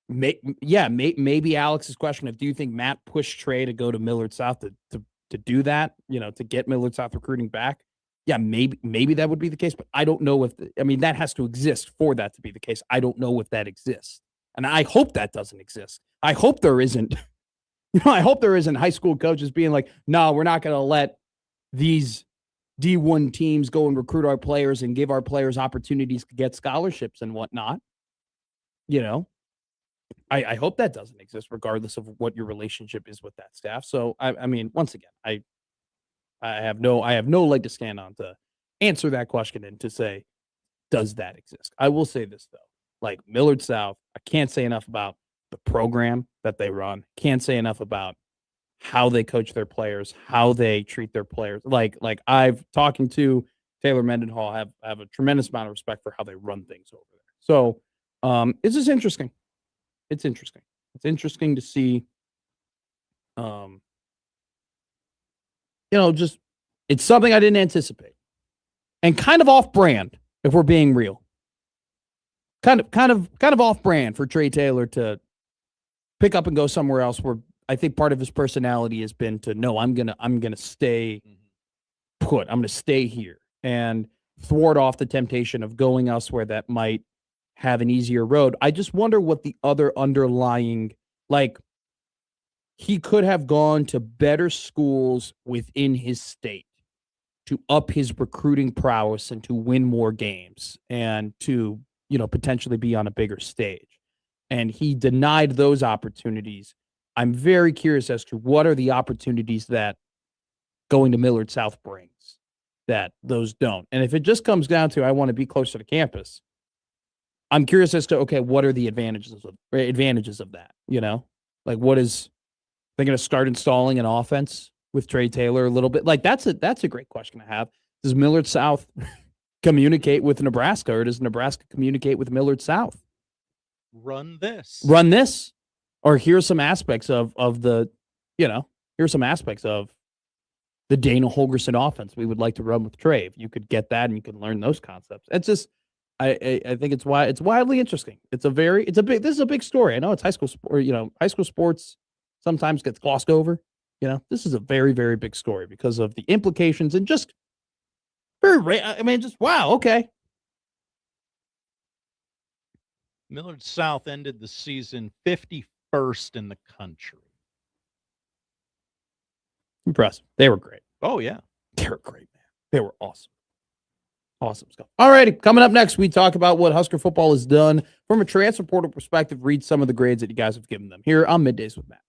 maybe Alex's question of, do you think Matt pushed Trey to go to Millard South to do that, to get Millard South recruiting back? Yeah, maybe that would be the case, but I don't know that has to exist for that to be the case. I don't know if that exists. And I hope that doesn't exist. I hope there isn't, I hope there isn't high school coaches being like, no, we're not going to let these D1 teams go and recruit our players and give our players opportunities to get scholarships and whatnot. I hope that doesn't exist, regardless of what your relationship is with that staff. So I mean, once again, I have no leg to stand on to answer that question and to say, does that exist? I will say this, though. Like Millard South, I can't say enough about the program that they run. Can't say enough about how they coach their players, how they treat their players. Like I've talking to Taylor Mendenhall, have a tremendous amount of respect for how they run things over there. So it's just interesting. It's interesting. It's interesting to see. Just it's something I didn't anticipate, and kind of off brand if we're being real. Kind of off brand for Trey Taylor to pick up and go somewhere else where I think part of his personality has been to no, I'm gonna stay put. I'm gonna stay here and thwart off the temptation of going elsewhere that might have an easier road. I just wonder what the other underlying, like, he could have gone to better schools within his state to up his recruiting prowess and to win more games and to, potentially be on a bigger stage. And he denied those opportunities. I'm very curious as to what are the opportunities that going to Millard South brings that those don't. And if it just comes down to I want to be closer to campus, I'm curious as to, okay, what are the advantages of that? Like what is they're going to start installing an offense with Trey Taylor a little bit? Like that's a great question to have. Does Millard South communicate with Nebraska, or does Nebraska communicate with Millard South? Run this. Or here's some aspects of the, here's some aspects of the Dana Holgerson offense we would like to run with Trey. If you could get that and you can learn those concepts. It's just, I think it's wildly interesting. This is a big story. I know it's high school sport, high school sports sometimes gets glossed over. This is a very, very big story because of the implications and just wow. Okay. Millard South ended the season 51st in the country. Impressive. They were great. Oh, yeah. They were great, man. They were awesome. Awesome stuff. All righty. Coming up next, we talk about what Husker football has done from a transfer portal perspective, read some of the grades that you guys have given them here on Middays with Matt.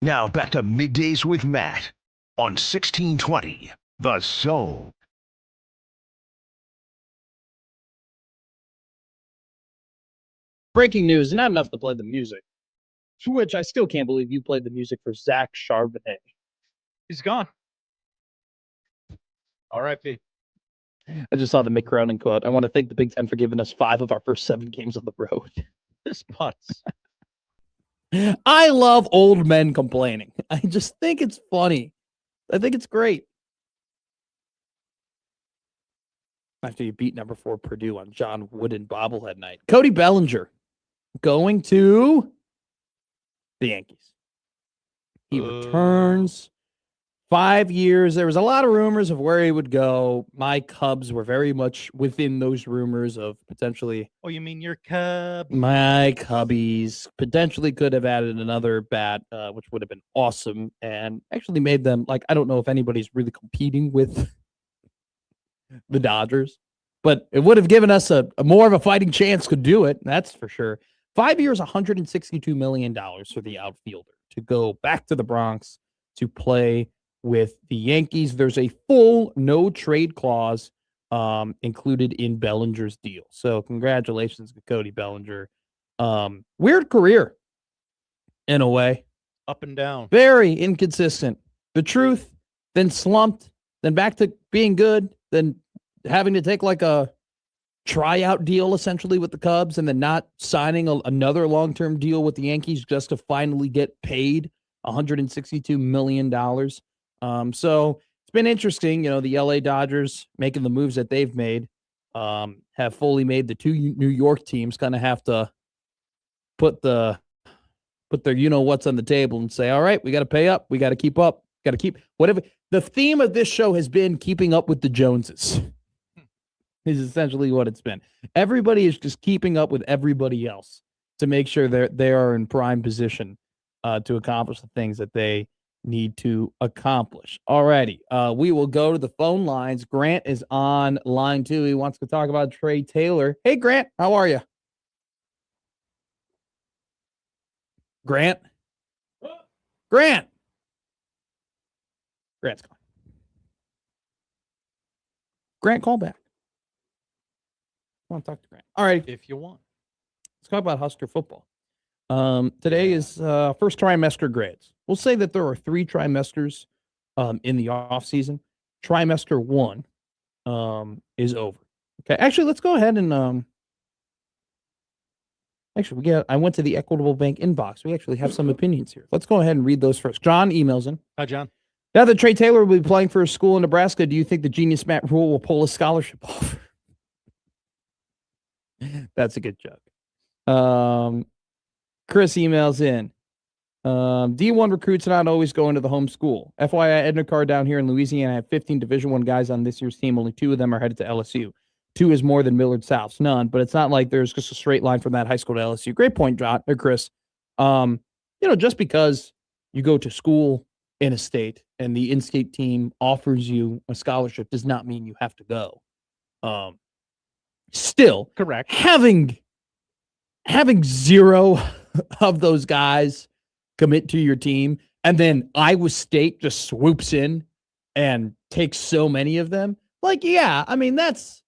Now back to Middays with Matt on 1620 The Zone. Breaking news, not enough to play the music. For which I still can't believe you played the music for Zach Charbonnet. He's gone. R.I.P. I just saw the Mick Cronin quote. I want to thank the Big Ten for giving us 5 of our first 7 games on the road. This putz. I love old men complaining. I just think it's funny. I think it's great. After you beat number 4 Purdue on John Wooden bobblehead night. Cody Bellinger going to the Yankees. He returns 5 years. There was a lot of rumors of where he would go. My Cubs were very much within those rumors of potentially. Oh, you mean your Cubs? My Cubbies potentially could have added another bat, which would have been awesome and actually made them like, I don't know if anybody's really competing with the Dodgers, but it would have given us a more of a fighting chance to do it. That's for sure. 5 years, $162 million for the outfielder to go back to the Bronx to play with the Yankees. There's a full no trade clause included in Bellinger's deal. So congratulations to Cody Bellinger. Weird career in a way. Up and down. Very inconsistent. The truth, then slumped, then back to being good, then having to take like a tryout deal essentially with the Cubs and then not signing another long-term deal with the Yankees just to finally get paid $162 million. So it's been interesting. You know, the LA Dodgers making the moves that they've made have fully made the 2 New York teams kind of have to put their what's on the table and say, all right, we got to pay up. We got to keep up. Got to keep whatever. The theme of this show has been keeping up with the Joneses. Is essentially what it's been. Everybody is just keeping up with everybody else to make sure they are in prime position to accomplish the things that they need to accomplish. Alrighty, we will go to the phone lines. Grant is on line 2. He wants to talk about Trey Taylor. Hey, Grant, how are you? Grant? Grant's gone. Grant, call back. I want to talk to Grant. All right. If you want. Let's talk about Husker football. Today is first trimester grades. We'll say that there are 3 trimesters in the offseason. Trimester 1 is over. Okay. Actually, let's go ahead and I went to the Equitable Bank inbox. We actually have some opinions here. Let's go ahead and read those first. John emails in. Hi, John. Now that Trey Taylor will be playing for a school in Nebraska, do you think the genius Matt Rule will pull a scholarship off? That's a good joke. Chris emails in. D1 recruits not always going to the home school. FYI, Edna Carr down here in Louisiana had 15 Division I guys on this year's team. Only 2 of them are headed to LSU. 2 is more than Millard South's. None, but it's not like there's just a straight line from that high school to LSU. Great point, John or Chris. Just because you go to school in a state and the in-state team offers you a scholarship does not mean you have to go. Still, correct. Having 0 of those guys commit to your team, and then Iowa State just swoops in and takes so many of them. Like, yeah, I mean that's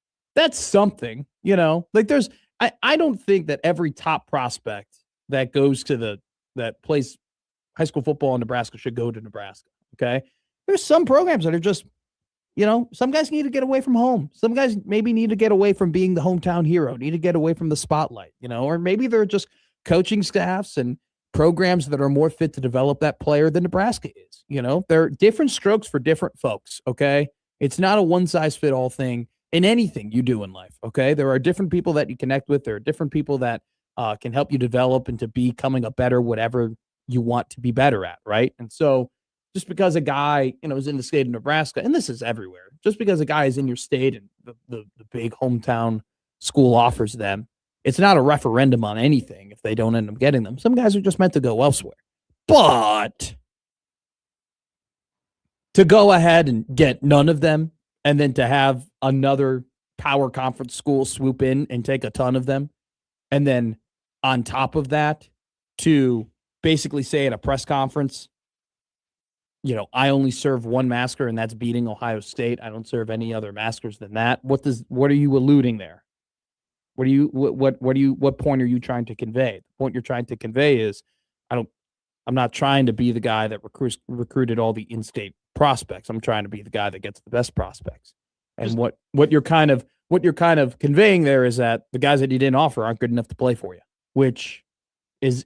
something, Like, I don't think that every top prospect that goes to that plays high school football in Nebraska should go to Nebraska. Okay, there's some programs that are just. Some guys need to get away from home. Some guys maybe need to get away from being the hometown hero, need to get away from the spotlight, or maybe they're just coaching staffs and programs that are more fit to develop that player than Nebraska is. There are different strokes for different folks. Okay. It's not a one size fit all thing in anything you do in life. Okay. There are different people that you connect with. There are different people that can help you develop into becoming a better, whatever you want to be better at. Right. And so, just because a guy, is in the state of Nebraska, and this is everywhere, just because a guy is in your state and the big hometown school offers them, it's not a referendum on anything if they don't end up getting them. Some guys are just meant to go elsewhere. But to go ahead and get none of them and then to have another power conference school swoop in and take a ton of them, and then on top of that, to basically say at a press conference, I only serve one masker, and that's beating Ohio State. I don't serve any other maskers than that. What are you alluding there? What point are you trying to convey? The point you're trying to convey is, I'm not trying to be the guy that recruited all the in-state prospects. I'm trying to be the guy that gets the best prospects. And what you're kind of conveying there is that the guys that you didn't offer aren't good enough to play for you, which is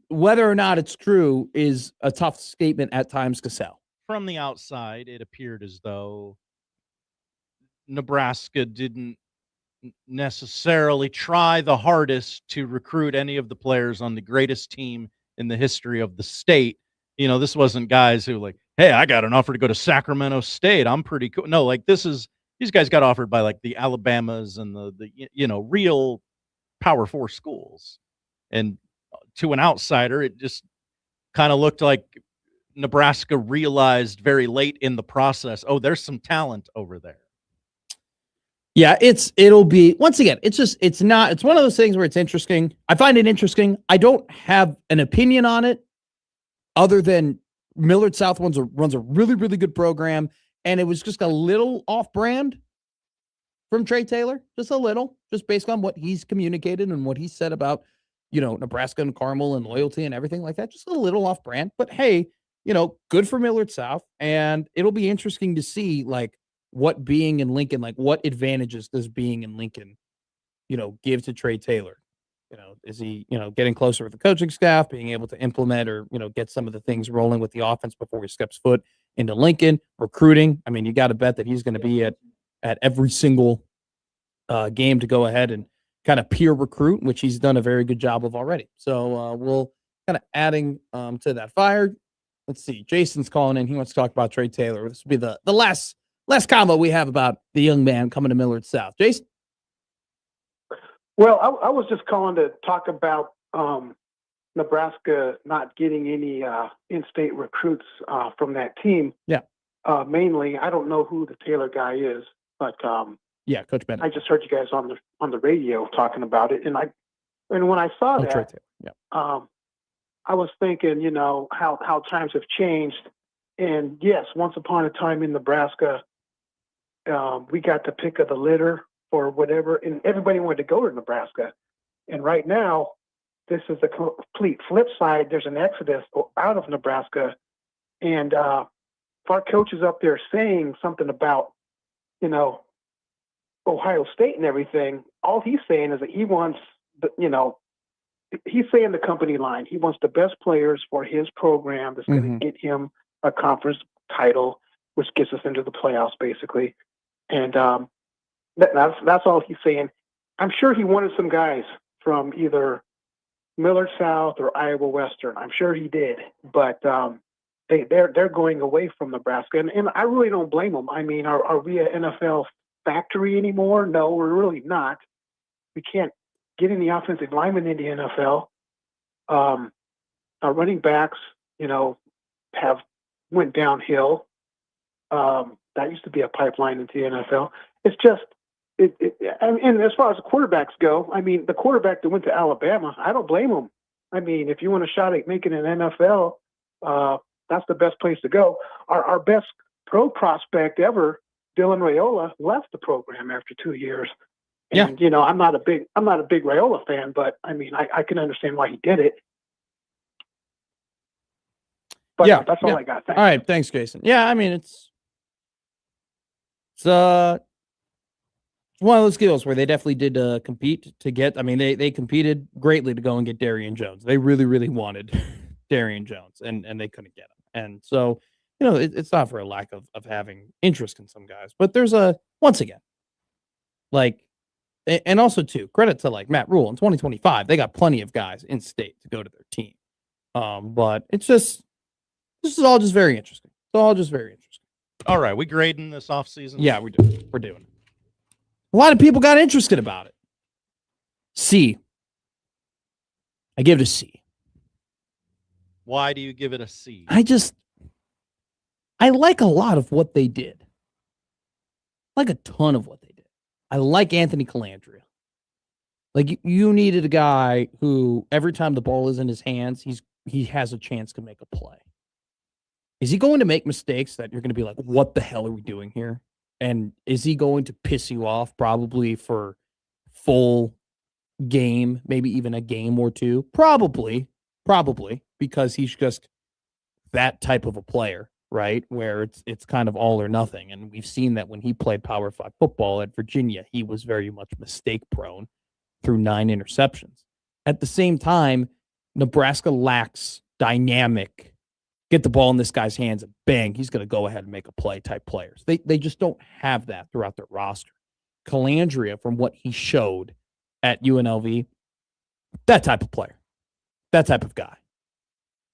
whether or not it's true is a tough statement at times to sell. From the outside, it appeared as though Nebraska didn't necessarily try the hardest to recruit any of the players on the greatest team in the history of the state. This wasn't guys who like, hey, I got an offer to go to Sacramento State. I'm pretty cool. No, like these guys got offered by like the Alabamas and the real Power 4 schools. And to an outsider, it just kind of looked like Nebraska realized very late in the process, oh, there's some talent over there. Yeah, it'll be, once again, it's one of those things where it's interesting. I find it interesting. I don't have an opinion on it other than Millard South runs a really, really good program, and it was just a little off-brand from Trey Taylor, just a little, just based on what he's communicated and what he said about, Nebraska and Carmel and loyalty and everything like that, just a little off-brand. But hey, good for Millard South, and it'll be interesting to see, like, what being in Lincoln, like what advantages does being in Lincoln, give to Trey Taylor? Is he, getting closer with the coaching staff, being able to implement or, get some of the things rolling with the offense before he steps foot into Lincoln? Recruiting, I mean, you got to bet that he's going to be at every single game to go ahead and kind of peer recruit, which he's done a very good job of already. So we'll kind of adding to that fire. Let's see. Jason's calling in. He wants to talk about Trey Taylor. This will be the last combo we have about the young man coming to Millard South. Jason? Well, I was just calling to talk about Nebraska not getting any in-state recruits from that team. Yeah. Mainly, I don't know who the Taylor guy is, but yeah, Coach Bennett. I just heard you guys on the radio talking about it, and when I saw that, Trey Taylor. Yeah. I was thinking, how times have changed, and yes, once upon a time in Nebraska, we got the pick of the litter or whatever, and everybody wanted to go to Nebraska. And right now, this is the complete flip side. There's an exodus out of Nebraska, and if our coach is up there saying something about, Ohio State and everything, all he's saying is that he wants, he's saying the company line. He wants the best players for his program that's going to get him a conference title, which gets us into the playoffs, basically. And that's all he's saying. I'm sure he wanted some guys from either Millard South or Iowa Western. I'm sure he did, but they're going away from Nebraska, and I really don't blame them. I mean, are we an NFL factory anymore? No, we're really not. We can't get any offensive linemen in the NFL. Our running backs, have went downhill. That used to be a pipeline into the NFL. It's just, and as far as the quarterbacks go, I mean, the quarterback that went to Alabama, I don't blame him. I mean, if you want a shot at making an NFL, that's the best place to go. Our best pro prospect ever, Dylan Raiola, left the program after 2 years. And, I'm not a big Raiola fan, but I mean, I can understand why he did it. But that's all I got. Thanks. All right. Thanks, Jason. Yeah. I mean, it's one of those skills where they definitely did compete to get. I mean, they competed greatly to go and get Darian Jones. They really, really wanted Darian Jones, and they couldn't get him. And so, it's not for a lack of having interest in some guys, but there's once again, like, and also too, credit to like Matt Rule in 2025, they got plenty of guys in state to go to their team. But it's just, this is all just very interesting. It's all just very interesting. All right, we grading this offseason? Yeah, we're doing it. A lot of people got interested about it. C. I give it a C. Why do you give it a C? I like a lot of what they did. I like a ton of what they did. I like Anthony Calandria. Like, you needed a guy who, every time the ball is in his hands, he has a chance to make a play. Is he going to make mistakes that you're going to be like, what the hell are we doing here? And is he going to piss you off probably for full game, maybe even a game or two? Probably, because he's just that type of a player, right? Where it's kind of all or nothing. And we've seen that when he played Power 5 football at Virginia, he was very much mistake prone through 9 interceptions. At the same time, Nebraska lacks dynamic, get the ball in this guy's hands and bang, he's going to go ahead and make a play type players. They just don't have that throughout their roster. Calandria, from what he showed at UNLV, that type of player, that type of guy,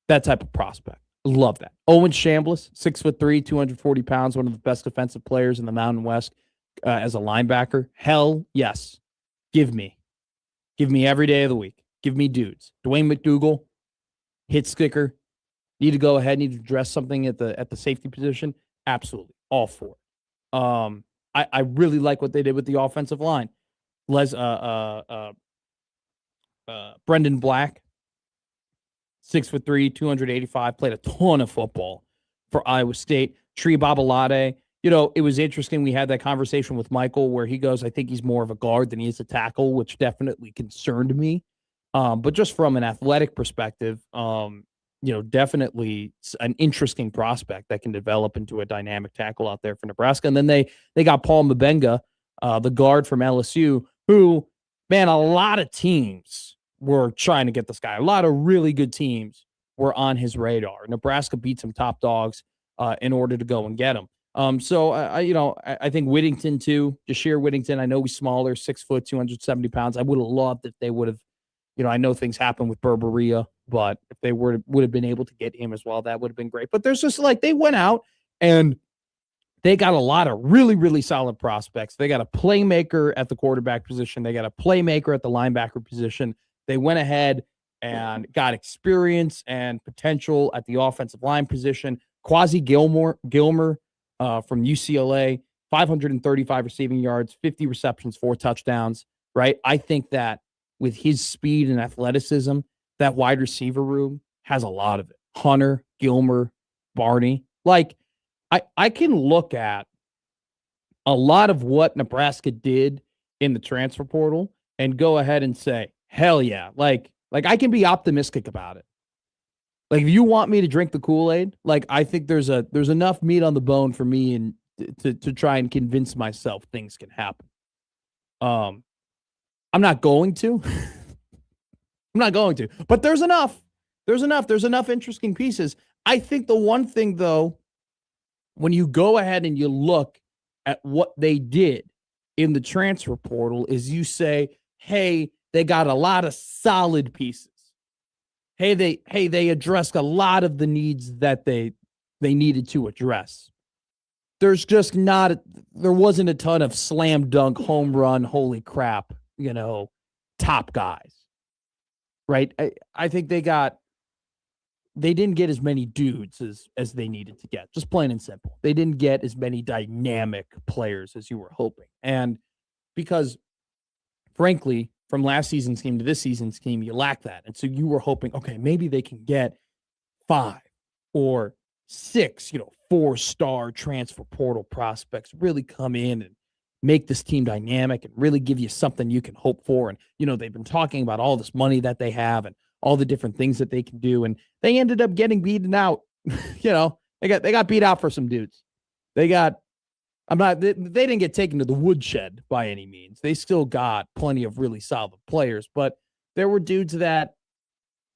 that type of prospect. Love that. Owen Chambliss, 6'3", 240 pounds, one of the best defensive players in the Mountain West as a linebacker. Hell yes. Give me every day of the week. Give me dudes. Dwayne McDougal, hit sticker. Need to go ahead, need to address something at the safety position. Absolutely. All for it. I really like what they did with the offensive line. Brendan Black, 6'3", 285, played a ton of football for Iowa State. Tree Babalade, it was interesting. We had that conversation with Michael where he goes, I think he's more of a guard than he is a tackle, which definitely concerned me. But just from an athletic perspective, definitely an interesting prospect that can develop into a dynamic tackle out there for Nebraska. And then they got Paul Mabenga, the guard from LSU, who, man, a lot of teams were trying to get this guy. A lot of really good teams were on his radar. Nebraska beat some top dogs in order to go and get him. So I think Whittington too, Jashir Whittington, I know he's smaller, 6 foot, 270 pounds. I would have loved if they would have, I know things happen with Berberia, but if they would have been able to get him as well, that would have been great. But there's just they went out and they got a lot of really, really solid prospects. They got a playmaker at the quarterback position. They got a playmaker at the linebacker position. They went ahead and got experience and potential at the offensive line position. Quasi Gilmer from UCLA, 535 receiving yards, 50 receptions, 4 touchdowns, right? I think that with his speed and athleticism, that wide receiver room has a lot of it. Hunter, Gilmer, Barney. I can look at a lot of what Nebraska did in the transfer portal and go ahead and say, hell yeah. Like I can be optimistic about it. If you want me to drink the Kool-Aid, I think there's enough meat on the bone for me and to try and convince myself things can happen. I'm not going to. But there's enough. There's enough interesting pieces. I think the one thing, though, when you go ahead and you look at what they did in the transfer portal is you say, hey, they got a lot of solid pieces. Hey, they addressed a lot of the needs that they needed to address. There wasn't a ton of slam dunk, home run, holy crap, top guys. Right? I think they didn't get as many dudes as they needed to get, just plain and simple. They didn't get as many dynamic players as you were hoping. And because, frankly, from last season's team to this season's team, you lack that. And so you were hoping, okay, maybe they can get 5 or 6, 4-star transfer portal prospects really come in and make this team dynamic and really give you something you can hope for. And, they've been talking about all this money that they have and all the different things that they can do. And they ended up getting beaten out. They got beat out for some dudes. They didn't get taken to the woodshed by any means. They still got plenty of really solid players, but there were dudes that,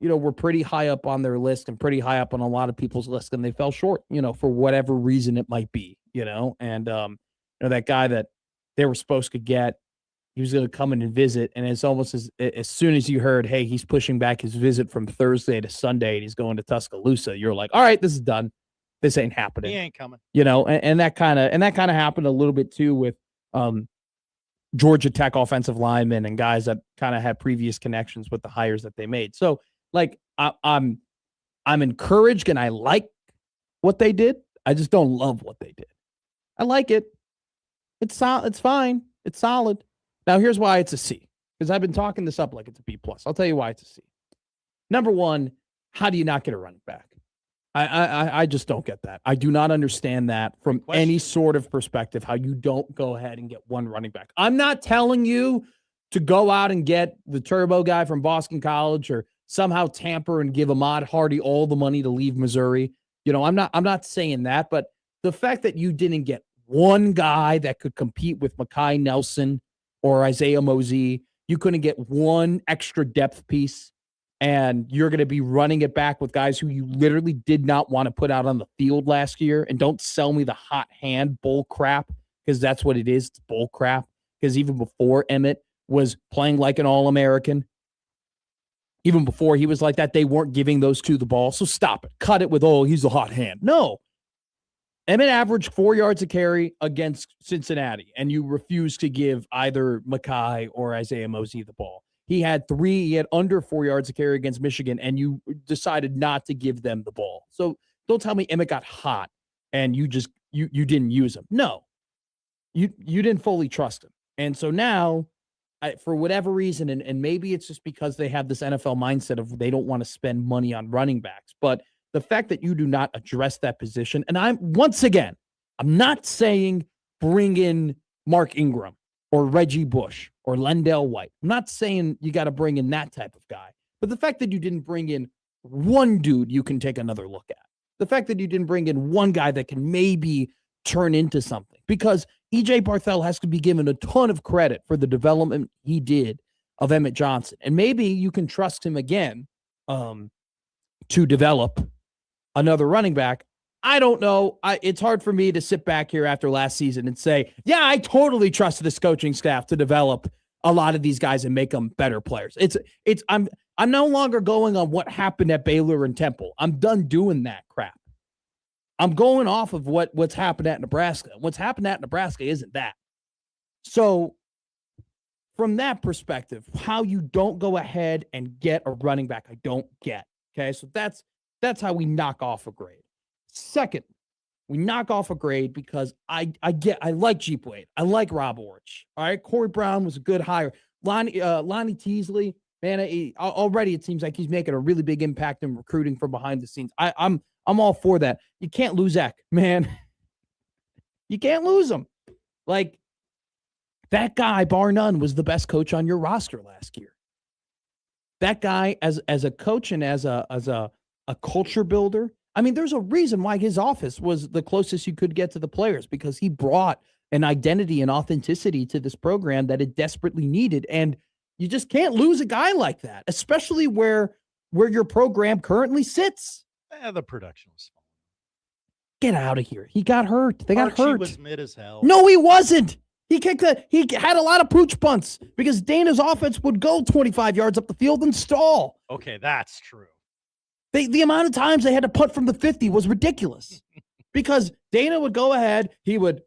were pretty high up on their list and pretty high up on a lot of people's list, and they fell short, for whatever reason it might be, and, that guy that they were supposed to get, he was going to come in and visit. And it's almost as soon as you heard, hey, he's pushing back his visit from Thursday to Sunday and he's going to Tuscaloosa, you're like, all right, this is done. This ain't happening. He ain't coming. And that kind of happened a little bit too with Georgia Tech offensive linemen and guys that kind of had previous connections with the hires that they made. So I'm encouraged and I like what they did. I just don't love what they did. I like it. It's fine. It's solid. Now here's why it's a C, because I've been talking this up like it's a B+. I'll tell you why it's a C. Number one, how do you not get a running back? I just don't get that. I do not understand that from any sort of perspective, how you don't go ahead and get one running back. I'm not telling you to go out and get the turbo guy from Boston College or somehow tamper and give Ahmad Hardy all the money to leave Missouri. I'm not saying that, but the fact that you didn't get one guy that could compete with Mekhi Nelson or Isaiah Mosey, you couldn't get one extra depth piece, and you're going to be running it back with guys who you literally did not want to put out on the field last year. And don't sell me the hot hand bull crap, because that's what it is. It's bull crap. Because even before Emmett was playing like an All-American, even before he was like that, they weren't giving those two the ball. So stop it. Cut it with, he's a hot hand. No. Emmett averaged 4 yards a carry against Cincinnati, and you refused to give either Mekhi or Isaiah Mosey the ball. He had under 4 yards a carry against Michigan, and you decided not to give them the ball. So don't tell me Emmett got hot and you didn't use him. No, you didn't fully trust him. And so now, for whatever reason, and maybe it's just because they have this NFL mindset of they don't want to spend money on running backs, but the fact that you do not address that position, and I'm not saying bring in Mark Ingram or Reggie Bush or Lendell White. I'm not saying you got to bring in that type of guy, but the fact that you didn't bring in one dude you can take another look at, the fact that you didn't bring in one guy that can maybe turn into something, because E.J. Barthel has to be given a ton of credit for the development he did of Emmett Johnson. And maybe you can trust him again to develop another running back. I don't know. It's hard for me to sit back here after last season and say, yeah, I totally trust this coaching staff to develop a lot of these guys and make them better players. I'm no longer going on what happened at Baylor and Temple. I'm done doing that crap. I'm going off of what's happened at Nebraska. What's happened at Nebraska isn't that. So from that perspective, how you don't go ahead and get a running back, I don't get. Okay, so that's how we knock off a grade. Second, we knock off a grade because I like Jeep Wade. I like Rob Orich. All right, Corey Brown was a good hire. Lonnie Teasley, man, already it seems like he's making a really big impact in recruiting from behind the scenes. I'm all for that. You can't lose Eck, man. You can't lose him. Like, that guy, bar none, was the best coach on your roster last year. That guy, as a coach and as a culture builder, I mean, there's a reason why his office was the closest you could get to the players, because he brought an identity and authenticity to this program that it desperately needed. And you just can't lose a guy like that, especially where your program currently sits. The production was fine. Get out of here. He got hurt. They got hurt. He was mid as hell. No, he wasn't. He had a lot of pooch punts because Dana's offense would go 25 yards up the field and stall. Okay, that's true. The amount of times they had to punt from the 50 was ridiculous because Dana would go ahead. He would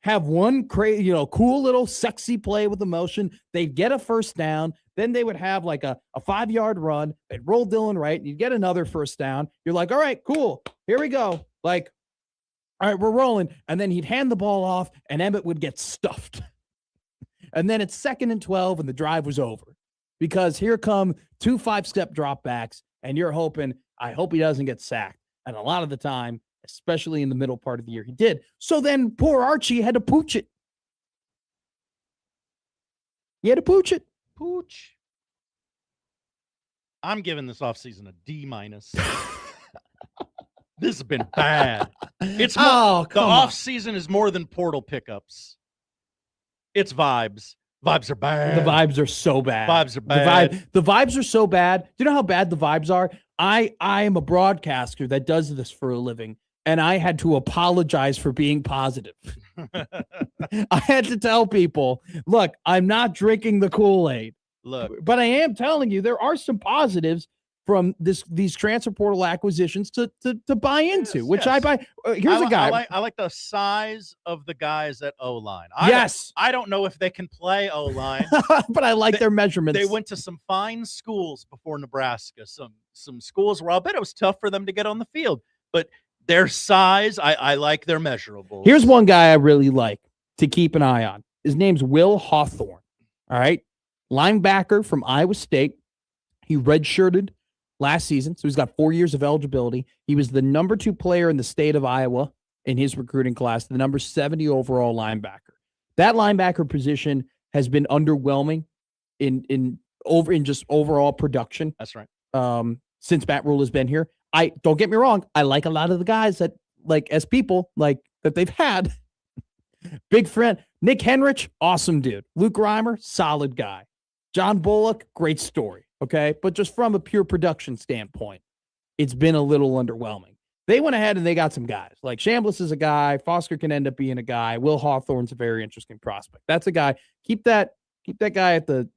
have one cool little sexy play with emotion. They'd get a first down. Then they would have like a 5-yard run. They'd roll Dylan right, and you'd get another first down. You're like, all right, cool. Here we go. Like, all right, we're rolling. And then he'd hand the ball off, and Emmett would get stuffed. And then it's 2nd and 12, and the drive was over because here come 2 5-step dropbacks, and you're hoping, I hope he doesn't get sacked. And a lot of the time, especially in the middle part of the year, he did. So then poor Archie had to pooch it. He had to pooch it. Pooch. I'm giving this offseason a D-. This has been bad. It's more, the offseason is more than portal pickups. It's vibes. Vibes are bad. The vibes are so bad. Vibes are bad. The vibes are so bad. Do you know how bad the vibes are? I am a broadcaster that does this for a living, and I had to apologize for being positive. I had to tell people, look, I'm not drinking the Kool-Aid. Look, but I am telling you there are some positives from these transfer portal acquisitions to buy into, which I buy. Here's a guy. I like the size of the guys at O-line. I don't know if they can play O-line, but I like their measurements. They went to some fine schools before Nebraska. Some schools where I'll bet it was tough for them to get on the field, but their size, I like their measurables. Here's one guy I really like to keep an eye on. His name's Will Hawthorne. All right. Linebacker from Iowa State. He redshirted last season, so he's got 4 years of eligibility. He was the number 2 player in the state of Iowa in his recruiting class, the number 70 overall linebacker. That linebacker position has been underwhelming in just overall production. That's right. Since Matt Rule has been here. Don't get me wrong, I like a lot of the guys that as people that they've had. Big friend. Nick Henrich, awesome dude. Luke Reimer, solid guy. John Bullock, great story. Okay. But just from a pure production standpoint, it's been a little underwhelming. They went ahead and they got some guys. Like Chambliss is a guy. Foster can end up being a guy. Will Hawthorne's a very interesting prospect. That's a guy. Keep that guy at the,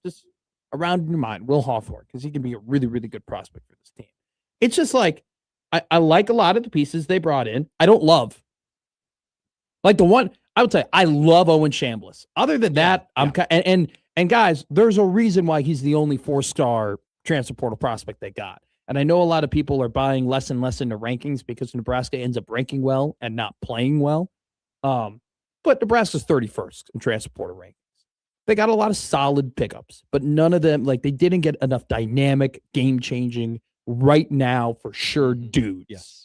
just around in your mind, Will Hawthorne, because he can be a really, really good prospect for this team. It's just like, I like a lot of the pieces they brought in. I don't love. Like the one, I would say, I love Owen Chambliss. Other than that, and guys, there's a reason why he's the only 4-star transfer portal prospect they got. And I know a lot of people are buying less and less into rankings because Nebraska ends up ranking well and not playing well. But Nebraska's 31st in transfer portal rankings. They got a lot of solid pickups, but none of them, they didn't get enough dynamic, game-changing, right now for sure dudes. Yes.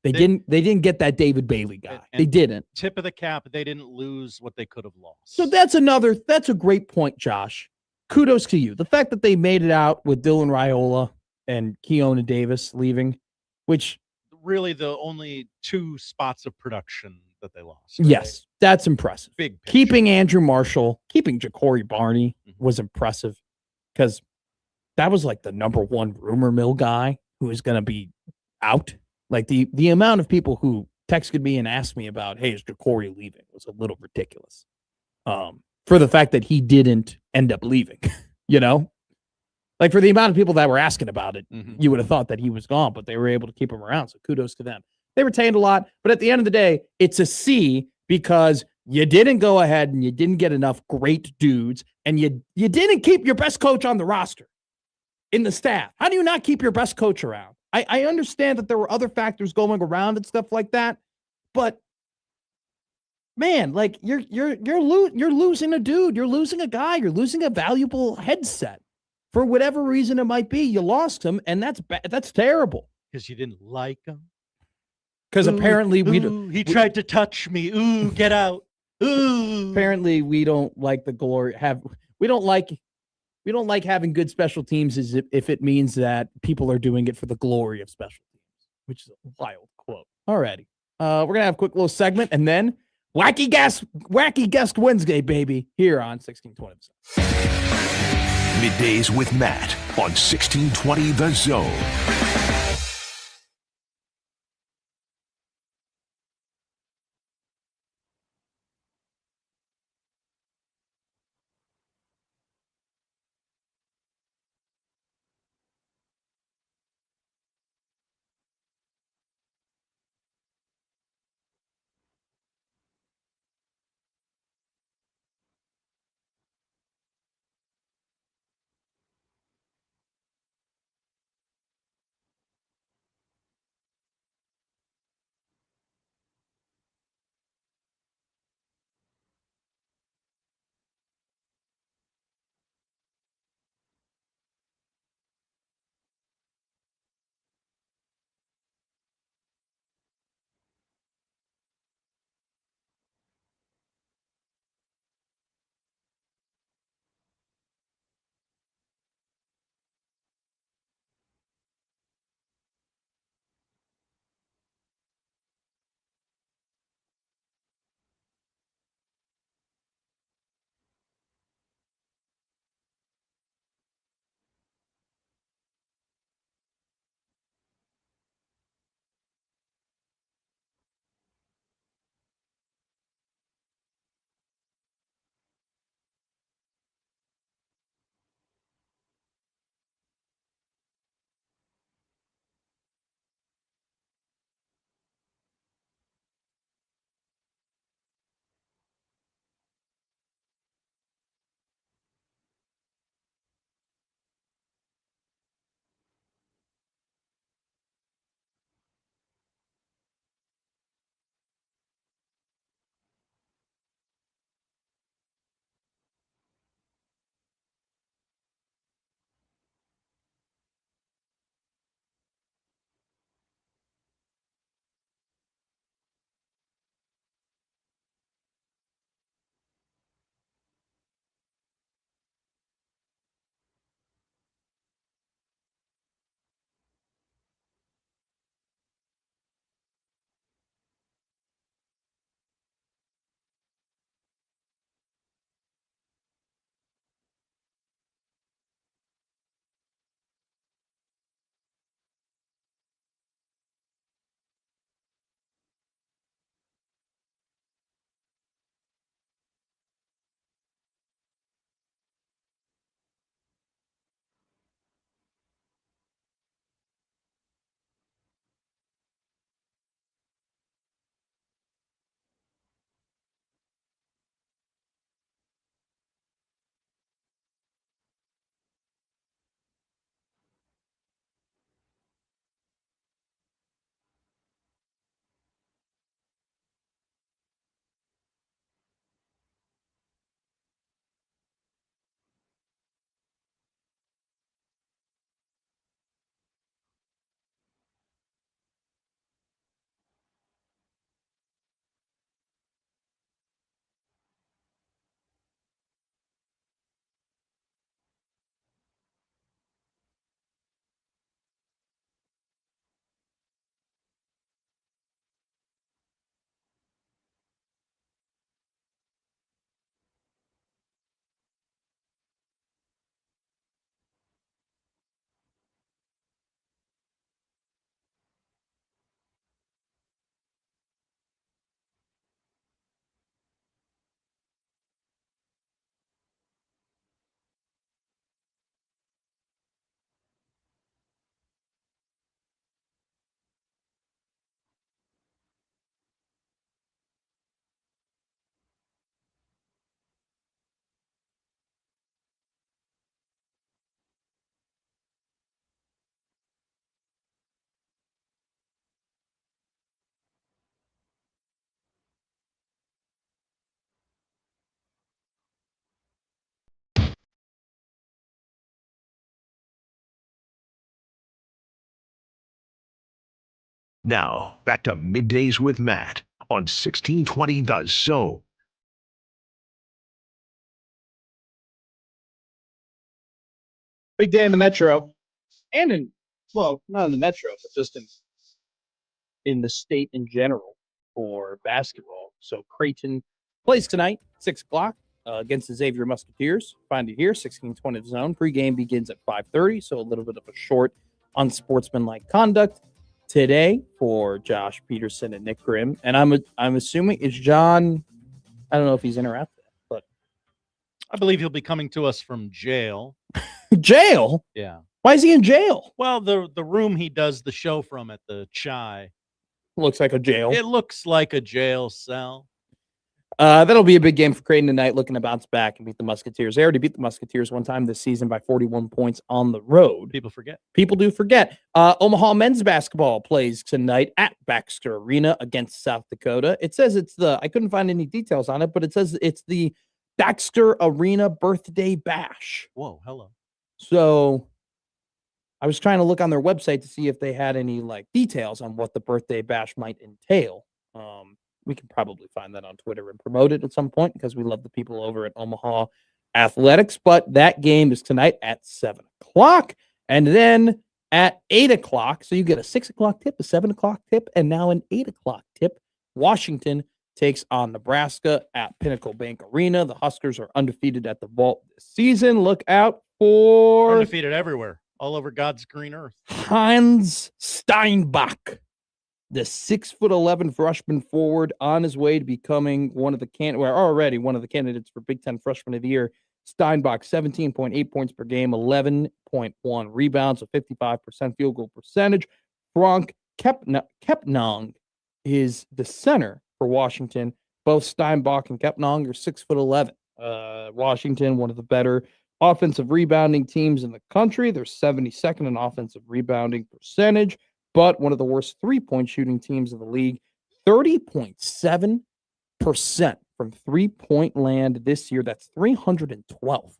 They didn't get that David Bailey guy. They didn't. Tip of the cap, they didn't lose what they could have lost. So that's a great point, Josh. Kudos to you. The fact that they made it out with Dylan Raiola and Keona Davis leaving, which really the only 2 spots of production that they lost. Right? Yes, that's impressive. Big picture. Keeping Andrew Marshall, keeping Ja'Cory Barney was impressive because that was like the number 1 rumor mill guy who was going to be out. Like the amount of people who texted me and asked me about, hey, is Ja'Cory leaving, was a little ridiculous. For the fact that he didn't end up leaving, like for the amount of people that were asking about it, you would have thought that he was gone, but they were able to keep him around. So kudos to them. They retained a lot, but at the end of the day, it's a C because you didn't go ahead and you didn't get enough great dudes, and you didn't keep your best coach on the roster in the staff. How do you not keep your best coach around? I understand that there were other factors going around and stuff like that, but man, you're losing a dude, you're losing a guy, you're losing a valuable headset for whatever reason it might be. You lost him, and that's terrible. Because you didn't like him. Because apparently he tried to touch me. Ooh, get out. Ooh. Apparently we don't like the glory. We don't like having good special teams if it means that people are doing it for the glory of special teams, which is a wild quote. Alrighty. We're going to have a quick little segment and then Wacky Guest Wednesday, baby, here on 1620 The Zone. Middays with Matt on 1620 The Zone. Now, back to Middays with Matt on 1620 The Zone. Big day in the Metro, and not in the Metro, but just in the state in general for basketball. So Creighton plays tonight, 6 o'clock, against the Xavier Musketeers. Find it here, 1620 The Zone. Pregame begins at 5:30, so a little bit of a short, unsportsmanlike conduct today for Josh Peterson and Nick Grimm. And I'm assuming it's Jon. I don't know if he's in or out there, but I believe he'll be coming to us from jail. Jail? Yeah. Why is he in jail? Well, the room he does the show from at the Chai looks like a jail. It looks like a jail cell. That'll be a big game for Creighton tonight, looking to bounce back and beat the Musketeers. They already beat the Musketeers one time this season by 41 points on the road. People forget. People do forget. Omaha men's basketball plays tonight at Baxter Arena against South Dakota. It says I couldn't find any details on it, but it says it's the Baxter Arena Birthday Bash. Whoa, hello. So I was trying to look on their website to see if they had any details on what the Birthday Bash might entail. We can probably find that on Twitter and promote it at some point because we love the people over at Omaha Athletics. But that game is tonight at 7 o'clock and then at 8 o'clock. So you get a 6 o'clock tip, a 7 o'clock tip, and now an 8 o'clock tip. Washington takes on Nebraska at Pinnacle Bank Arena. The Huskers are undefeated at the vault this season. Look out for undefeated everywhere, all over God's green earth. Hans Steinbach, the 6'11" freshman forward, on his way to becoming already one of the candidates for Big Ten Freshman of the Year. Steinbach, 17.8 points per game, 11.1 rebounds, a 55% field goal percentage. Frank Kepnang is the center for Washington. Both Steinbach and Kepnang are 6'11". Washington, one of the better offensive rebounding teams in the country. They're 72nd in offensive rebounding percentage, but one of the worst three-point shooting teams in the league. 30.7% from three-point land this year. That's 312th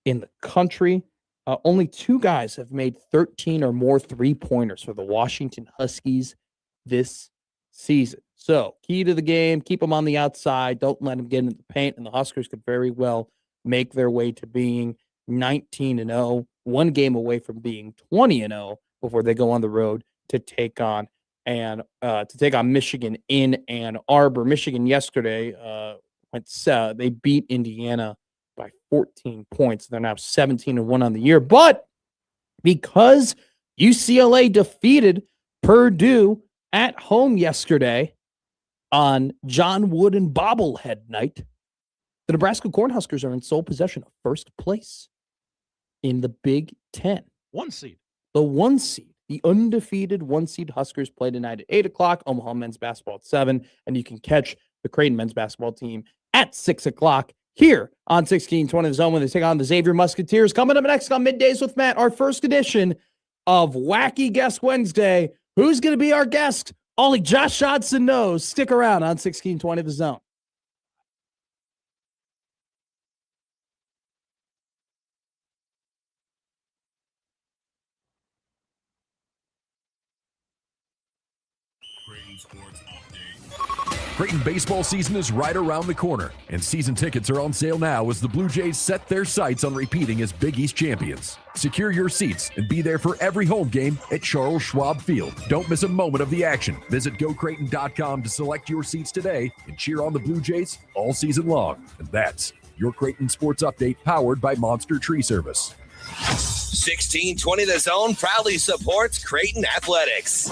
in the country. Only two guys have made 13 or more three-pointers for the Washington Huskies this season. So, key to the game, keep them on the outside. Don't let them get into the paint, and the Huskers could very well make their way to being 19-0, one game away from being 20-0 before they go on the road to take on Michigan in Ann Arbor. Michigan yesterday they beat Indiana by 14 points. They're now 17-1 on the year. But because UCLA defeated Purdue at home yesterday on John Wooden bobblehead night, the Nebraska Cornhuskers are in sole possession of first place in the Big Ten. One seed. The one seed. The undefeated one-seed Huskers play tonight at 8 o'clock. Omaha men's basketball at 7. And you can catch the Creighton men's basketball team at 6 o'clock here on 1620 The Zone when they take on the Xavier Musketeers. Coming up next on Middays with Matt, our first edition of Wacky Guest Wednesday. Who's going to be our guest? Only Josh Hodson knows. Stick around on 1620 The Zone. Creighton baseball season is right around the corner, and season tickets are on sale now as the Blue Jays set their sights on repeating as Big East champions. Secure your seats and be there for every home game at Charles Schwab Field. Don't miss a moment of the action. Visit GoCreighton.com to select your seats today and cheer on the Blue Jays all season long. And that's your Creighton Sports Update powered by Monster Tree Service. 1620 The Zone proudly supports Creighton Athletics.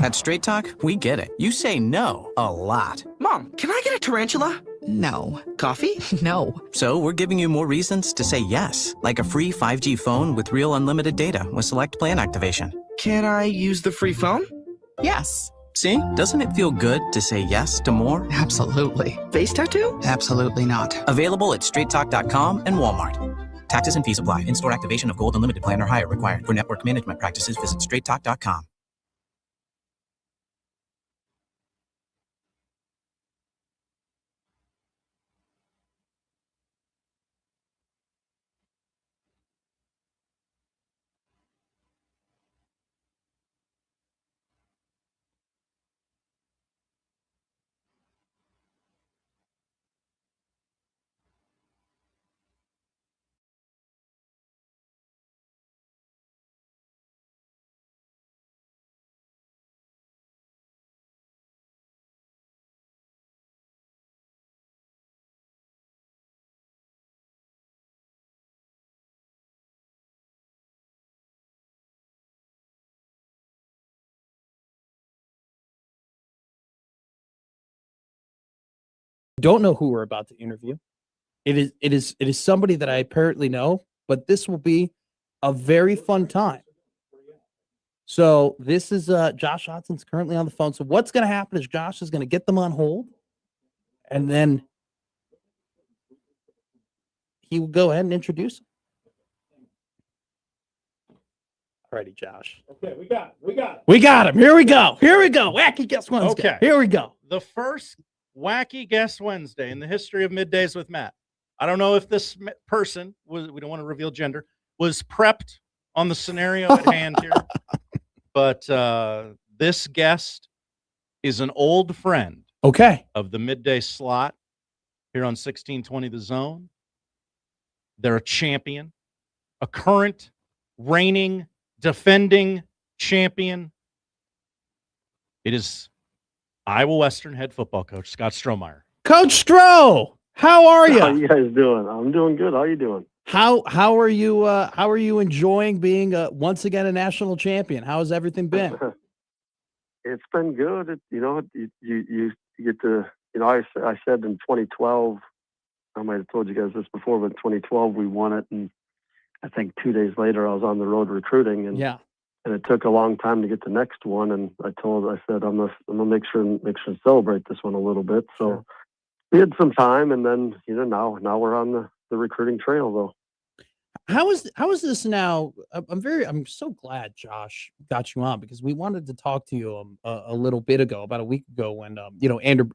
At Straight Talk, we get it. You say no a lot. Mom, can I get a tarantula? No. Coffee? No. So we're giving you more reasons to say yes, like a free 5G phone with real unlimited data with select plan activation. Can I use the free phone? Yes. See? Doesn't it feel good to say yes to more? Absolutely. Face tattoo? Absolutely not. Available at straighttalk.com and Walmart. Taxes and fees apply. In-store activation of Gold Unlimited plan or higher required. For network management practices, visit straighttalk.com. Don't know who we're about to interview. It is somebody that I apparently know, but this will be a very fun time. So this is Josh Hodson's currently on the phone. So what's going to happen is Josh is going to get them on hold, and then he will go ahead and introduce them. Alrighty, Josh. Okay, we got it. We got him. Here we go. Wacky Guest Wednesday. Okay. Here we go. The first Wacky Guest Wednesday in the history of Middays with Matt. I don't know if this person was, we don't want to reveal gender, was prepped on the scenario at hand here. But this guest is an old friend of the midday slot here on 1620 The Zone. They're a champion, a current reigning, defending champion. It is Iowa Western head football coach Scott Strowmire. Coach Stroh, how are you? How you guys doing? I'm doing good. How are you doing? How are you? How are you enjoying being once again a national champion? How has everything been? It's been good. You get to, I said in 2012, I might have told you guys this before, but in 2012 we won it, and I think 2 days later I was on the road recruiting, and it took a long time to get the next one. And I said I'm gonna make sure and celebrate this one a little bit. So we had some time, and then now we're on the recruiting trail though. How is this now? I'm so glad Josh got you on, because we wanted to talk to you a little bit ago, about a week ago, when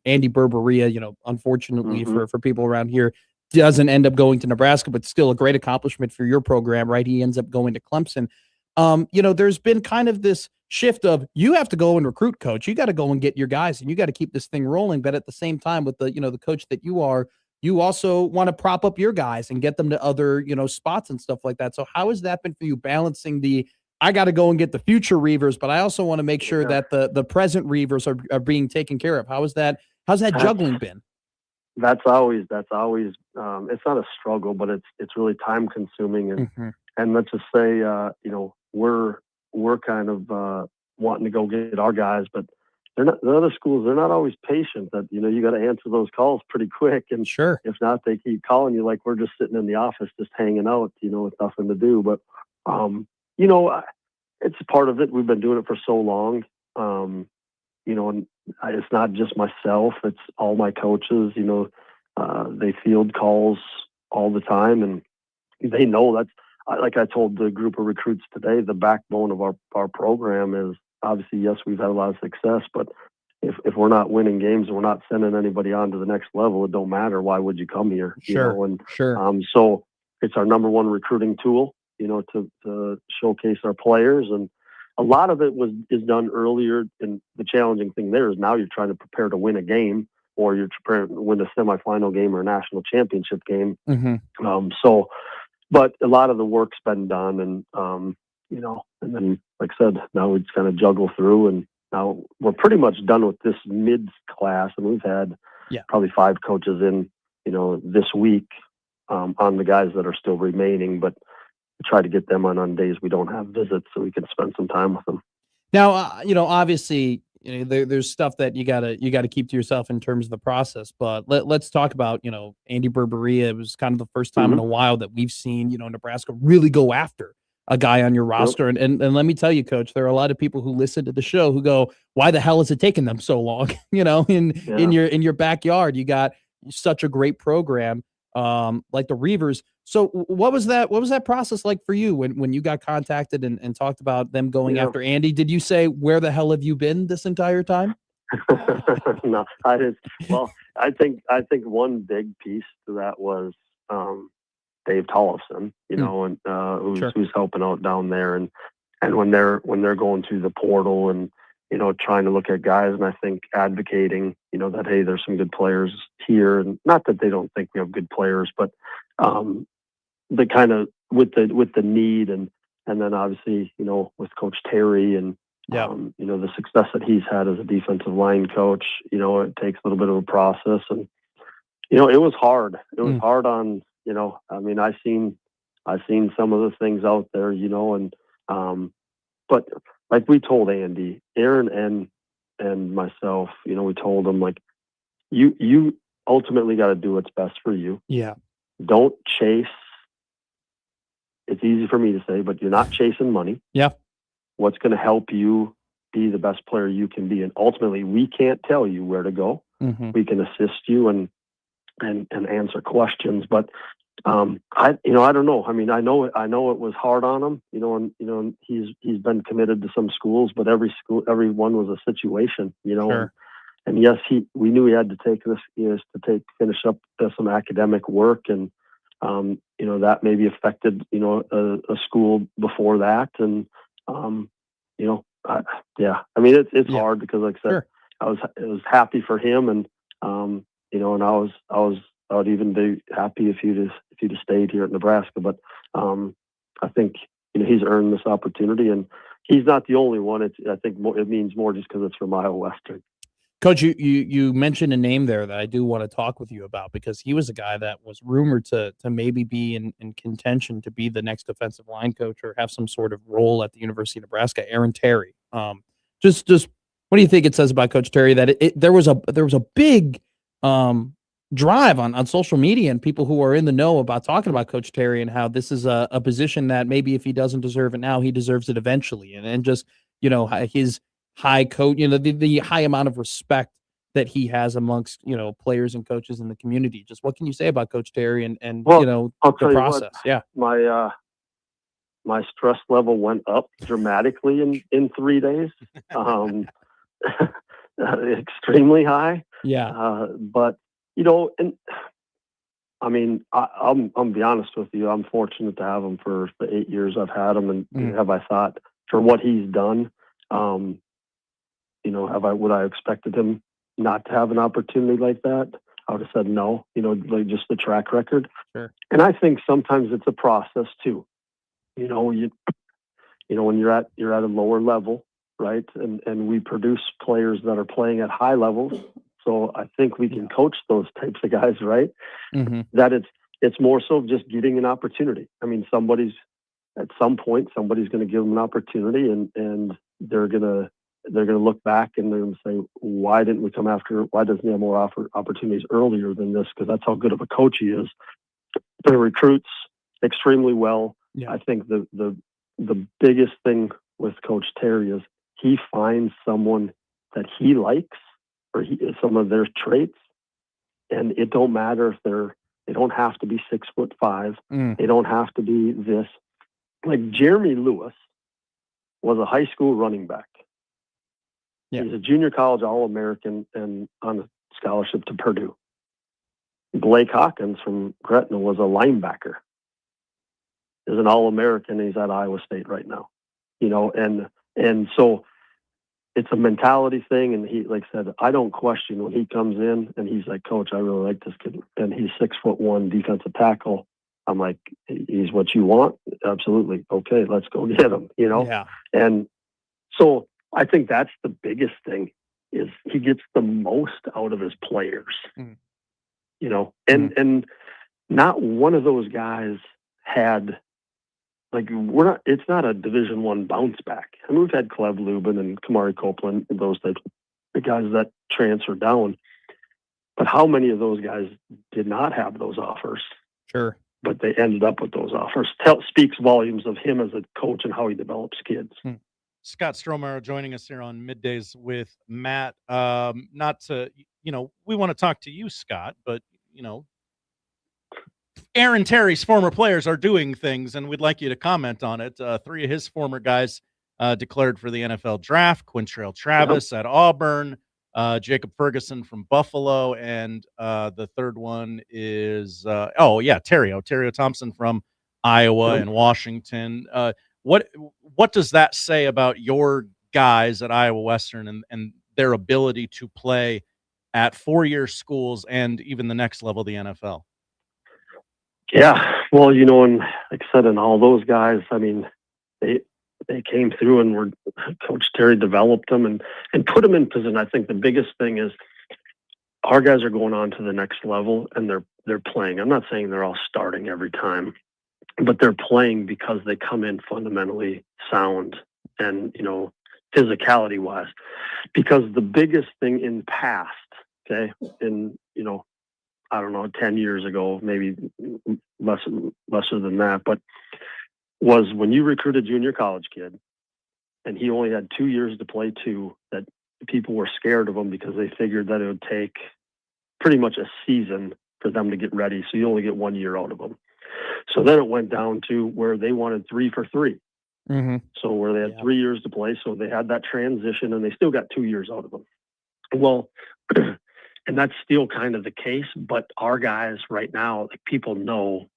Andy Berberia, unfortunately for people around here, doesn't end up going to Nebraska, but still a great accomplishment for your program, right? He ends up going to Clemson. There's been kind of this shift of, you have to go and recruit, coach. You got to go and get your guys, and you got to keep this thing rolling. But at the same time, with the coach that you are, you also want to prop up your guys and get them to other, spots and stuff like that. So how has that been for you, balancing I got to go and get the future Reavers, but I also want to make sure that the present Reavers are being taken care of? How's that juggling been? That's always it's not a struggle, but it's really time consuming. And let's just say, we're kind of wanting to go get our guys, but the other schools, they're not always patient. That, you got to answer those calls pretty quick. And if not, they keep calling you like we're just sitting in the office, just hanging out, with nothing to do. But, it's part of it. We've been doing it for so long. And it's not just myself, it's all my coaches. They field calls all the time, and they know that's, like I told the group of recruits today, the backbone of our program is, obviously, yes, we've had a lot of success, but if we're not winning games and we're not sending anybody on to the next level, it don't matter. Why would you come here? So it's our number one recruiting tool, to showcase our players. And a lot of it is done earlier. And the challenging thing there is, now you're trying to prepare to win a game, or you're preparing to win a semifinal game or a national championship game. But a lot of the work's been done, and and then, like I said, now we just kind of juggle through, and now we're pretty much done with this mid class, and we've had probably 5 coaches in, this week, on the guys that are still remaining, but we try to get them on days we don't have visits, so we can spend some time with them. Now, obviously, there's stuff that you gotta keep to yourself in terms of the process. But let's talk about, Andy Berberia. It was kind of the first time in a while that we've seen, Nebraska really go after a guy on your roster. And let me tell you, Coach, there are a lot of people who listen to the show who go, "Why the hell is it taking them so long?" In your backyard, you got such a great program, like the Reavers. So what was that process like for you when you got contacted and talked about them going after Andy? Did you say, "Where the hell have you been this entire time"? No, I didn't. Well, I think one big piece to that was Dave Tollefson, and who's helping out down there, and when they're going through the portal and trying to look at guys, and I think advocating, that hey, there's some good players here, and not that they don't think we have good players, but the kind of with the need, and then obviously with Coach Terry and the success that he's had as a defensive line coach, it takes a little bit of a process, and it was hard. It was hard on. I mean, I've seen some of the things out there, and but like we told Andy, Aaron, and myself, we told him, like, you ultimately got to do what's best for you. Yeah. Don't chase. It's easy for me to say, but you're not chasing money. Yeah. What's going to help you be the best player you can be, and ultimately, we can't tell you where to go. Mm-hmm. We can assist you and answer questions, but I don't know. I mean, I know it was hard on him, and he's been committed to some schools, but every one was a situation, Sure. and yes, we knew he had to take this years to finish up some academic work, and that maybe affected a school before that, and I mean it's hard because, like I said, Sure. I was happy for him, and and I would even be happy if you'd have stayed here at Nebraska, but I think he's earned this opportunity, and he's not the only one. I think it means more just because it's from Iowa Western. Coach, you mentioned a name there that I do want to talk with you about, because he was a guy that was rumored to maybe be in contention to be the next defensive line coach or have some sort of role at the University of Nebraska. Aaron Terry. Just what do you think it says about Coach Terry that there was a big drive on social media and people who are in the know about talking about Coach Terry and how this is a position that maybe if he doesn't deserve it now, he deserves it eventually, and just his high coach, the high amount of respect that he has amongst players and coaches in the community. Just what can you say about Coach Terry and I'll the tell you process? What, my stress level went up dramatically in 3 days, extremely high. Yeah, but and I mean, I'm be honest with you, I'm fortunate to have him for the 8 years I've had him, and have I thought for what he's done, would I expected him not to have an opportunity like that? I would have said no, like just the track record. Sure. And I think sometimes it's a process too. When you're at a lower level, right? And we produce players that are playing at high levels. So I think we can coach those types of guys, right? Mm-hmm. That it's more so just getting an opportunity. I mean, at some point, somebody's going to give them an opportunity, and they're going to look back and they're going to say, why didn't we come after? Why doesn't he have more opportunities earlier than this? Because that's how good of a coach he is. He recruits extremely well. Yeah. I think the biggest thing with Coach Terry is he finds someone that he likes, or some of their traits, and it don't matter if they don't have to be 6'5". They don't have to be this. Like Jeremy Lewis was a high school running back. Yeah. He's a junior college All-American and on a scholarship to Purdue. Blake Hawkins from Creighton was a linebacker. Is an All-American. He's at Iowa State right now. And so it's a mentality thing. And he, like I said, I don't question when he comes in and he's like, Coach, I really like this kid. And he's 6'1" defensive tackle. I'm like, he's what you want? Absolutely. Okay, let's go get him, Yeah. And so I think that's the biggest thing is he gets the most out of his players, and not one of those guys had like we're not. It's not a Division I bounce back. I mean, we've had Clev Lubin and Kamari Copeland, and those types of guys that transfer down. But how many of those guys did not have those offers? Sure. But they ended up with those offers. Speaks volumes of him as a coach and how he develops kids. Scott Strowmire joining us here on Middays with Matt. Not to, we want to talk to you, Scott, but, Aaron Terry's former players are doing things, and we'd like you to comment on it. 3 of his former guys declared for the NFL draft: Quintrell Travis at Auburn, Jacob Ferguson from Buffalo, and the third one is Terrio Thompson from Iowa and Washington. What does that say about your guys at Iowa Western and their ability to play at 4-year schools and even the next level, the NFL? Yeah, well, and like I said, and all those guys, I mean, they came through and Coach Terry developed them and put them in position. I think the biggest thing is our guys are going on to the next level and they're playing. I'm not saying they're all starting every time, but they're playing because they come in fundamentally sound and, physicality wise, because the biggest thing in the past, okay, I don't know, 10 years ago, maybe lesser than that, but was when you recruit a junior college kid and he only had 2 years to play that people were scared of him because they figured that it would take pretty much a season for them to get ready. So you only get 1 year out of them. So then it went down to where they wanted 3 for 3. Mm-hmm. So where they had 3 years to play. So they had that transition and they still got 2 years out of them. Well, and that's still kind of the case, but our guys right now, like people know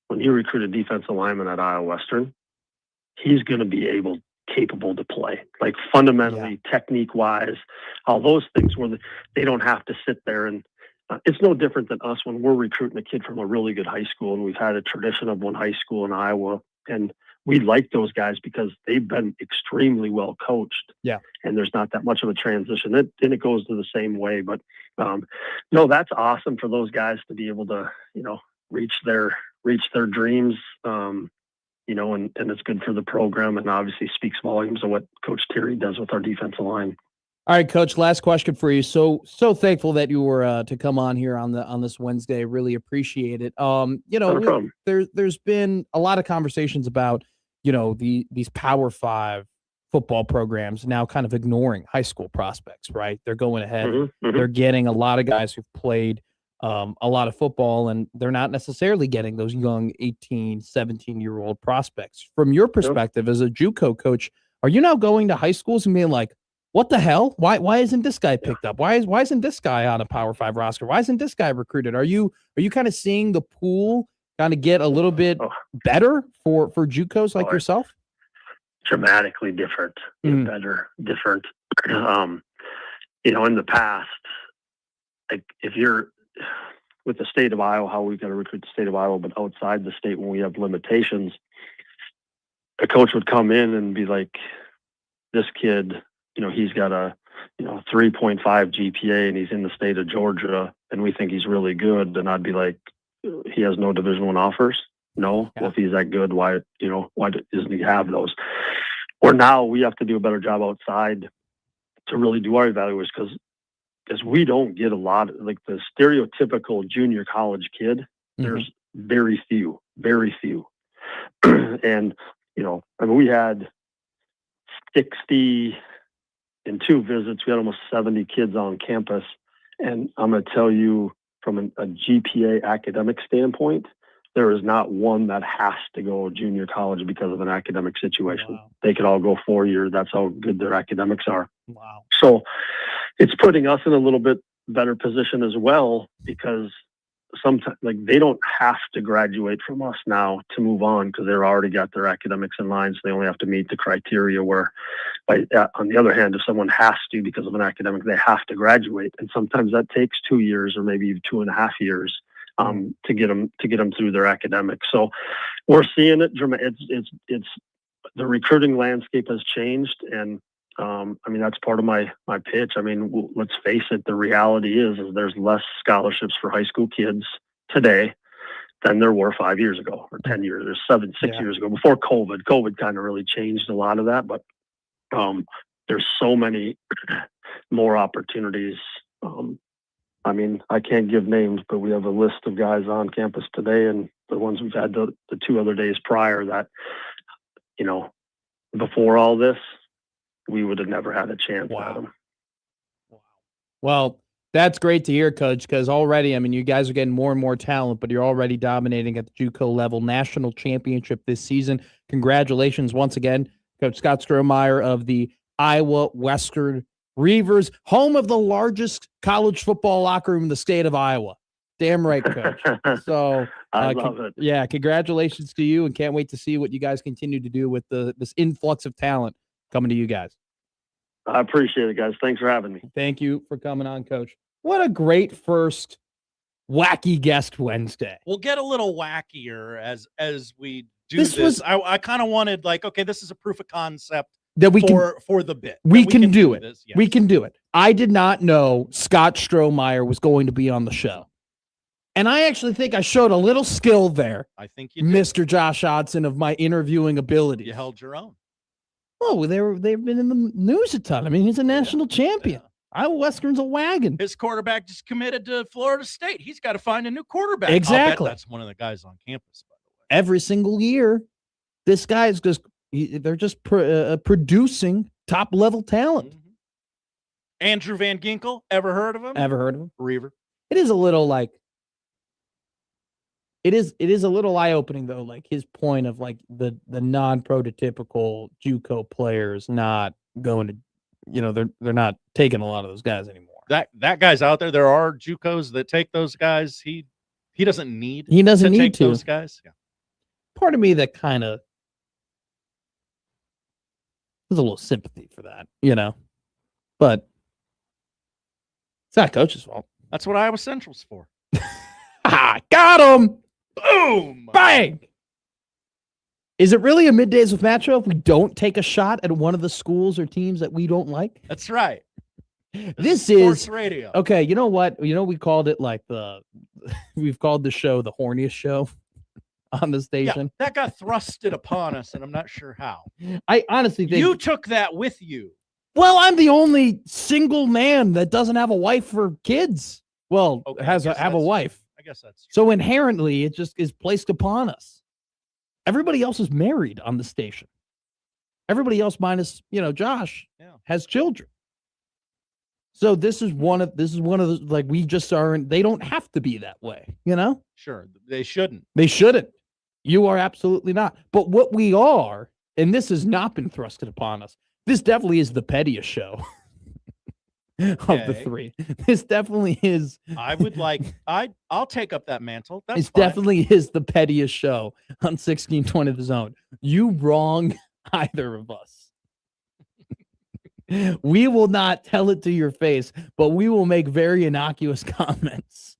when you recruit a defensive lineman at Iowa Western, he's going to be capable to play, like fundamentally, technique wise, all those things where they don't have to sit there. And it's no different than us when we're recruiting a kid from a really good high school. And we've had a tradition of one high school in Iowa, and we like those guys because they've been extremely well coached. Yeah. And there's not that much of a transition. Then it goes to the same way. But no, that's awesome for those guys to be able to, reach their dreams. And it's good for the program and obviously speaks volumes of what Coach Terry does with our defensive line. All right, Coach, last question for you. So thankful that you were to come on here on this Wednesday. Really appreciate it. There's been a lot of conversations about, these Power 5 football programs now kind of ignoring high school prospects, right? They're going ahead. Mm-hmm. They're getting a lot of guys who've played a lot of football, and they're not necessarily getting those young 18, 17-year-old prospects. From your perspective as a JUCO coach, are you now going to high schools and being like, what the hell? Why isn't this guy picked up? Why isn't this guy on a Power 5 roster? Why isn't this guy recruited? Are you kind of seeing the pool kind of get a little bit better for JUCOs like yourself? Dramatically different, better, different. In the past, like if you're with the state of Iowa, how we've got to recruit the state of Iowa, but outside the state when we have limitations, a coach would come in and be like, this kid, he's got a 3.5 GPA and he's in the state of Georgia and we think he's really good. And I'd be like, he has no Division I offers. No. Yeah. Well, if he's that good, why doesn't he have those? Or now we have to do a better job outside to really do our evaluations because we don't get a lot of, like the stereotypical junior college kid. There's very few. And, we had 60 in 2 visits. We had almost 70 kids on campus. And I'm going to tell you from a GPA academic standpoint, there is not one that has to go junior college because of an academic situation. Wow. They could all go 4 years. That's how good their academics are. Wow. So it's putting us in a little bit better position as well, because sometimes they don't have to graduate from us now to move on because they've already got their academics in line. So they only have to meet the criteria where, on the other hand, if someone has to, because of an academic, they have to graduate. And sometimes that takes 2 years or maybe even 2.5 years to get them through their academics. So we're seeing it. It's the recruiting landscape has changed. And that's part of my pitch. Let's face it. The reality is there's less scholarships for high school kids today than there were 5 years ago or 10 years or 6 years ago before COVID. COVID kind of really changed a lot of that, but there's so many more opportunities. I mean, I can't give names, but we have a list of guys on campus today and the ones we've had the 2 other days prior that, you know, before all this, we would have never had a chance at them. Well, that's great to hear, Coach, because already, I mean, you guys are getting more and more talent, but you're already dominating at the JUCO level. National championship this season. Congratulations once again, Coach Scott Strowmire of the Iowa Western Reavers, home of the largest college football locker room in the state of Iowa. Damn right, Coach. So I love it. Yeah, congratulations to you, and can't wait to see what you guys continue to do with this influx of talent coming to you guys. I appreciate it, guys. Thanks for having me. Thank you for coming on, Coach. What a great first Wacky Guest Wednesday. We'll get a little wackier as we do this. I kind of wanted, like, okay, this is a proof of concept that we for the bit. We can do it. This, yes. We can do it. I did not know Scott Strowmire was going to be on the show. And I actually think I showed a little skill there. I think you did. Mr. Josh Hodson, of my interviewing ability. You held your own. Oh, they've been in the news a ton. I mean, he's a national champion. Iowa Western's a wagon. His quarterback just committed to Florida State. He's got to find a new quarterback. Exactly. That's one of the guys on campus, by the way. Every single year, this guy is they're just producing top-level talent. Mm-hmm. Andrew Van Ginkel, ever heard of him? Ever heard of him? Reaver. It is a little like, it is a little eye-opening, though, like his point of like the non-prototypical JUCO players not going to, you know, they're not taking a lot of those guys anymore. That guy's out there. There are JUCOs that take those guys. He doesn't need to take those guys. Yeah. Part of me that kind of there's a little sympathy for that, you know, but it's not Coach's fault. That's what Iowa Central's for. Got him. Boom. Bang. Is it really a Middays with Matt show if we don't take a shot at one of the schools or teams that we don't like? That's right. This Sports is radio. Okay, you know what? You know, we called it like we've called the show the horniest show on the station. Yeah, that got thrusted upon us, and I'm not sure how. I honestly think you took that with you. Well, I'm the only single man that doesn't have a wife or kids. Well, have a wife. I guess that's true. So inherently, it just is placed upon us. Everybody else is married on the station. Everybody else, minus, you know, Josh, has children. So this is one of those, like, we just aren't. They don't have to be that way, you know. Sure, they shouldn't. They shouldn't. You are absolutely not. But what we are, and this has not been thrusted upon us. This definitely is the pettiest show of the three. This definitely is. I'll take up that mantle. It's definitely is the pettiest show on 1620 The Zone. You wrong either of us. We will not tell it to your face, but we will make very innocuous comments.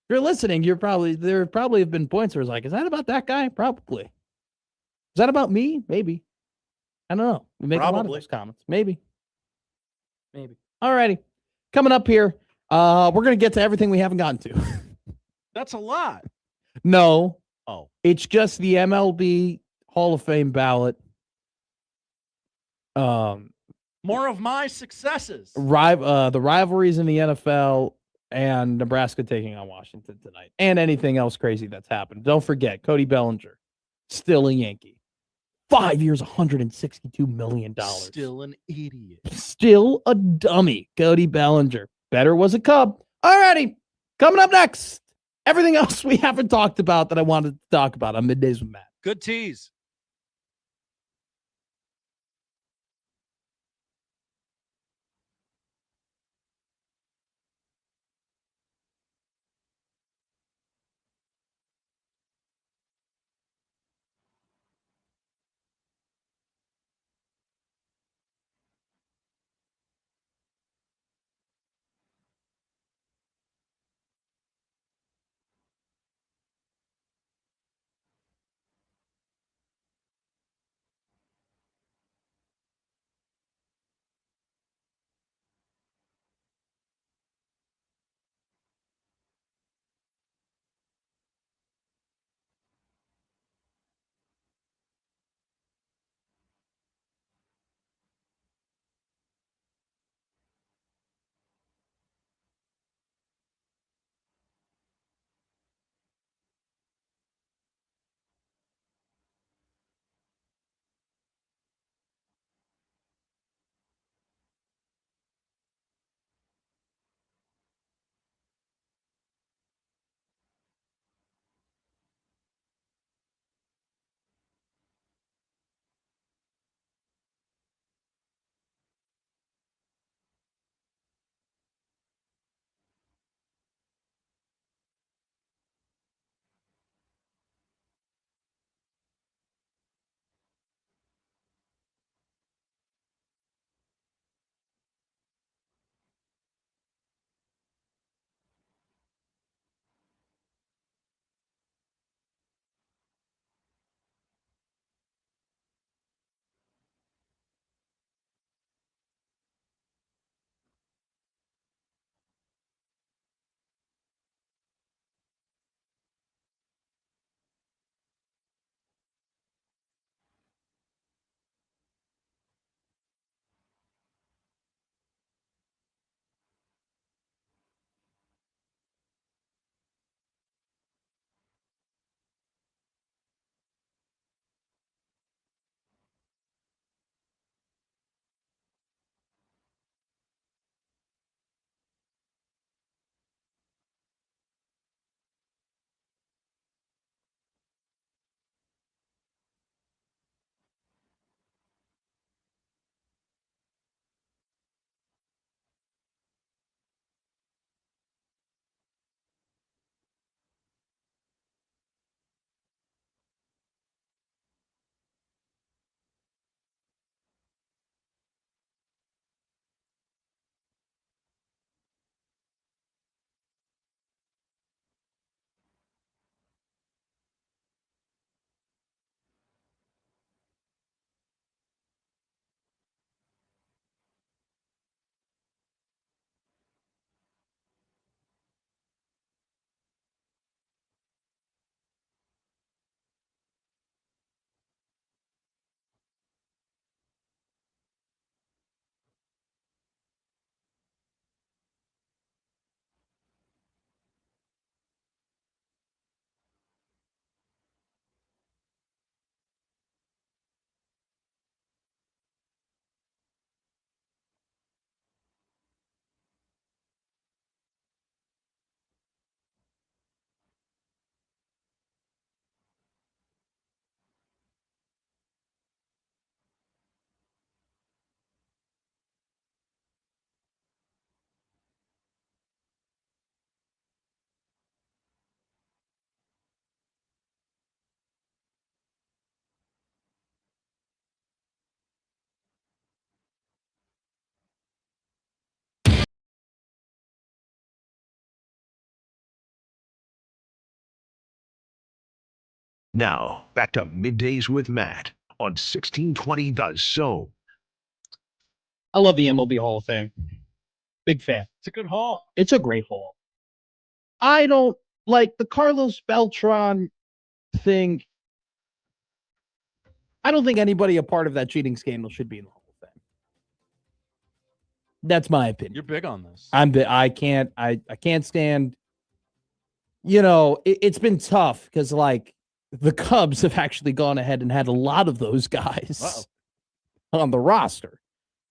If you're listening, there probably have been points where it's like, is that about that guy? Probably. Is that about me? Maybe. I don't know. We make a lot of those comments. Maybe. All righty. Coming up here, we're going to get to everything we haven't gotten to. That's a lot. No. Oh. It's just the MLB Hall of Fame ballot. More of my successes. The rivalries in the NFL and Nebraska taking on Washington tonight. And anything else crazy that's happened. Don't forget, Cody Bellinger, still a Yankee. 5 years, $162 million. Still an idiot. Still a dummy. Cody Bellinger. Better was a Cub. All righty. Coming up next, everything else we haven't talked about that I wanted to talk about on Middays with Matt. Good tease. Now, back to Middays with Matt on 1620 The Zone. I love the MLB Hall of Fame. Big fan. It's a good hall. It's a great hall. I don't like the Carlos Beltran thing. I don't think anybody a part of that cheating scandal should be in the Hall of Fame. That's my opinion. You're big on this. I can't stand. You know, it's been tough because like the Cubs have actually gone ahead and had a lot of those guys on the roster.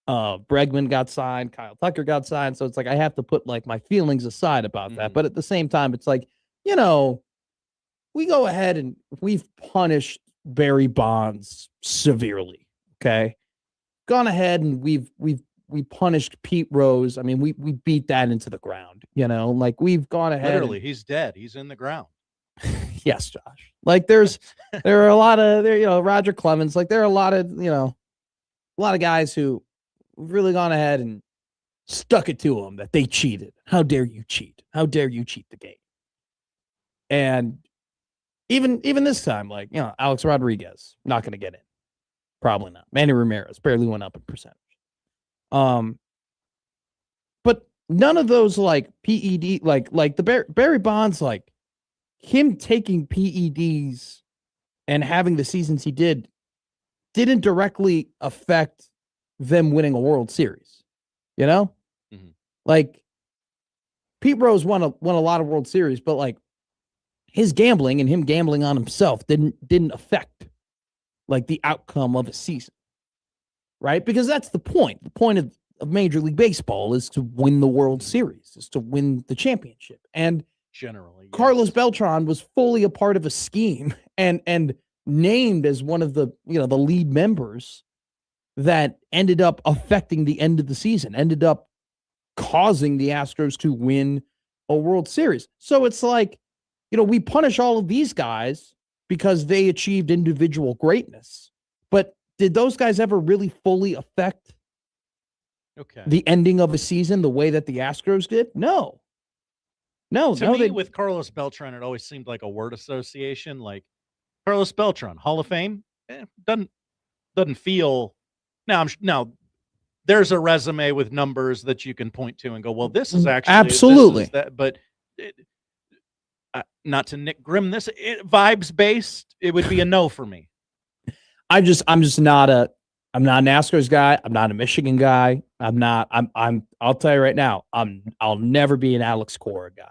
Bregman got signed, Kyle Tucker got signed, so it's like I have to put like my feelings aside about that. But at the same time, it's like, you know, we go ahead and we've punished Barry Bonds severely. Okay, gone ahead and we punished Pete Rose. I mean, we beat that into the ground. You know, like we've gone ahead. Literally, he's dead. He's in the ground. Yes, Josh. Like there are a lot of you know, Roger Clemens. Like there are a lot of guys who really gone ahead and stuck it to them that they cheated. How dare you cheat? How dare you cheat the game? And even this time, like, you know, Alex Rodriguez, not going to get in. Probably not. Manny Ramirez barely went up in percentage. But none of those like PED, like the Barry Bonds, like him taking PEDs and having the seasons he didn't directly affect them winning a World Series, you know? Like Pete Rose won a lot of World Series, but like his gambling and him gambling on himself didn't affect like the outcome of a season, right? Because that's the point. The point of Major League Baseball is to win the World Series, is to win the championship. And generally, Carlos Beltran was fully a part of a scheme and named as one of the, you know, the lead members that ended up affecting the end of the season, ended up causing the Astros to win a World Series. So it's like, you know, we punish all of these guys because they achieved individual greatness. But did those guys ever really fully affect the ending of a season the way that the Astros did? No. To me, with Carlos Beltran, it always seemed like a word association. Like Carlos Beltran, Hall of Fame, doesn't feel. Now, there's a resume with numbers that you can point to and go, well, this is actually absolutely this is that. But not to Nick Grimm, vibes based, it would be a no for me. I'm not an Astros guy. I'm not a Michigan guy. I'll tell you right now, I'll never be an Alex Cora guy.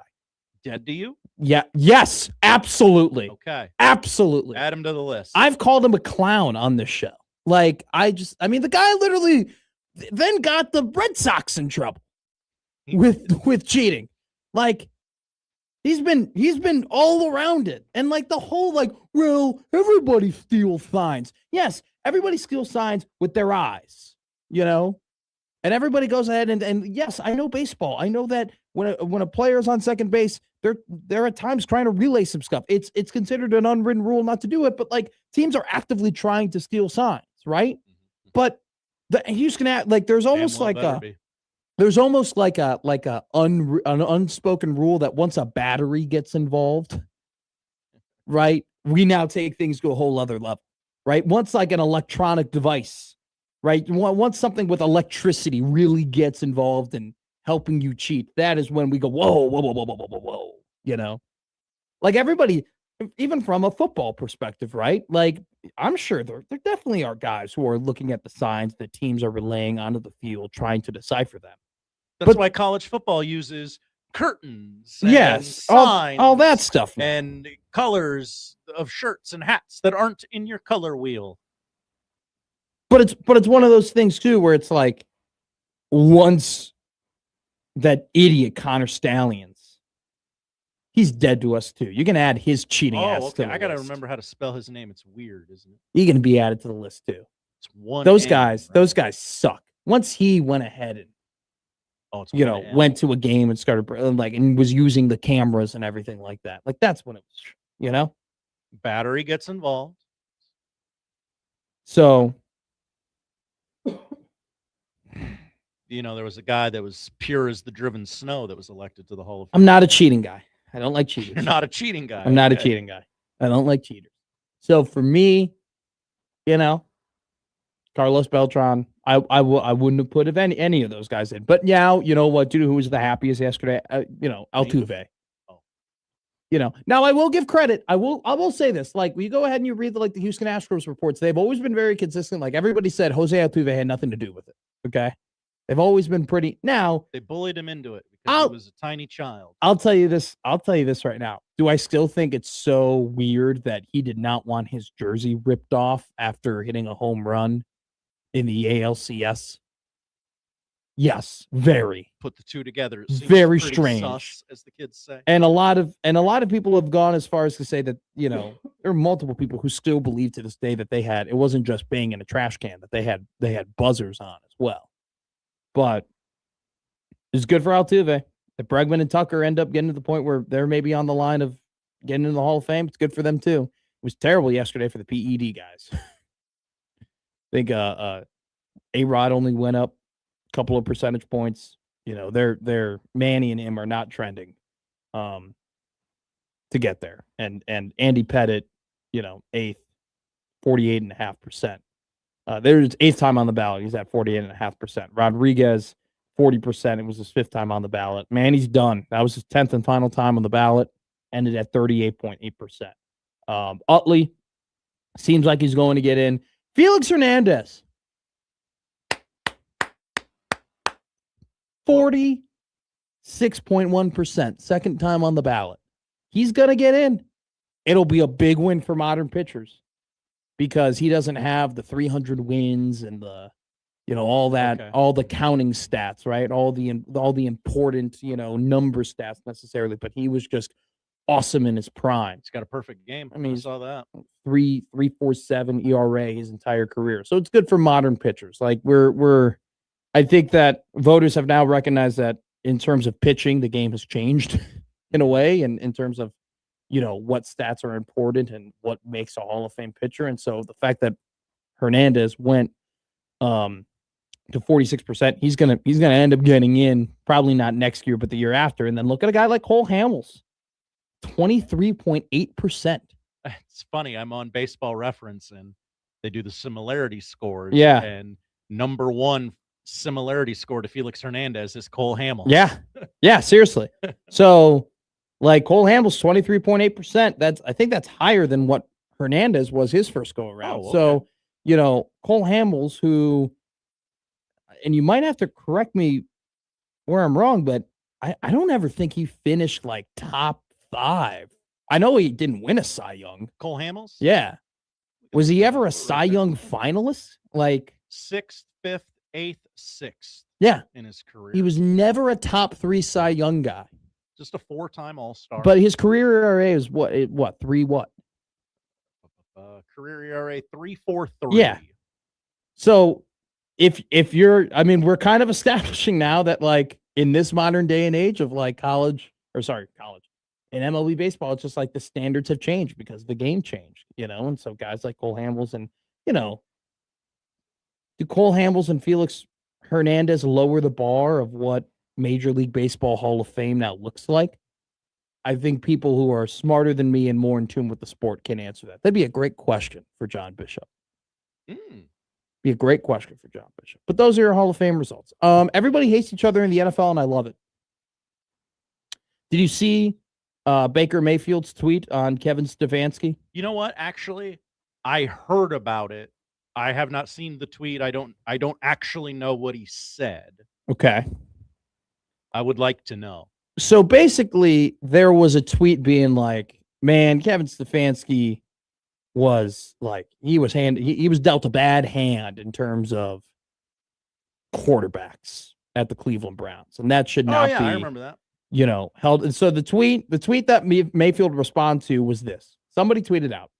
Dead to you? Yeah. Yes, absolutely. Okay. Absolutely. Add him to the list. I've called him a clown on this show. Like, the guy literally then got the Red Sox in trouble with cheating. Like, he's been all around it. And like the whole, like, well, everybody steals signs. Yes, everybody steals signs with their eyes, you know? And everybody goes ahead and yes, I know baseball. I know that when a player is on second base, they're at times trying to relay some stuff. It's considered an unwritten rule not to do it, but like teams are actively trying to steal signs, right? But the Houston, like there's almost like an unspoken rule that once a battery gets involved, right, we now take things to a whole other level, right? Once like an electronic device, right? Once something with electricity really gets involved in helping you cheat, that is when we go, whoa, you know? Like everybody, even from a football perspective, right? Like I'm sure there definitely are guys who are looking at the signs that teams are relaying onto the field, trying to decipher them. That's why college football uses curtains, and yes, signs, all that stuff, and colors of shirts and hats that aren't in your color wheel. But it's one of those things too, where it's like once that idiot Connor Stallions, he's dead to us too. You can add his cheating ass. Okay. To the I gotta list. remember how to spell his name. It's weird, isn't it? You're gonna be added to the list too. It's one. Those guys suck. Once he went ahead and went to a game and started and was using the cameras and everything like that. Like that's when it was, battery gets involved. So, there was a guy that was pure as the driven snow that was elected to the Hall of Fame. I'm not a cheating guy. I don't like cheaters. You're not a cheating guy. I'm not a cheating guy. I don't like cheaters. So for me, Carlos Beltran, I wouldn't have put any of those guys in. But now, you know what, dude, who was the happiest yesterday? Altuve. Now I will give credit. I will say this. Like, when you go ahead and you read the Houston Astros reports, they've always been very consistent. Like, everybody said Jose Altuve had nothing to do with it. Okay. They've always been pretty. Now they bullied him into it because he was a tiny child. I'll tell you this right now. Do I still think it's so weird that he did not want his jersey ripped off after hitting a home run in the ALCS? Yes, very. Put the two together. It seems very pretty strange, sus, as the kids say. And a lot of people have gone as far as to say that there are multiple people who still believe to this day that it wasn't just banging a trash can, that they had buzzers on as well. But it's good for Altuve. If Bregman and Tucker end up getting to the point where they're maybe on the line of getting into the Hall of Fame, it's good for them too. It was terrible yesterday for the PED guys. I think A-Rod only went up a couple of percentage points. They're Manny and him are not trending to get there. And Andy Pettit, 8th, 48.5%. There's 8th time on the ballot. He's at 48.5%. Rodriguez, 40%. It was his 5th time on the ballot. Manny's done. That was his 10th and final time on the ballot. Ended at 38.8%. Utley seems like he's going to get in. Felix Hernandez, 46.1%. Second time on the ballot. He's going to get in. It'll be a big win for modern pitchers because he doesn't have the 300 wins and the, all that, all the counting stats, right? All the important, number stats necessarily, but he was just awesome in his prime. He's got a perfect game. I mean, I saw that. 3.47 ERA his entire career. So it's good for modern pitchers. Like I think that voters have now recognized that in terms of pitching, the game has changed in a way, and in terms of, what stats are important and what makes a Hall of Fame pitcher. And so the fact that Hernandez went to 46%, he's gonna end up getting in, probably not next year, but the year after. And then look at a guy like Cole Hamels, 23.8%. It's funny. I'm on Baseball Reference and they do the similarity scores. Yeah. And number one similarity score to Felix Hernandez is Cole Hamels. Yeah. Yeah, seriously. So like Cole Hamels, 23.8%. I think that's higher than what Hernandez was his first go around. Oh, okay. So, Cole Hamels, who, and you might have to correct me where I'm wrong, but I don't ever think he finished like top 5. I know he didn't win a Cy Young. Cole Hamels? Yeah. Was he ever a Cy Young finalist? Like 6th, 5th, 8th, 6th. Yeah. In his career. He was never a top 3 Cy Young guy. Just a 4-time All-Star. But his career ERA is what? 3 what? Career ERA 3.43. Yeah. So if you're, we're kind of establishing now that like in this modern day and age of like college in MLB baseball, it's just like the standards have changed because the game changed, and so guys like Cole Hamels and, do Cole Hamels and Felix Hernandez lower the bar of what Major League Baseball Hall of Fame now looks like? I think people who are smarter than me and more in tune with the sport can answer that. That'd be a great question for John Bishop. Be a great question for John Bishop. But those are your Hall of Fame results. Everybody hates each other in the NFL, and I love it. Did you see Baker Mayfield's tweet on Kevin Stefanski? You know what? Actually, I heard about it. I have not seen the tweet. I don't actually know what he said. Okay. I would like to know. So basically, there was a tweet being like, man, Kevin Stefanski was like, he was dealt a bad hand in terms of quarterbacks at the Cleveland Browns. And that should not be, I remember that. Held. And so the tweet that Mayfield responded to was this. Somebody tweeted out,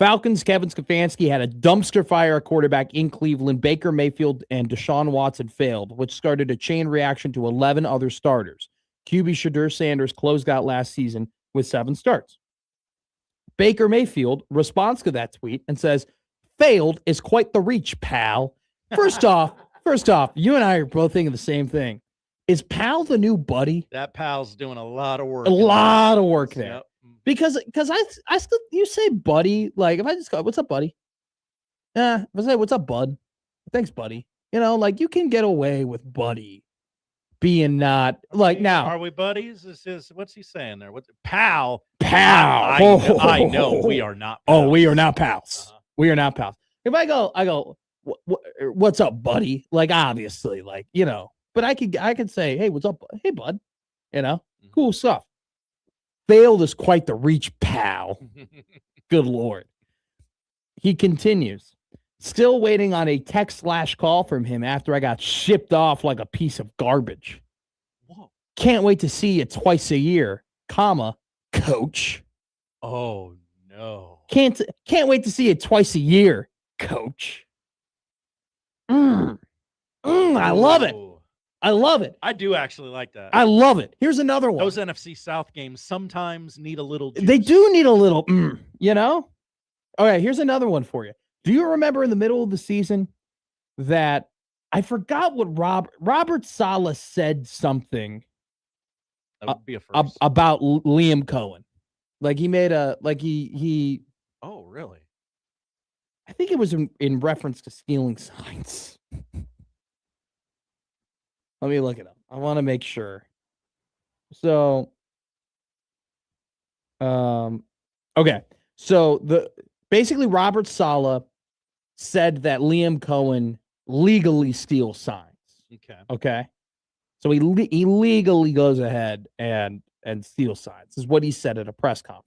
Falcons Kevin Stefanski had a dumpster fire at quarterback in Cleveland. Baker Mayfield and Deshaun Watson failed, which started a chain reaction to 11 other starters. QB Shadur Sanders closed out last season with 7 starts. Baker Mayfield responds to that tweet and says, failed is quite the reach, pal. First off, you and I are both thinking the same thing. Is pal the new buddy? That pal's doing a lot of work. A lot of work there. Yep. Because I still, you say buddy, like if I just go, what's up, buddy? If I say, what's up, bud? Thanks, buddy. You know, like you can get away with buddy being not like now. Are we buddies? This is what's he saying there? What's pal? I know we are not. Oh, we are not pals. We are not pals. If I go, what's up, buddy? Like obviously, like you know. But I could say, hey, what's up? Hey, bud. You know, cool stuff. Failed is quite the reach, pal. Good Lord. He continues. Still waiting on a text/call from him after I got shipped off like a piece of garbage. Whoa. Can't wait to see you twice a year, coach. Oh, no. Can't wait to see you twice a year, coach. I love it. I love it. I do actually like that. I love it. Here's another one. Those NFC South games sometimes need a little juice. They do need a little, you know? All right, here's another one for you. Do you remember in the middle of the season that I forgot what Robert Saleh said something that would be a first. About Liam Cohen? Like he made he Oh, really? I think it was in reference to stealing signs. Let me look it up. I want to make sure. So, okay. So basically Robert Saleh said that Liam Cohen legally steals signs. Okay. So he legally goes ahead and steals signs. This is what he said at a press conference.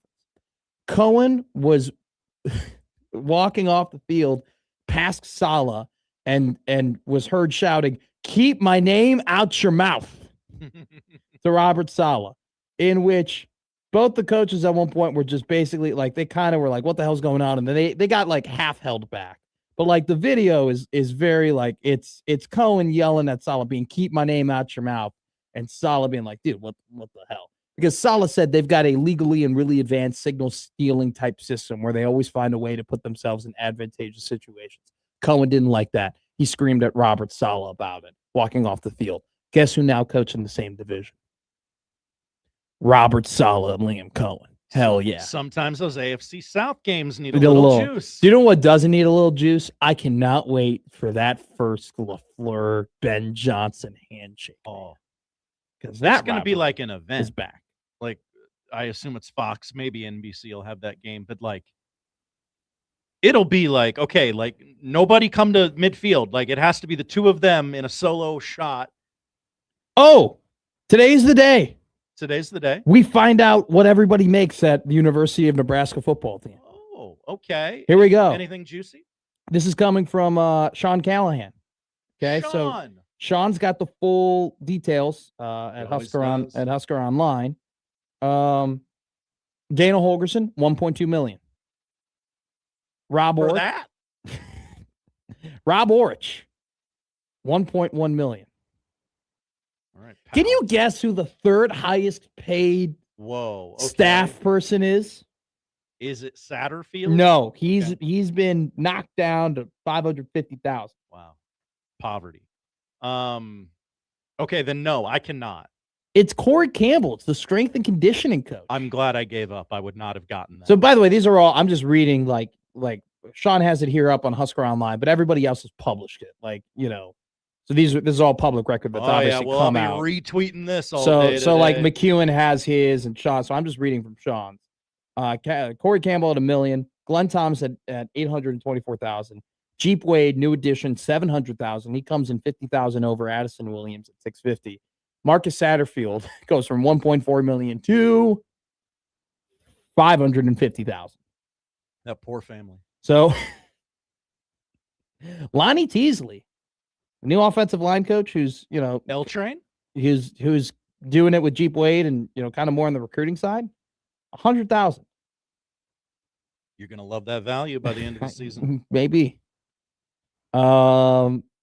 Cohen was walking off the field past Saleh and was heard shouting, "Keep my name out your mouth," to Robert Saleh, in which both the coaches at one point were just basically like, they kind of were like, what the hell's going on? And then they got like half held back. But like the video is very like, it's Cohen yelling at Saleh being, "Keep my name out your mouth," and Saleh being like, dude, what the hell? Because Saleh said they've got a legally and really advanced signal stealing type system where they always find a way to put themselves in advantageous situations. Cohen didn't like that. He screamed at Robert Saleh about it, walking off the field. Guess who now coach in the same division? Robert Saleh and Liam Cohen. Hell yeah. Sometimes those AFC South games need a little juice. Do you know what doesn't need a little juice? I cannot wait for that first LaFleur Ben Johnson handshake. Oh, because that's going to be like an event. Is back. Like, I assume it's Fox, maybe NBC will have that game, but like, it'll be like, okay, like nobody come to midfield. Like it has to be the two of them in a solo shot. Oh, today's the day. Today's the day. We find out what everybody makes at the University of Nebraska football team. Oh, okay. Here we go. Anything juicy? This is coming from Sean Callahan. Okay, so Sean's got the full details at Husker Online. Dana Holgerson, $1.2 million. Rob Orich, $1.1 million. All right. Can you guess who the third highest paid staff person is? Is it Satterfield? No, he's been knocked down to $550,000. Wow, poverty. Okay, then no, I cannot. It's Corey Campbell. It's the strength and conditioning coach. I'm glad I gave up. I would not have gotten that. So, by the way, these are all. I'm just reading like Sean has it here up on Husker Online, but everybody else has published it. Like, you know, so this is all public record that's obviously come out. I'll be retweeting this all day today. So like McEwen has his and Sean. So I'm just reading from Sean's. Corey Campbell at $1 million. Glenn Thomas at $824,000. Jeep Wade, new addition, $700,000. He comes in $50,000 over Addison Williams at $650,000. Marcus Satterfield goes from $1.4 million to $550,000. That poor family. So Lonnie Teasley, the new offensive line coach, who's L Train, who's doing it with Jeep Wade and kind of more on the recruiting side, $100,000. You're gonna love that value by the end of the season. Maybe.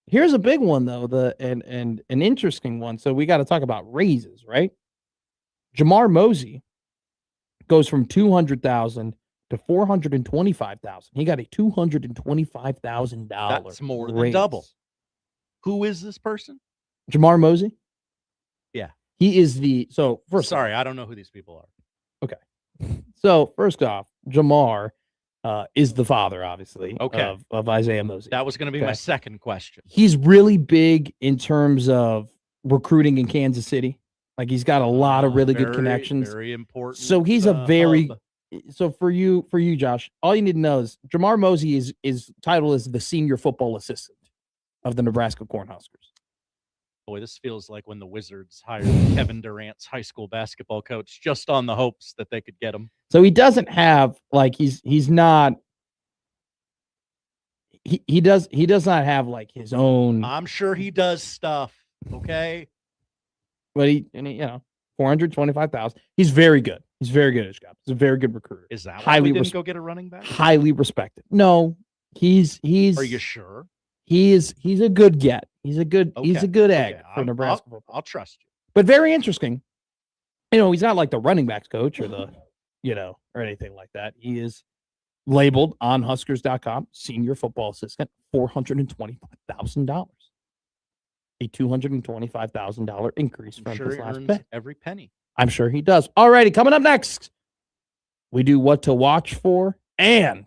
Here's a big one though, and an interesting one. So we got to talk about raises, right? Jamar Mosey goes from $200,000 to $425,000. He got a $225,000. That's more than double. Who is this person? Jamar Mosey. Yeah, he is the. So first, sorry, I don't know who these people are. Okay. So first off, Jamar is the father, obviously, Okay. of Isaiah Mosey. That was going to be my second question. He's really big in terms of recruiting in Kansas City. Like he's got a lot of really good connections. Very important. So he's a very hub. so for you, Josh, all you need to know is Jamar Mosey is title is the senior football assistant of the Nebraska Cornhuskers. Boy, this feels like when the Wizards hired Kevin Durant's high school basketball coach just on the hopes that they could get him. So he doesn't have like he does not have like his own. I'm sure he does stuff. Okay. But he 425,000. He's very good. He's very good at his job. He's a very good recruiter. Is that why we didn't go get a running back? Highly respected. No, he's. Are you sure? He's a good get. He's a good egg for Nebraska. I'll trust you. But very interesting. He's not like the running backs coach or the, or anything like that. He is labeled on Huskers.com senior football assistant, $425,000. A $225,000 increase from his last pay. Every penny. I'm sure he does. All righty, coming up next, we do what to watch for and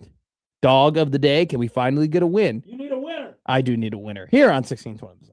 dog of the day. Can we finally get a win? You need a winner. I do need a winner here on 1620.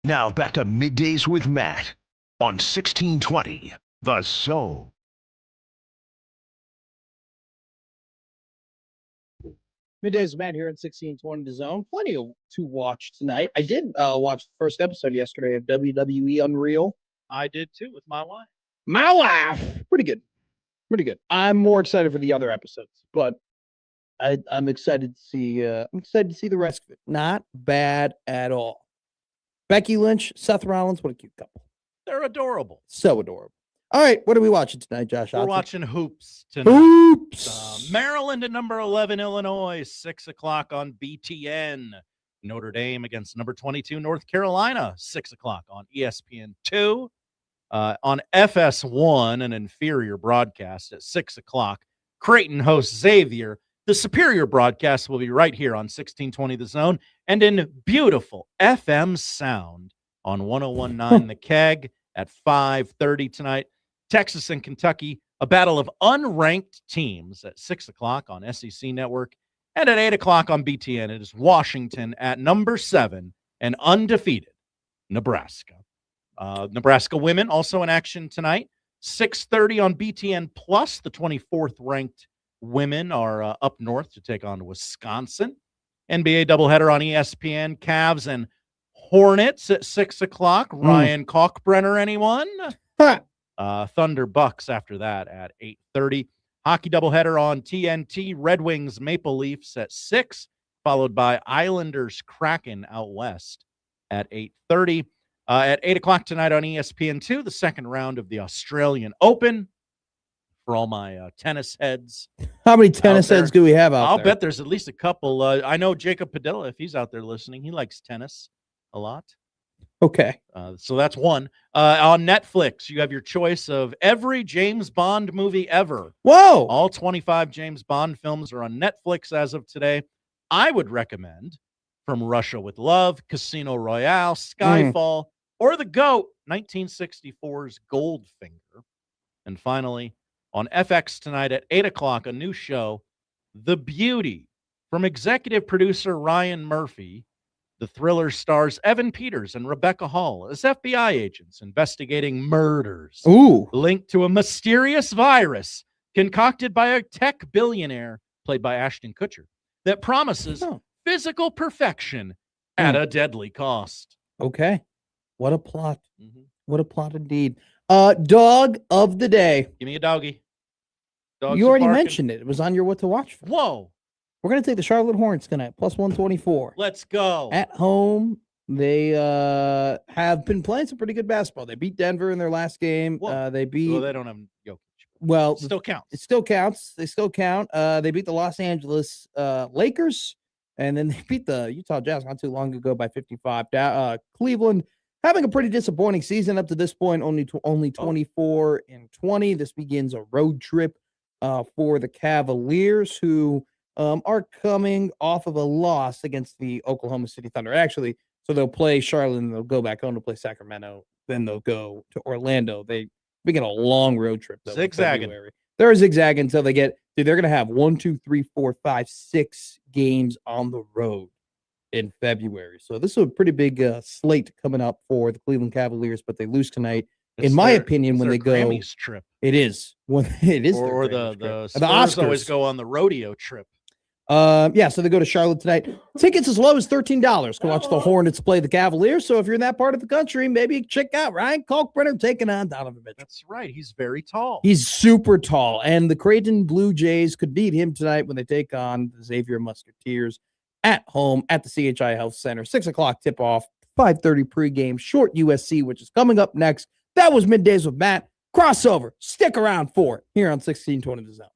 Now back to Middays with Matt on 1620 The Zone. Middays with Matt here at 1620 The Zone. Plenty to watch tonight. I did watch the first episode yesterday of WWE Unreal. I did too with my wife. My wife. Pretty good. Pretty good. I'm more excited for the other episodes, but I'm excited to see the rest of it. Not bad at all. Becky Lynch, Seth Rollins, what a cute couple. They're adorable. So adorable. All right, what are we watching tonight, Josh? We're watching hoops tonight. Hoops. Maryland at number 11, Illinois, 6 o'clock on BTN. Notre Dame against number 22, North Carolina, 6 o'clock on ESPN2. On FS1, an inferior broadcast at 6 o'clock. Creighton hosts Xavier. The superior broadcast will be right here on 1620 The Zone and in beautiful FM sound on 1019 The Keg at 5:30 tonight. Texas and Kentucky, a battle of unranked teams at 6 o'clock on SEC Network. And at 8 o'clock on BTN, it is Washington at number 7 and undefeated Nebraska. Nebraska women also in action tonight. 6:30 on BTN Plus. The 24th ranked women are up north to take on Wisconsin. NBA doubleheader on ESPN. Cavs and Hornets at 6 o'clock. Ryan Kalkbrenner, anyone? Thunder Bucks after that at 8:30. Hockey doubleheader on TNT. Red Wings Maple Leafs at 6, followed by Islanders Kraken out west at 8:30. At 8 o'clock tonight on ESPN2, the second round of the Australian Open. For all my tennis heads. How many tennis heads do we have out there? I'll bet there's at least a couple. I know Jacob Padilla, if he's out there listening, he likes tennis a lot. Okay. So that's one. On Netflix, you have your choice of every James Bond movie ever. Whoa! All 25 James Bond films are on Netflix as of today. I would recommend From Russia with Love, Casino Royale, Skyfall, or the GOAT, 1964's Goldfinger. And finally, on FX tonight at 8 o'clock, a new show, The Beauty, from executive producer Ryan Murphy. The thriller stars Evan Peters and Rebecca Hall as FBI agents investigating murders linked to a mysterious virus concocted by a tech billionaire, played by Ashton Kutcher, that promises physical perfection at a deadly cost. Okay. What a plot. What a plot indeed. Dog of the day. Give me a doggy. Dogs You already barking. mentioned it. It was on your what to watch for. Whoa. We're going to take the Charlotte Hornets tonight, plus 124. Let's go. At home, they have been playing some pretty good basketball. They beat Denver in their last game. They beat. Well, they don't have Jokic. Well, It still counts. It still counts. They still count. They beat the Los Angeles Lakers, and then they beat the Utah Jazz not too long ago by 55. Cleveland having a pretty disappointing season up to this point, only 24-20. This begins a road trip for the Cavaliers, who are coming off of a loss against the Oklahoma City Thunder. Actually, so they'll play Charlotte, and they'll go back home to play Sacramento. Then they'll go to Orlando. They begin a long road trip. Though, Zigzagging. They're zigzagging until they get. Dude, they're going to have 1, 2, 3, 4, 5, 6 games on the road in February. So this is a pretty big slate coming up for the Cleveland Cavaliers, but they lose tonight. In my opinion, when they go, Grammys trip. it is when it is, Or their the Grammys trip. Spurs Oscars. always go on the rodeo trip. Yeah, so they go to Charlotte tonight. Tickets as low as $13 to watch the Hornets play the Cavaliers. So if you're in that part of the country, maybe check out Ryan Kalkbrenner taking on Donovan Mitchell. That's right. He's very tall. He's super tall, and the Creighton Blue Jays could beat him tonight when they take on the Xavier Musketeers at home at the CHI Health Center. 6 o'clock tip-off, 5:30 pregame, short USC, which is coming up next. That was Middays with Matt. Crossover. Stick around for it here on 1620 The Zone.